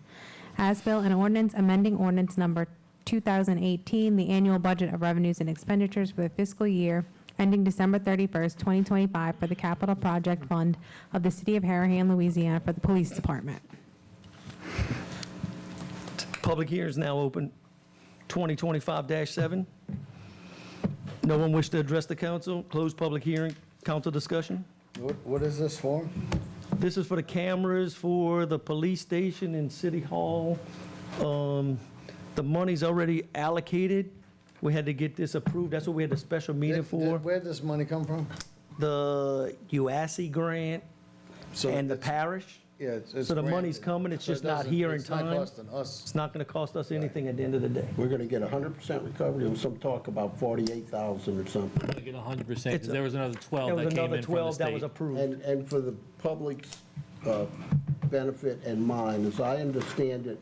Asbill, an ordinance amending ordinance number 2018, the annual budget of revenues and expenditures for the fiscal year ending December 31st, 2025 for the Capital Project Fund of the City of Harahan, Louisiana for the Police Department. Public hearing is now open. 2025-7. No one wish to address the council? Close public hearing. Council discussion? What is this for? This is for the cameras for the police station and City Hall. The money's already allocated. We had to get this approved. That's what we had a special meeting for. Where'd this money come from? The UASI grant So and the it's- parish. Yeah, it's So the granted. money's coming, it's So it just not doesn't- here in It's not time. costing us. It's not going to cost us anything at the end of the day. We're gonna get 100% recovery. There was some talk about 48,000 or something. We're going to get 100% because there was another 12 There that was came another in from the 12 that was state. approved. And for the public's benefit and mine, as I understand it,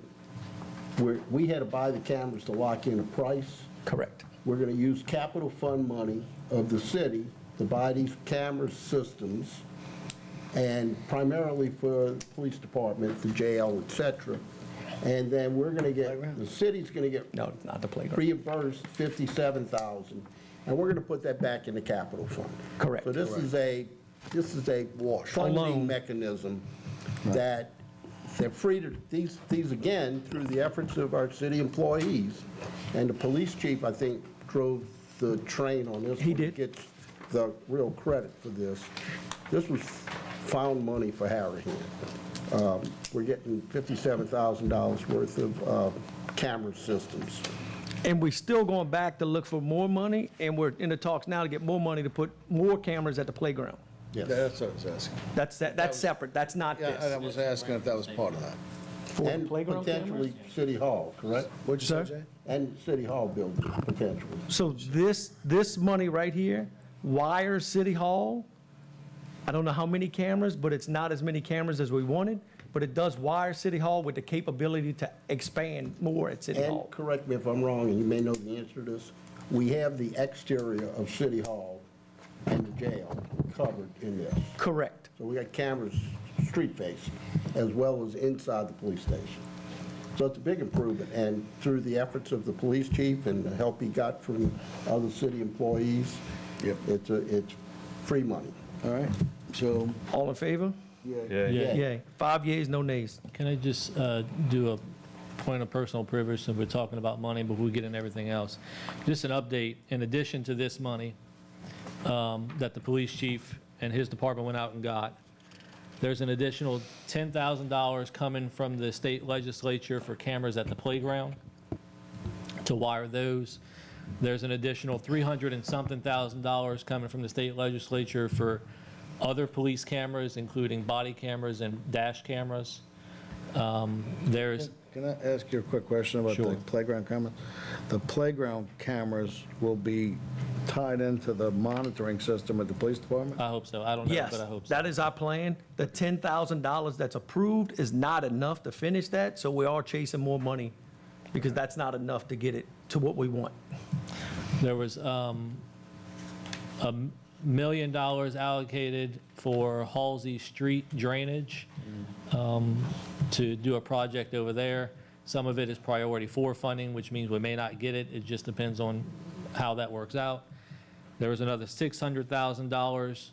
we had to buy the cameras to lock in a price. Correct. We're going to use capital fund money of the city to buy these camera systems, and primarily for the police department, the jail, et cetera. And then we're going to get, the city's going to get No, it's not the playground. reimbursed $57,000, and we're going to put that back in the capital fund. Correct. So this is a loan. funding mechanism that they're free to, these again, through the efforts of our city employees. And the police chief, I think, drove the train on this. He one. did. Gets the real credit for this. This was found money for Harahan. We're getting $57,000 worth of camera systems. And we're still going back to look for more money, and we're in the talks now to get more money to put more cameras at the playground. Yes. That's what I was asking. That's separate, that's not Yeah, I this. was asking if that was part of that. For And playground potentially cameras? City Hall, correct? What'd you Sir? say, Jay? And City Hall building, potentially. So this money right here wires City Hall. I don't know how many cameras, but it's not as many cameras as we wanted, but it does wire City Hall with the capability to expand more at City And Hall. correct me if I'm wrong, and you may know the answer to this, we have the exterior of City Hall and the jail covered in this. Correct. So we got cameras street facing, as well as inside the police station. So it's a big improvement, and through the efforts of the police chief and the help he got from other city employees, Yep. it's free money. All right, so, All in favor? Yeah. Yay. 5 yeas, no nays. Can I just do a point of personal privilege since we're talking about money before we get into everything else? Just an update, in addition to this money that the police chief and his department went out and got, there's an additional $10,000 coming from the state legislature for cameras at the playground to wire those. There's an additional $300 and something thousand coming from the state legislature for other police cameras, including body cameras and dash cameras. There's, can I ask you a quick question about the Sure. playground cameras? The playground cameras will be tied into the monitoring system at the police department? I hope so. I don't know, Yes, but I hope so. that is our plan. The $10,000 that's approved is not enough to finish that, so we are chasing more money because that's not enough to get it to what we want. There was $1 million allocated for Halsey Street drainage to do a project over there. Some of it is priority 4 funding, which means we may not get it. It just depends on how that works out. There was another $600,000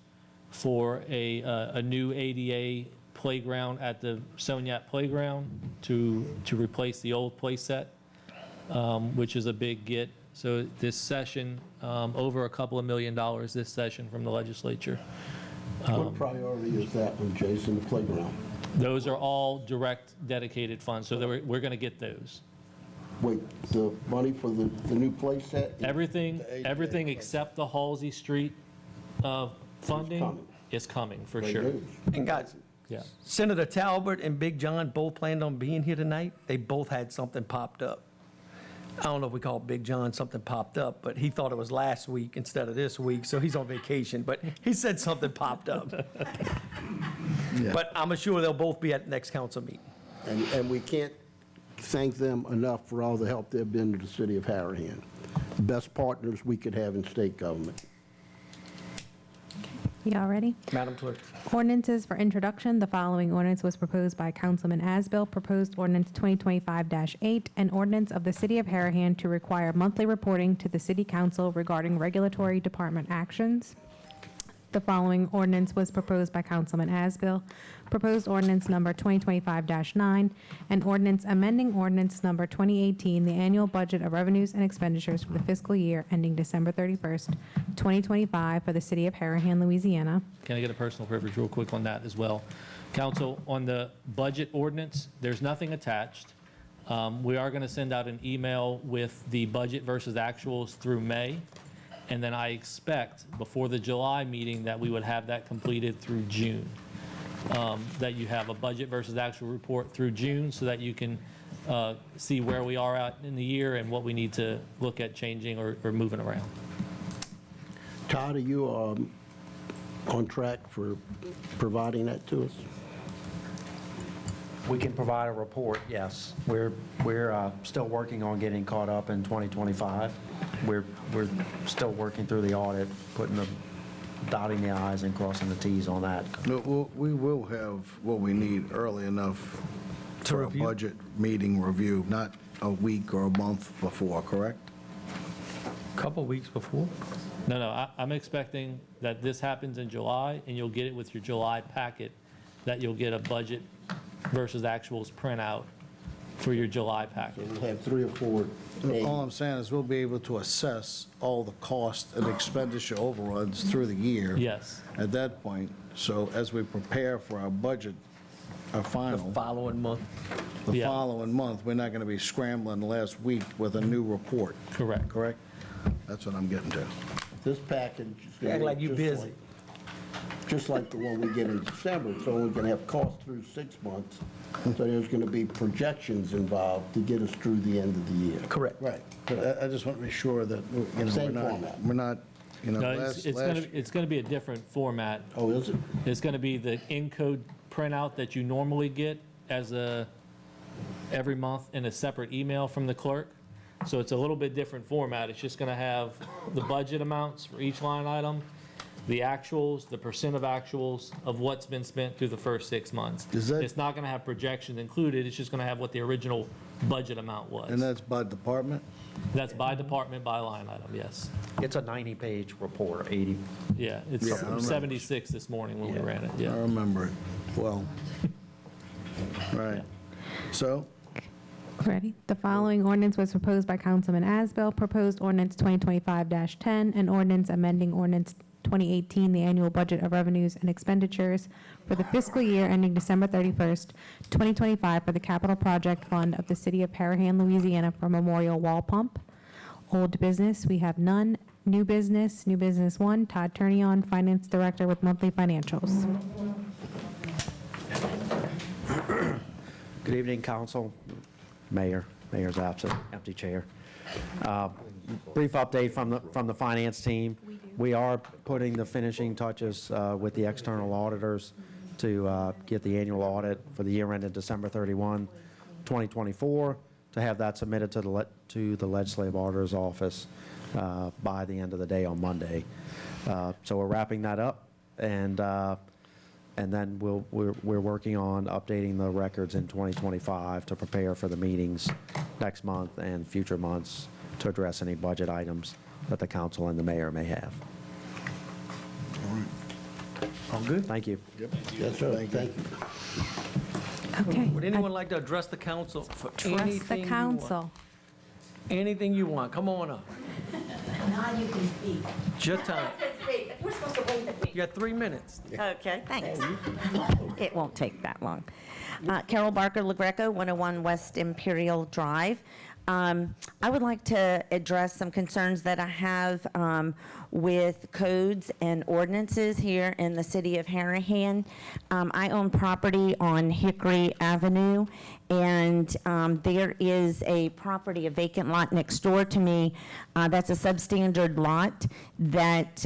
for a new ADA playground at the Soniat Playground to replace the old play set, which is a big get. So this session, over a couple of $1 million this session from the legislature. What priority is that one, Jason, the playground? Those are all direct dedicated funds, so we're going to get those. Wait, the money for the new play set? Everything except the Halsey Street funding coming. is coming, for Great sure. news. And guys, Yeah. Senator Talbot and Big John both planned on being here tonight. They both had something popped up. I don't know if we call Big John something popped up, but he thought it was last week instead of this week, so he's on vacation. But he said something popped up. But I'm sure they'll both be at the next council meeting. And we can't thank them enough for all the help they've been to the city of Harahan. The best partners we could have in state government. Y'all ready? Madam Clerk. Ordinances for introduction. The following ordinance was proposed by Councilman Asbill. Proposed ordinance 2025-8, an ordinance of the City of Harahan to require monthly reporting to the City Council regarding regulatory department actions. The following ordinance was proposed by Councilman Asbill. Proposed ordinance number 2025-9, an ordinance amending ordinance number 2018, the annual budget of revenues and expenditures for the fiscal year ending December 31st, 2025 for the City of Harahan, Louisiana. Can I get a personal privilege real quick on that as well? Council, on the budget ordinance, there's nothing attached. We are going to send out an email with the budget versus actuals through May. And then I expect before the July meeting that we would have that completed through June. That you have a budget versus actual report through June so that you can see where we are at in the year and what we need to look at changing or moving around. Todd, are you on track for providing that to us? We can provide a report, yes. We're still working on getting caught up in 2025. We're still working through the audit, dotting the i's and crossing the t's on that. No, we will have what we need early enough for a review? budget meeting review, not a week or a month before, correct? Couple weeks before. No, I'm expecting that this happens in July and you'll get it with your July packet, that you'll get a budget versus actuals printout for your July packet. We'll have 3 or 4 days. All I'm saying is we'll be able to assess all the cost and expenditure overruns through the year. Yes. At that point, so as we prepare for our budget, our The final, following month. the Yeah. following month, we're not going to be scrambling last week with a new report. Correct. Correct? That's what I'm getting to. This package is You going act to like you busy. Just like the one we get in December, so we're going to have costs through 6 months. So there's going to be projections involved to get us through the end of the year. Correct. Right. But I just want to be sure that, Same format. we're not, No, last. it's going to be a different format. Oh, is it? It's going to be the Encode printout that you normally get every month in a separate email from the clerk. So it's a little bit different format. It's just going to have the budget amounts for each line item, the actuals, the percent of actuals of what's been spent through the first 6 months. Is that- It's not going to have projections included. It's just going to have what the original budget amount was. And that's by department? That's by department, by line item, yes. It's a 90-page report, 80. Yeah, it's Yeah, I remember. 76 this morning when we ran it, yeah. I remember it well. Right. So, Ready? The following ordinance was proposed by Councilman Asbill. Proposed ordinance 2025-10, an ordinance amending ordinance 2018, the annual budget of revenues and expenditures for the fiscal year ending December 31st, 2025 for the capital project fund of the City of Harahan, Louisiana for memorial wall pump. Old business, we have none. New business 1, Todd Turnion, Finance Director with monthly financials. Good evening, council, mayor. Mayor's absent, empty chair. Brief update from the finance team. We are putting the finishing touches with the external auditors to get the annual audit for the year ended December 31, 2024, to have that submitted to the legislative auditor's office by the end of the day on Monday. So we're wrapping that up, and then we're working on updating the records in 2025 to prepare for the meetings next month and future months to address any budget items that the council and the mayor may have. All good? Thank you. Yes, sir. Thank you. Okay. Would anyone like to address the council for Trust anything the you council. want? Anything you want, come on up. Now you can speak. It's your time. We're supposed to wait a You got 3 minutes. Okay, thanks. It won't take that long. Carol Barker, LaGreco, 101 West Imperial Drive. I would like to address some concerns that I have with codes and ordinances here in the city of Harahan. I own property on Hickory Avenue, and there is a property, a vacant lot next door to me that's a substandard lot that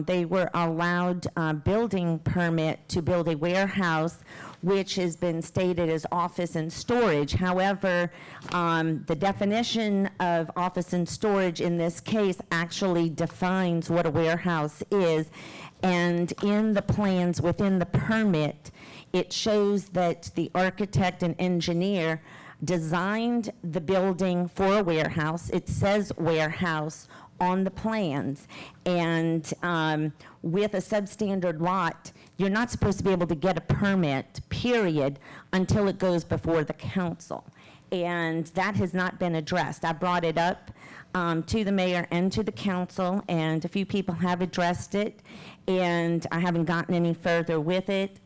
they were allowed building permit to build a warehouse, which has been stated as office and storage. However, the definition of office and storage in this case actually defines defines what a warehouse is. And in the plans within the permit, it shows that the architect and engineer designed the building for a warehouse. It says warehouse on the plans. And with a substandard lot, you're not supposed to be able to get a permit, period, until it goes before the council. And that has not been addressed. I brought it up to the mayor and to the council, and a few people have addressed it, and I haven't gotten any further with it.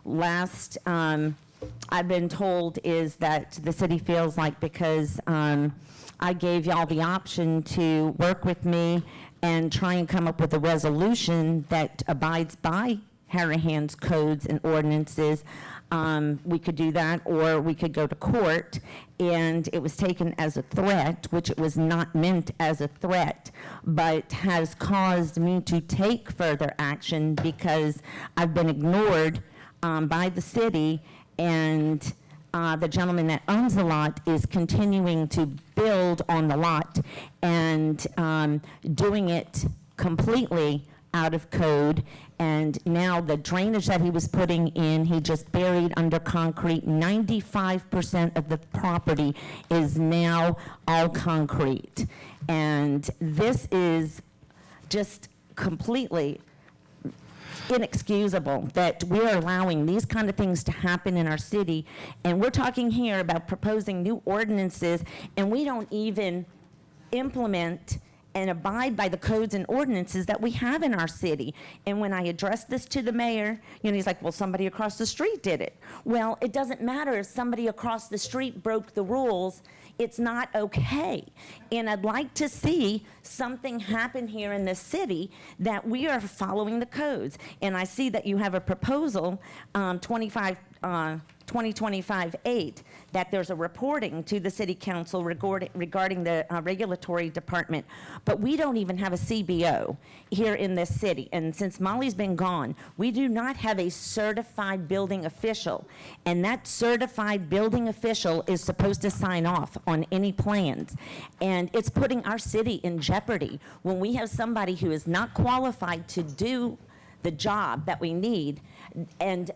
Last I've been told is that the city feels like because I gave y'all the option to work with me and try and come up with a resolution that abides by Harahan's codes and ordinances, we could do that, or we could go to court, and it was taken as a threat, which it was not meant as a threat, but has caused me to take further action because I've been ignored by the city, and the gentleman that owns the lot is continuing to build on the lot and doing it completely out of code. And now the drainage that he was putting in, he just buried under concrete. 95% of the property is now all concrete. And this is just completely inexcusable that we're allowing these kind of things to happen in our city. And we're talking here about proposing new ordinances, and we don't even implement and abide by the codes and ordinances that we have in our city. And when I addressed this to the mayor, he's like, well, somebody across the street did it. Well, it doesn't matter if somebody across the street broke the rules. It's not okay. And I'd like to see something happen here in this city that we are following the codes. And I see that you have a proposal, 2025-8, that there's a reporting to the city council regarding the regulatory department. But we don't even have a CBO here in this city. And since Molly's been gone, we do not have a certified building official. And that certified building official is supposed to sign off on any plans. And it's putting our city in jeopardy when we have somebody who is not qualified to do the job that we need, and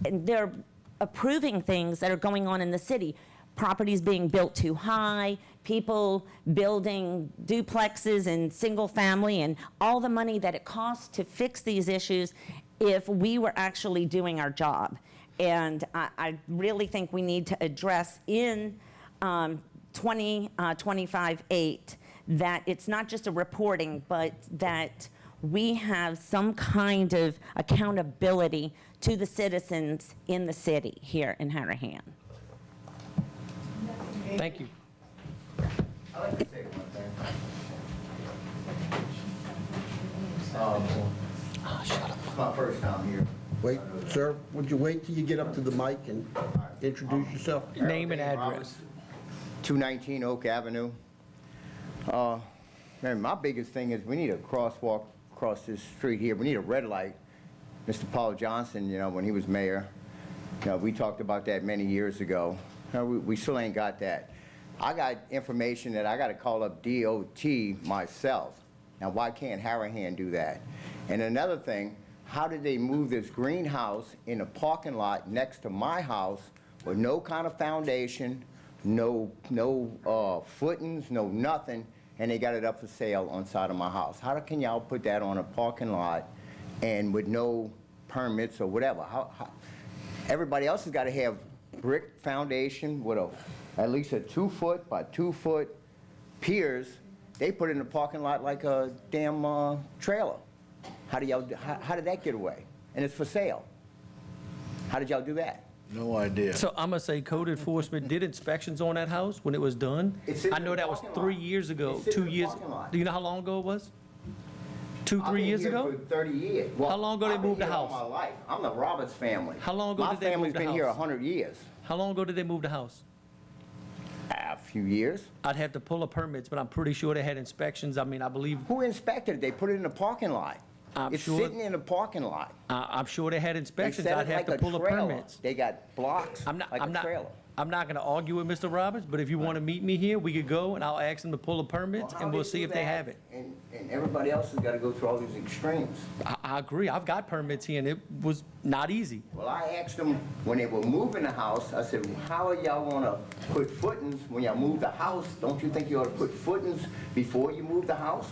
they're approving things that are going on in the city. Properties being built too high, people building duplexes and single family, and all the money that it costs to fix these issues if we were actually doing our job. And I really think we need to address in 2025-8 that it's not just a reporting, but that we have some kind of accountability to the citizens in the city here in Harahan. Thank you. I'd like to say one thing. It's my first time here. Wait, sir, would you wait till you get up to the mic and introduce yourself? Name and address. 219 Oak Avenue. Man, my biggest thing is we need a crosswalk across this street here. We need a red light. Mr. Paul Johnson, when he was mayor, we talked about that many years ago. We still ain't got that. I got information that I got to call up DOT myself. Now, why can't Harahan do that? And another thing, how did they move this greenhouse in a parking lot next to my house with no kind of foundation, no footings, no nothing, and they got it up for sale on side of my house? How can y'all put that on a parking lot and with no permits or whatever? How everybody else has got to have brick foundation with at least a 2-foot by 2-foot piers. They put it in the parking lot like a damn trailer. How did that get away? And it's for sale. How did y'all do that? No idea. So I'm gonna say code enforcement did inspections on that house when it was done. It's in I know the that was parking 3 lot. years ago, It's in 2 the years. parking lot. Do you know how long ago it was? 2-3 years I've ago? been here for 30 years. Well, How long ago they I've been moved the here all house? my life. I'm the Roberts family. How long ago did they move the My family's been here house? 100 years. How long ago did they move the house? A few years. I'd have to pull up permits, but I'm pretty sure they had inspections. I mean, I believe, Who inspected it? They put it in the parking lot. I'm It's sure- sitting in the parking lot. I'm sure they had They inspections. set I'd it have like to a pull up trailer. permits. They got blocks like a trailer. I'm not going to argue with Mr. Roberts, but if you want to meet me here, we could go and I'll ask them to pull a permit Well, how and we'll they see do if they that, have it. And everybody else has got to go through all these extremes. I agree. I've got permits here and it was not easy. Well, I asked them when they were moving the house, I said, how are y'all gonna put footings when y'all move the house? Don't you think you ought to put footings before you move the house?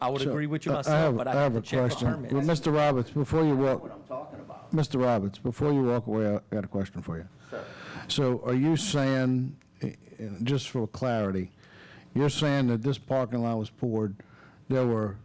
I would agree with you I myself, have, but I I have have a to check for question. Well, permits. Mr. Roberts, before you That's walk, what I'm talking about. Mr. Roberts, before you walk away, I got a question for you. Sir. So are you saying, just for clarity, you're saying that this parking lot was poured, there were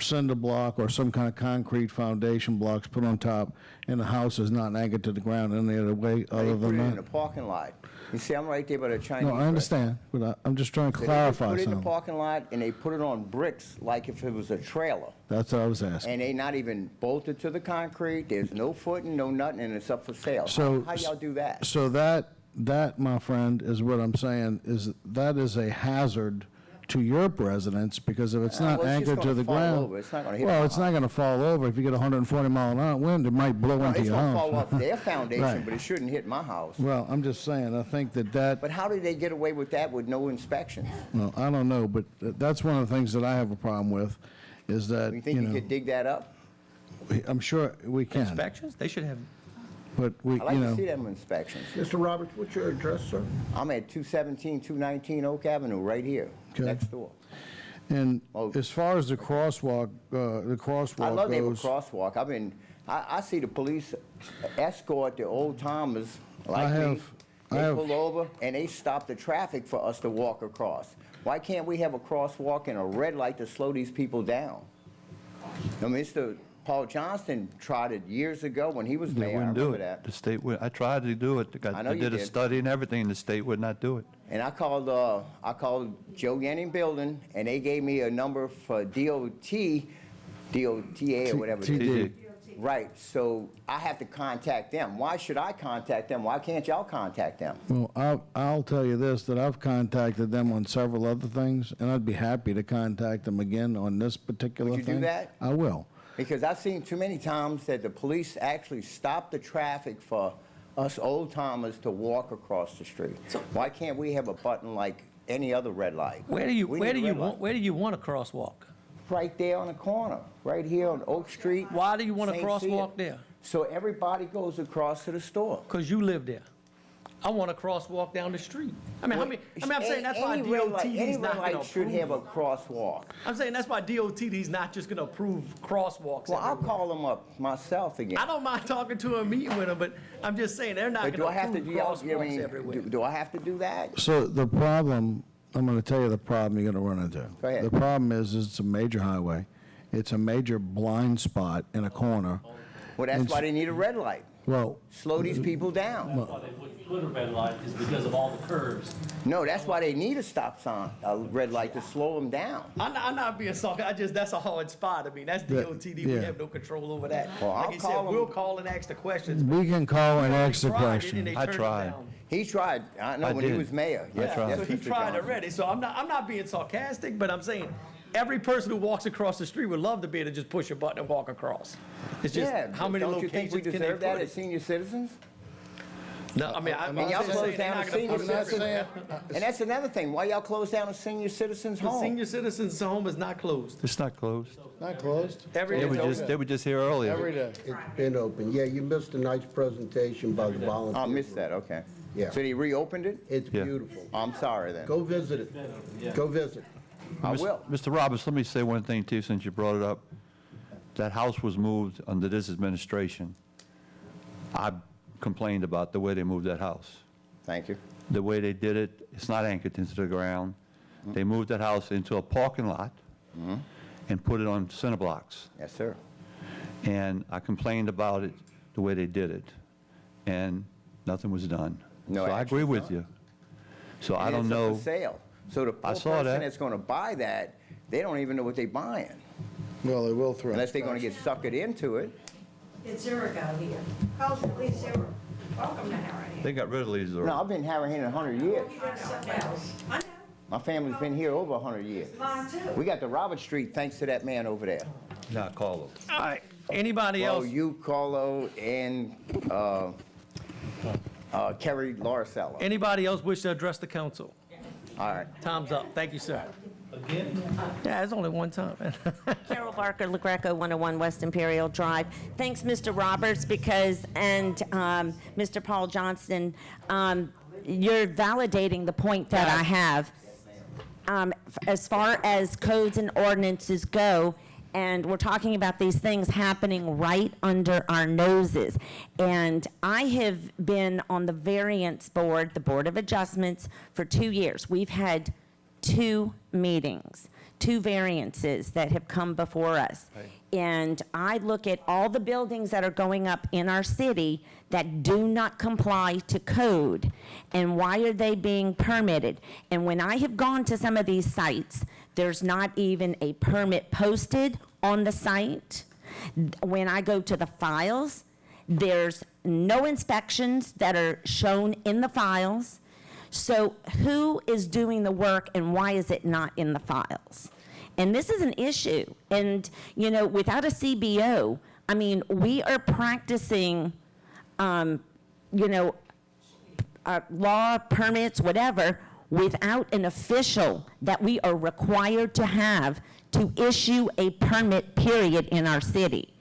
cinder block or some kind of concrete foundation blocks put on top, and the house is not anchored to the ground any other way They other put than it in the that? parking lot. You see, I'm right there by the Chinese No, I understand, but I'm just trying to So they clarify put it in the something. parking lot and they put it on bricks like if it was a trailer. That's what I was asking. And they not even bolted to the concrete, there's no footing, no nothing, and it's up for sale. So. How y'all do that? So that, my friend, is what I'm saying, is that is a hazard to your residents, because if it's not well, it's just anchored to gonna the fall ground. over. It's not gonna hit Well, my it's not gonna fall over. If you get 140 mile an hour wind, it might blow No, into it's your gonna house. fall off their foundation, Right. but it shouldn't hit my house. Well, I'm just saying, I think that, But how did they get away with that with no inspections? well, I don't know, but that's one of the things that I have a problem with, is that, You think you could dig that up? I'm sure we can, Inspections? They should have. but we, I'd like to see you know, them inspections. Mr. Roberts, what's your address, sir? I'm at 217, 219 Oak Avenue, right here, Okay. next door. and Oh. as far as the crosswalk I love they have a goes, crosswalk. I see the police escort the old timers like me. They pull over and they stop the traffic for us to walk across. Why can't we have a crosswalk and a red light to slow these people down? Now, Mr. Paul Johnston tried it years ago when he was They mayor. I wouldn't do remember it. that. The state would, I tried to do it. I know I you did a did. study and everything, the state would not do it. And I called Joe Yenning Building, and they gave me a number for DOTA or whatever. it is. TD. Right, so I have to contact them. Why should I contact them? Why can't y'all contact them? well, I'll tell you this, that I've contacted them on several other things, and I'd be happy to contact them again on this particular Would thing. you do that? I will. Because I've seen too many times that the police actually stop the traffic for us old timers to walk across the street. Why can't we have a button like any other red light? Where do you We need a red light. want a crosswalk? Right there on the corner, right here on Oak Street. Why do you want a St. crosswalk Cyr. there? So everybody goes across to the store. Because you live there. I want a crosswalk down the street. I'm saying that's why Any red light- DOT's any not red going to light should approve. have a crosswalk. I'm saying that's why DOT's not just going to approve crosswalks. Well, I'll everywhere. call them up myself again. I don't mind talking to them, meeting with them, but I'm just saying they're not But do going I to have to approve do, y'all- crosswalks everywhere. do I have to do that? So the problem, I'm going to tell you the problem you're going to run into. Go ahead. The problem is it's a major highway. It's a major blind spot in a corner. Well, that's why they need a red light. Well, Slow these people down. Why they wouldn't put a red light is because of all the curves. No, that's why they need a stop sign, a red light to slow them down. I'm not being sarcastic. That's a hard spot. I mean, that's DOTD. We yeah. have no control over that. Well, I'll like you call said, 'em. we'll call and ask the questions. we can call and ask the Tried it, and question. they I turned it tried. down. He tried, I know, I when he did. was mayor. I Yes, tried. yes, So he Mr. tried Johnson. already. So I'm not being sarcastic, but I'm saying every person who walks across the street would love to be able to just push a button and walk across. It's just Yeah, how many don't you think locations we can they deserve that put as it? senior citizens? No, I mean, I'm And y'all just close saying they're down not a going to senior put it citizen. everywhere. And that's another thing, why y'all close down a senior citizen's The home? senior citizens' home is not closed. It's not closed. Not closed? Every They day. were just here earlier. Every day. It's been open. Yeah, you missed a nice presentation by the volunteers. I missed that, okay. Yeah. So they reopened it? It's Yeah. beautiful. I'm sorry then. Go visit it. Go visit. I will. Mr. Roberts, let me say one thing too, since you brought it up. That house was moved under this administration. I complained about the way they moved that house. Thank you. The way they did it, it's not anchored into the ground. They moved that house into a parking lot and put it on cinder blocks. Yes, sir. And I complained about it, the way they did it, and nothing was done. No So I agree action's with done. you. So I And don't it's up know. for sale. So the I poor saw person that. that's gonna buy that, they don't even know what they're buying, Well, they will throw. unless they're gonna get suckered into it. It's Zerigo here. Call please Zerigo. Welcome to Harahan. They got rid of these already. No, I've been Harahan 100 years. I know, My family's been here over 100 years. mine too. We got the Robert Street thanks to that man over there. Not Carlos. All right. Anybody Well, else? you, Carlo, and Kerry Larcella. Anybody else wish to address the council? All right. Time's up. Thank you, sir. Again? Yeah, it's only one time, man. Carol Barker, LaGreco, 101 West Imperial Drive. Thanks, Mr. Roberts, and Mr. Paul Johnston. You're validating the point that I have. As far as codes and ordinances go, and we're talking about these things happening right under our noses. And I have been on the variance board, the Board of Adjustments, for 2 years. We've had 2 meetings, 2 variances that have come before us. Right. And I look at all the buildings that are going up in our city that do not comply to code, and why are they being permitted? And when I have gone to some of these sites, there's not even a permit posted on the site. When I go to the files, there's no inspections that are shown in the files. So who is doing the work and why is it not in the files? And this is an issue. And, you know, without a CBO, I mean, we are practicing, law, permits, whatever, without an official that we are required to have to issue a permit, period, in our city.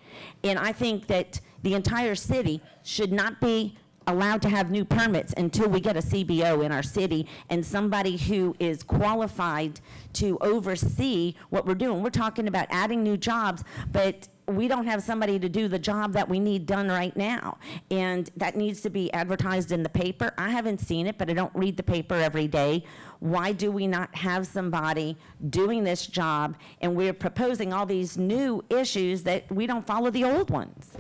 And I think that the entire city should not be allowed to have new permits until we get a CBO in our city and somebody who is qualified to oversee what we're doing. We're talking about adding new jobs, but we don't have somebody to do the job that we need done right now. And that needs to be advertised in the paper. I haven't seen it, but I don't read the paper every day. Why do we not have somebody doing this job? And we're proposing all these new issues that we don't follow the old ones.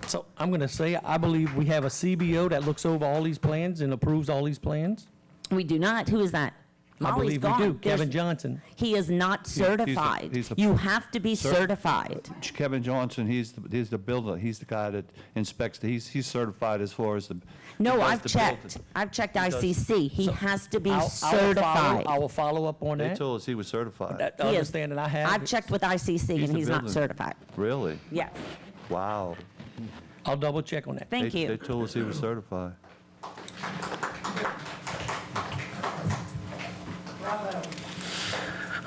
So I'm going to say, I believe we have a CBO that looks over all these plans and approves all these plans. We do not. Who is that? I Molly's believe we gone. do. Kevin Johnson. He is not certified. he's a- You have to be certified. Kevin Johnson, he's the builder. He's the guy that inspects. He's certified as far as the. No, he does I've the checked. building. I've checked does. ICC. He has to be I will certified. follow up on They that. told us he was certified. That He is. understanding I have. I've checked with ICC and the he's not builder. certified. Really? Yes. Wow. I'll double check on that. Thank They you. told us he was certified.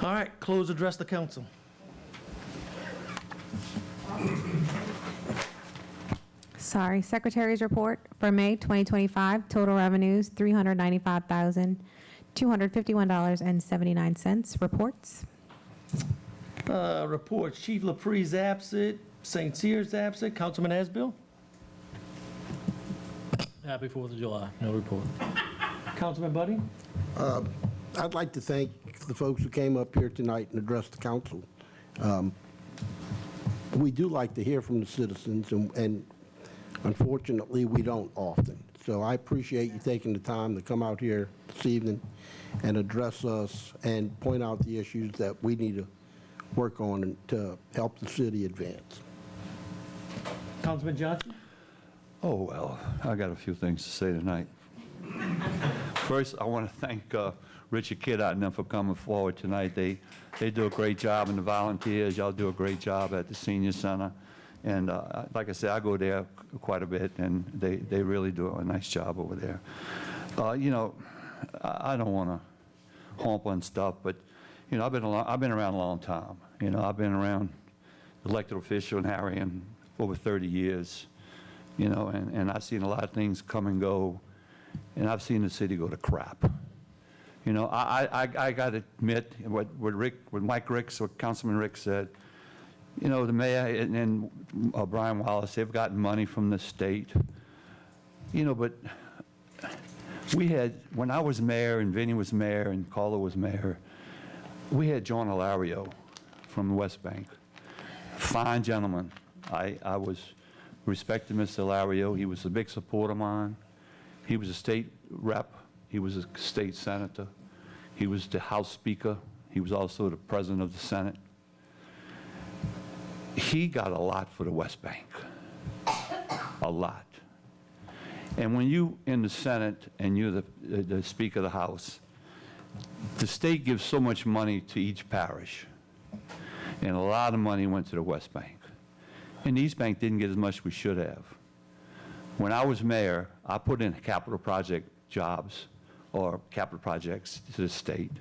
All right, close address the council. Sorry, Secretary's report for May 2025, total revenues, $395,251.79. Reports. Reports, Chief LaPree's absent, St. Cyr's absent, Councilman Asbill, Happy 4th of July. No report. Councilman Buddy. I'd like to thank the folks who came up here tonight and addressed the council. We do like to hear from the citizens, and unfortunately, we don't often. So I appreciate you taking the time to come out here this evening and address us and point out the issues that we need to work on and to help the city advance. Councilman Johnson. Oh, well, I got a few things to say tonight. First, I want to thank Richard Kidott and them for coming forward tonight. They do a great job, and the volunteers, y'all do a great job at the senior center. And like I said, I go there quite a bit, and they really do a nice job over there. You know, I don't want to hump on stuff, but, you know, I've been around a long time. You know, I've been around elected official in Harahan over 30 years, you know, and I've seen a lot of things come and go, and I've seen the city go to crap. You know, I got to admit what Mike Ricks, what Councilman Ricks said. You know, the mayor and Brian Wallace, they've gotten money from the state. You know, but we had, when I was mayor and Vinny was mayor and Carla was mayor, we had John Ilario from the West Bank. Fine gentleman. I was respected Mr. Ilario. He was a big supporter of mine. He was a state rep. He was a state senator. He was the House Speaker. He was also the president of the Senate. He got a lot for the West Bank, a lot. And when you in the Senate and you're the Speaker of the House, the state gives so much money to each parish, and a lot of money went to the West Bank. And the East Bank didn't get as much as we should have. When I was mayor, I put in capital project jobs or capital projects to the state.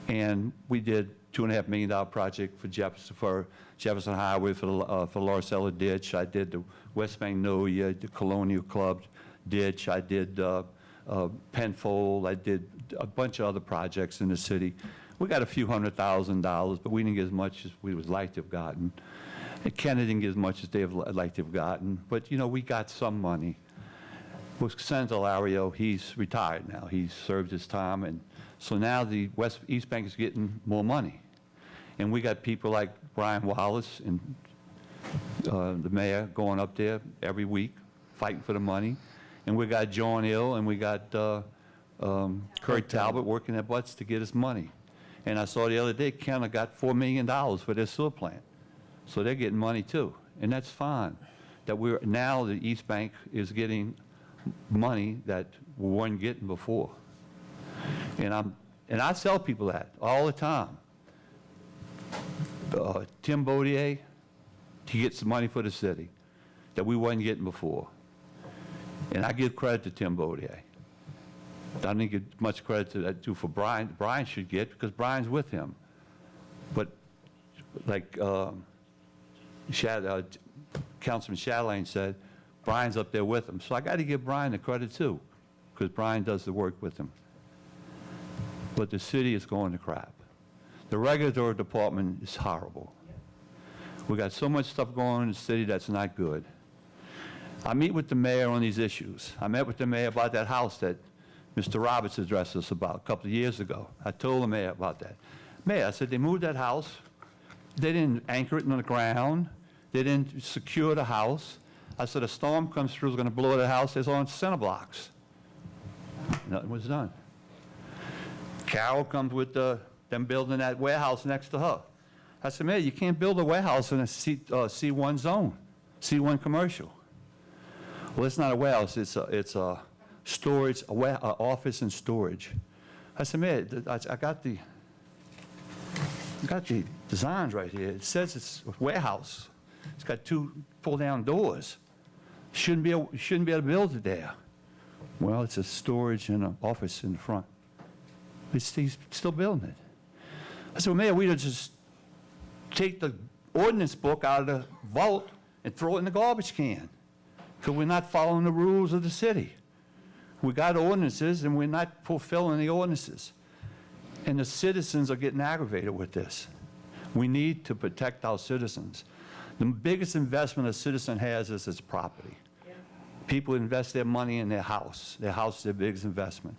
And we did $2.5 million project for Jefferson Highway for the Larcella Ditch. I did the West Magnolia, the Colonial Club Ditch. I did Penfold. I did a bunch of other projects in the city. We got a few $100,000, but we didn't get as much as we would like to have gotten. And Kennedy didn't get as much as they would like to have gotten. But, you know, we got some money. With Senator Lario, he's retired now. He's served his time, and so now the East Bank is getting more money. And we got people like Brian Wallace and the mayor going up there every week fighting for the money. And we got John Hill and we got Kurt Talbot working their butts to get us money. And I saw the other day, Kenner got $4 million for their sewer plant. So they're getting money too. And that's fine. That now the East Bank is getting money that we weren't getting before. And I tell people that all the time. Tim Baudier, he gets the money for the city that we wasn't getting before. And I give credit to Tim Baudier. I don't give much credit to that too for Brian. Brian should get because Brian's with him. But like Councilman Chatelain said, Brian's up there with him. So I got to give Brian the credit too, because Brian does the work with him. But the city is going to crap. The regulatory department is horrible. We got so much stuff going on in the city that's not good. I meet with the mayor on these issues. I met with the mayor about that house that Mr. Roberts addressed us about a couple of years ago. I told the mayor about that. Mayor, I said, they moved that house. They didn't anchor it in the ground. They didn't secure the house. I said, a storm comes through, is going to blow the house. It's on center blocks. Nothing was done. Carol comes with them building that warehouse next to her. I said, Mayor, you can't build a warehouse in a C1 zone, C1 commercial. Well, it's not a warehouse. It's a storage, office and storage. I said, Mayor, I got the designs right here. It says it's a warehouse. It's got 2 pull-down doors. Shouldn't be able to build it there. Well, it's a storage and an office in the front. He's still building it. I said, well, Mayor, we just take the ordinance book out of the vault and throw it in the garbage can because we're not following the rules of the city. We got ordinances and we're not fulfilling the ordinances. And the citizens are getting aggravated with this. We need to protect our citizens. The biggest investment a citizen has is his property. Yeah. People invest their money in their house. Their house is their biggest investment.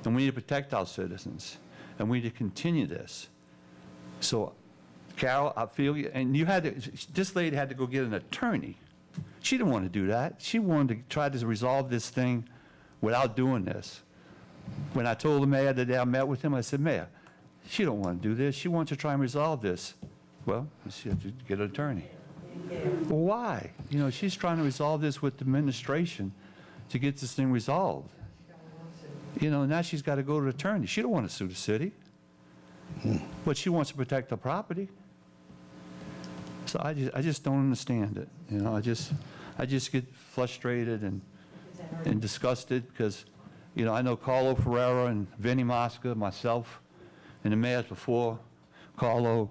And we need to protect our citizens. And we need to continue this. So, Carol, I feel you. And this lady had to go get an attorney. She didn't want to do that. She wanted to try to resolve this thing without doing this. When I told the mayor the day I met with him, I said, Mayor, she don't want to do this. She wants to try and resolve this. Well, she had to get an attorney. Well, why? You know, she's trying to resolve this with the administration to get this thing resolved. You know, now she's got to go to the attorney. She don't want to sue the city. But she wants to protect her property. So I just don't understand it. You know, I just get frustrated and disgusted because, you know, I know Carlo Ferrera and Vinnie Mosca, myself, and the mayors before Carlo,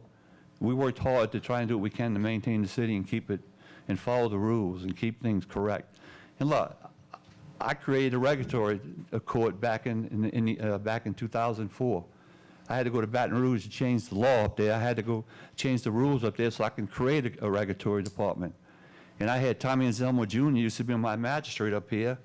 we worked hard to try and do what we can to maintain the city and keep it and follow the rules and keep things correct. And look, I created a regulatory court back in 2004. I had to go to Baton Rouge to change the law up there. I had to go change the rules up there so I can create a regulatory department. And I had Tommy Anselmo Jr. used to be my magistrate up here,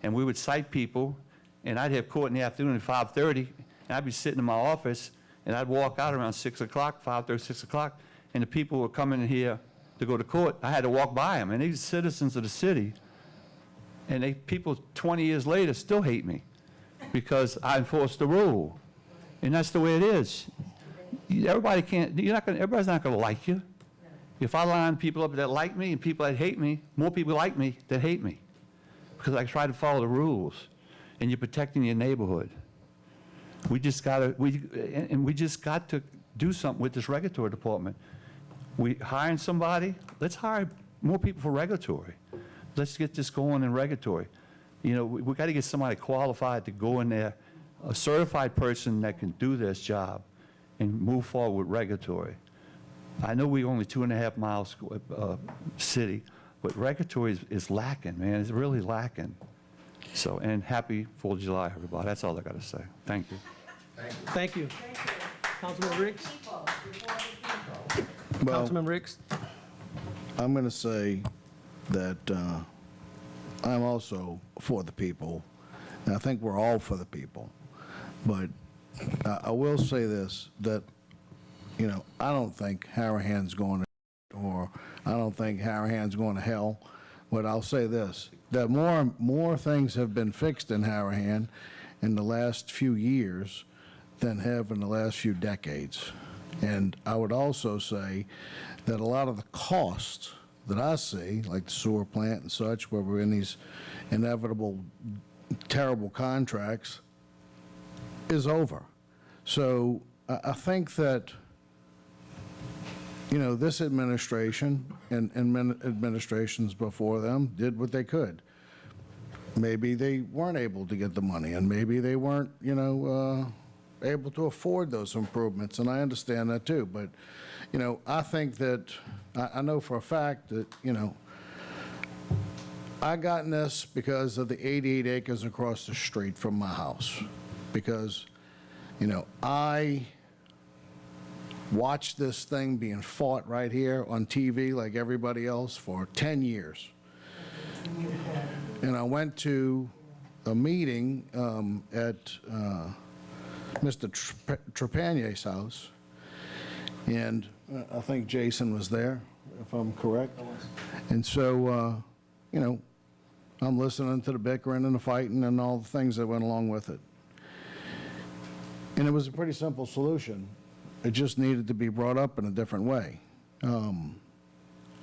and we would cite people, and I'd have court in the afternoon at 5:30, and I'd be sitting in my office, and I'd walk out around 6 o'clock, 5:30, 6 o'clock, and the people were coming in here to go to court. I had to walk by them, and these citizens of the city, and people 20 years later still hate me because I enforced the rule. And that's the way it is. Everybody's not going to like you. If I line people up that like me and people that hate me, more people like me than hate me because I try to follow the rules, and you're protecting your neighborhood. We just got to do something with this regulatory department. We hiring somebody. Let's hire more people for regulatory. let's get this going in regulatory. You know, we got to get somebody qualified to go in there, a certified person that can do this job and move forward with regulatory. I know we're only 2.5 miles city, but regulatory is lacking, man. It's really lacking. So, and happy 4th of July, everybody. That's all I got to say. Thank you. Thank you. Councilman Ricks? Well, Councilman Ricks? I'm going to say that I'm also for the people. And I think we're all for the people. But I will say this, that, you know, I don't think Harahan's going to, or I don't think Harahan's going to hell. But I'll say this, that more things have been fixed in Harahan in the last few years than have in the last few decades. And I would also say that a lot of the costs that I see, like the sewer plant and such, where we're in these inevitable, terrible contracts, is over. So I think that, you know, this administration and administrations before them did what they could. Maybe they weren't able to get the money, and maybe they weren't, you know, able to afford those improvements, and I understand that too. But, you know, I think that, I know for a fact that, you know, I got this because of the 88 acres across the street from my house. Because, you know, I watched this thing being fought right here on TV like everybody else for 10 years. And I went to a meeting at Mr. Trepannier's house, and I think Jason was there, if I'm correct. And so, you know, I'm listening to the bickering and the fighting and all the things that went along with it. And it was a pretty simple solution. It just needed to be brought up in a different way. And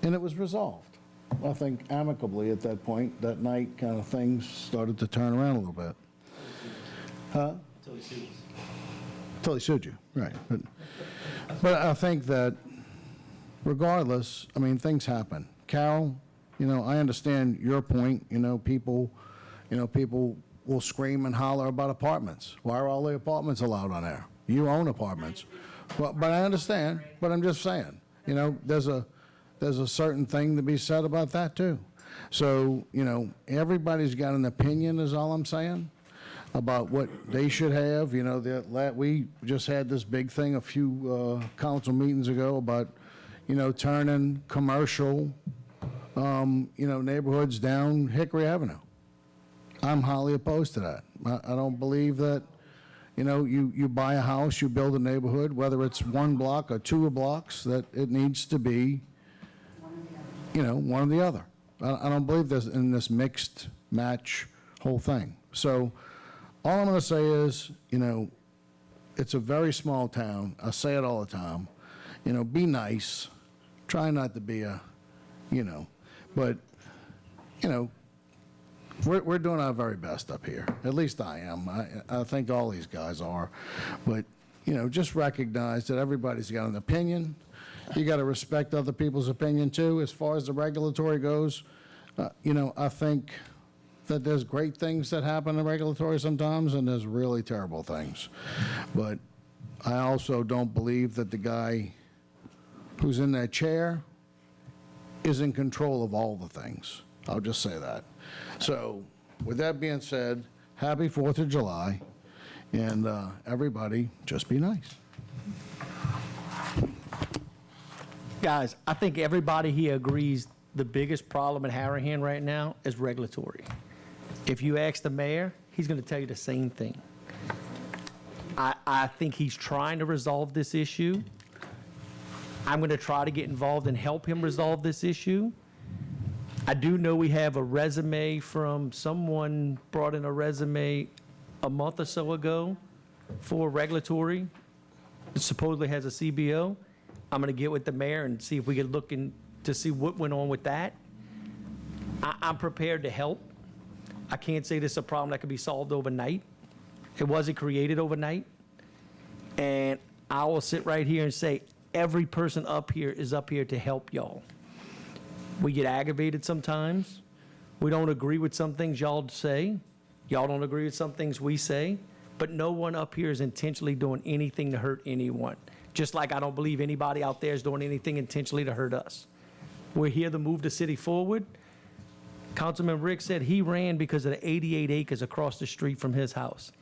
it was resolved. I think amicably at that point, that night, kind of things started to turn around a little bit. Huh? Until he sued you, right. But I think that regardless, I mean, things happen. Carol, you know, I understand your point. You know, people will scream and holler about apartments. Why are all the apartments allowed on there? You own apartments. Well, but I understand, but I'm just saying, you know, there's a certain thing to be said about that too. So, you know, everybody's got an opinion is all I'm saying about what they should have. You know, we just had this big thing a few council meetings ago about, you know, turning commercial, you know, neighborhoods down Hickory Avenue. I'm highly opposed to that. I don't believe that, you know, you buy a house, you build a neighborhood, whether it's 1 block or 2 blocks, that it needs to be, you know, one or the other. I don't believe this in this mixed match whole thing. So all I'm going to say is, you know, it's a very small town. I say it all the time. You know, be nice. Try not to be a, you know, but, you know, we're doing our very best up here. At least I am. I think all these guys are. But, you know, just recognize that everybody's got an opinion. You got to respect other people's opinion too. As far as the regulatory goes, you know, I think that there's great things that happen in regulatory sometimes, and there's really terrible things. But I also don't believe that the guy who's in that chair is in control of all the things. I'll just say that. So with that being said, happy 4th of July, and everybody just be nice. Guys, I think everybody here agrees the biggest problem in Harahan right now is regulatory. If you ask the mayor, he's going to tell you the same thing. I think he's trying to resolve this issue. I'm going to try to get involved and help him resolve this issue. I do know we have a resume from someone brought in a resume a month or so ago for regulatory. It supposedly has a CBO. I'm going to get with the mayor and see if we can look in to see what went on with that. I'm prepared to help. I can't say this is a problem that can be solved overnight. It wasn't created overnight. And I will sit right here and say, every person up here is up here to help y'all. We get aggravated sometimes. We don't agree with some things y'all say. Y'all don't agree with some things we say. But no one up here is intentionally doing anything to hurt anyone. Just like I don't believe anybody out there is doing anything intentionally to hurt us. We're here to move the city forward. Councilman Rick said he ran because of the 88 acres across the street from his house.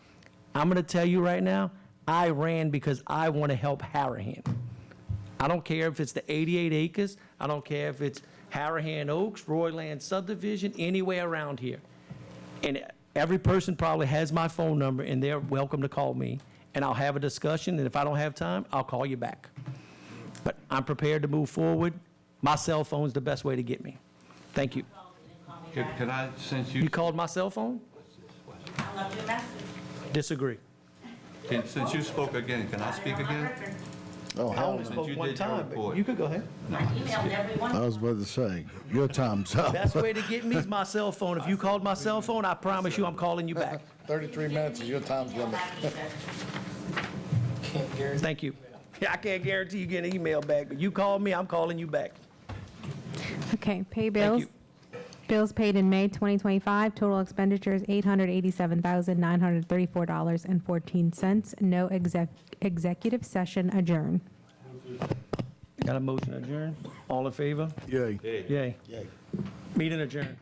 I'm going to tell you right now, I ran because I want to help Harahan. I don't care if it's the 88 acres. I don't care if it's Harahan Oaks, Royland Subdivision, anywhere around here. And every person probably has my phone number, and they're welcome to call me, and I'll have a discussion, and if I don't have time, I'll call you back. But I'm prepared to move forward. My cell phone's the best way to get me. Thank you. Can I, since You called my cell phone? Disagree. since you spoke again, can I speak again? Oh, I only spoke one time, but you could go ahead. I was about to say, your time's up. Best way to get me is my cell phone. If you called my cell phone, I promise you I'm calling you back. 33 minutes is your time's limit. Thank you. Yeah, I can't guarantee you get an email back, but you call me, I'm calling you back. Okay, pay bills. you. Bills paid in May 2025, total expenditures $887,934.14. No executive session adjourned. Got a motion to adjourn? All in favor? Yay. Yay. Meeting adjourned.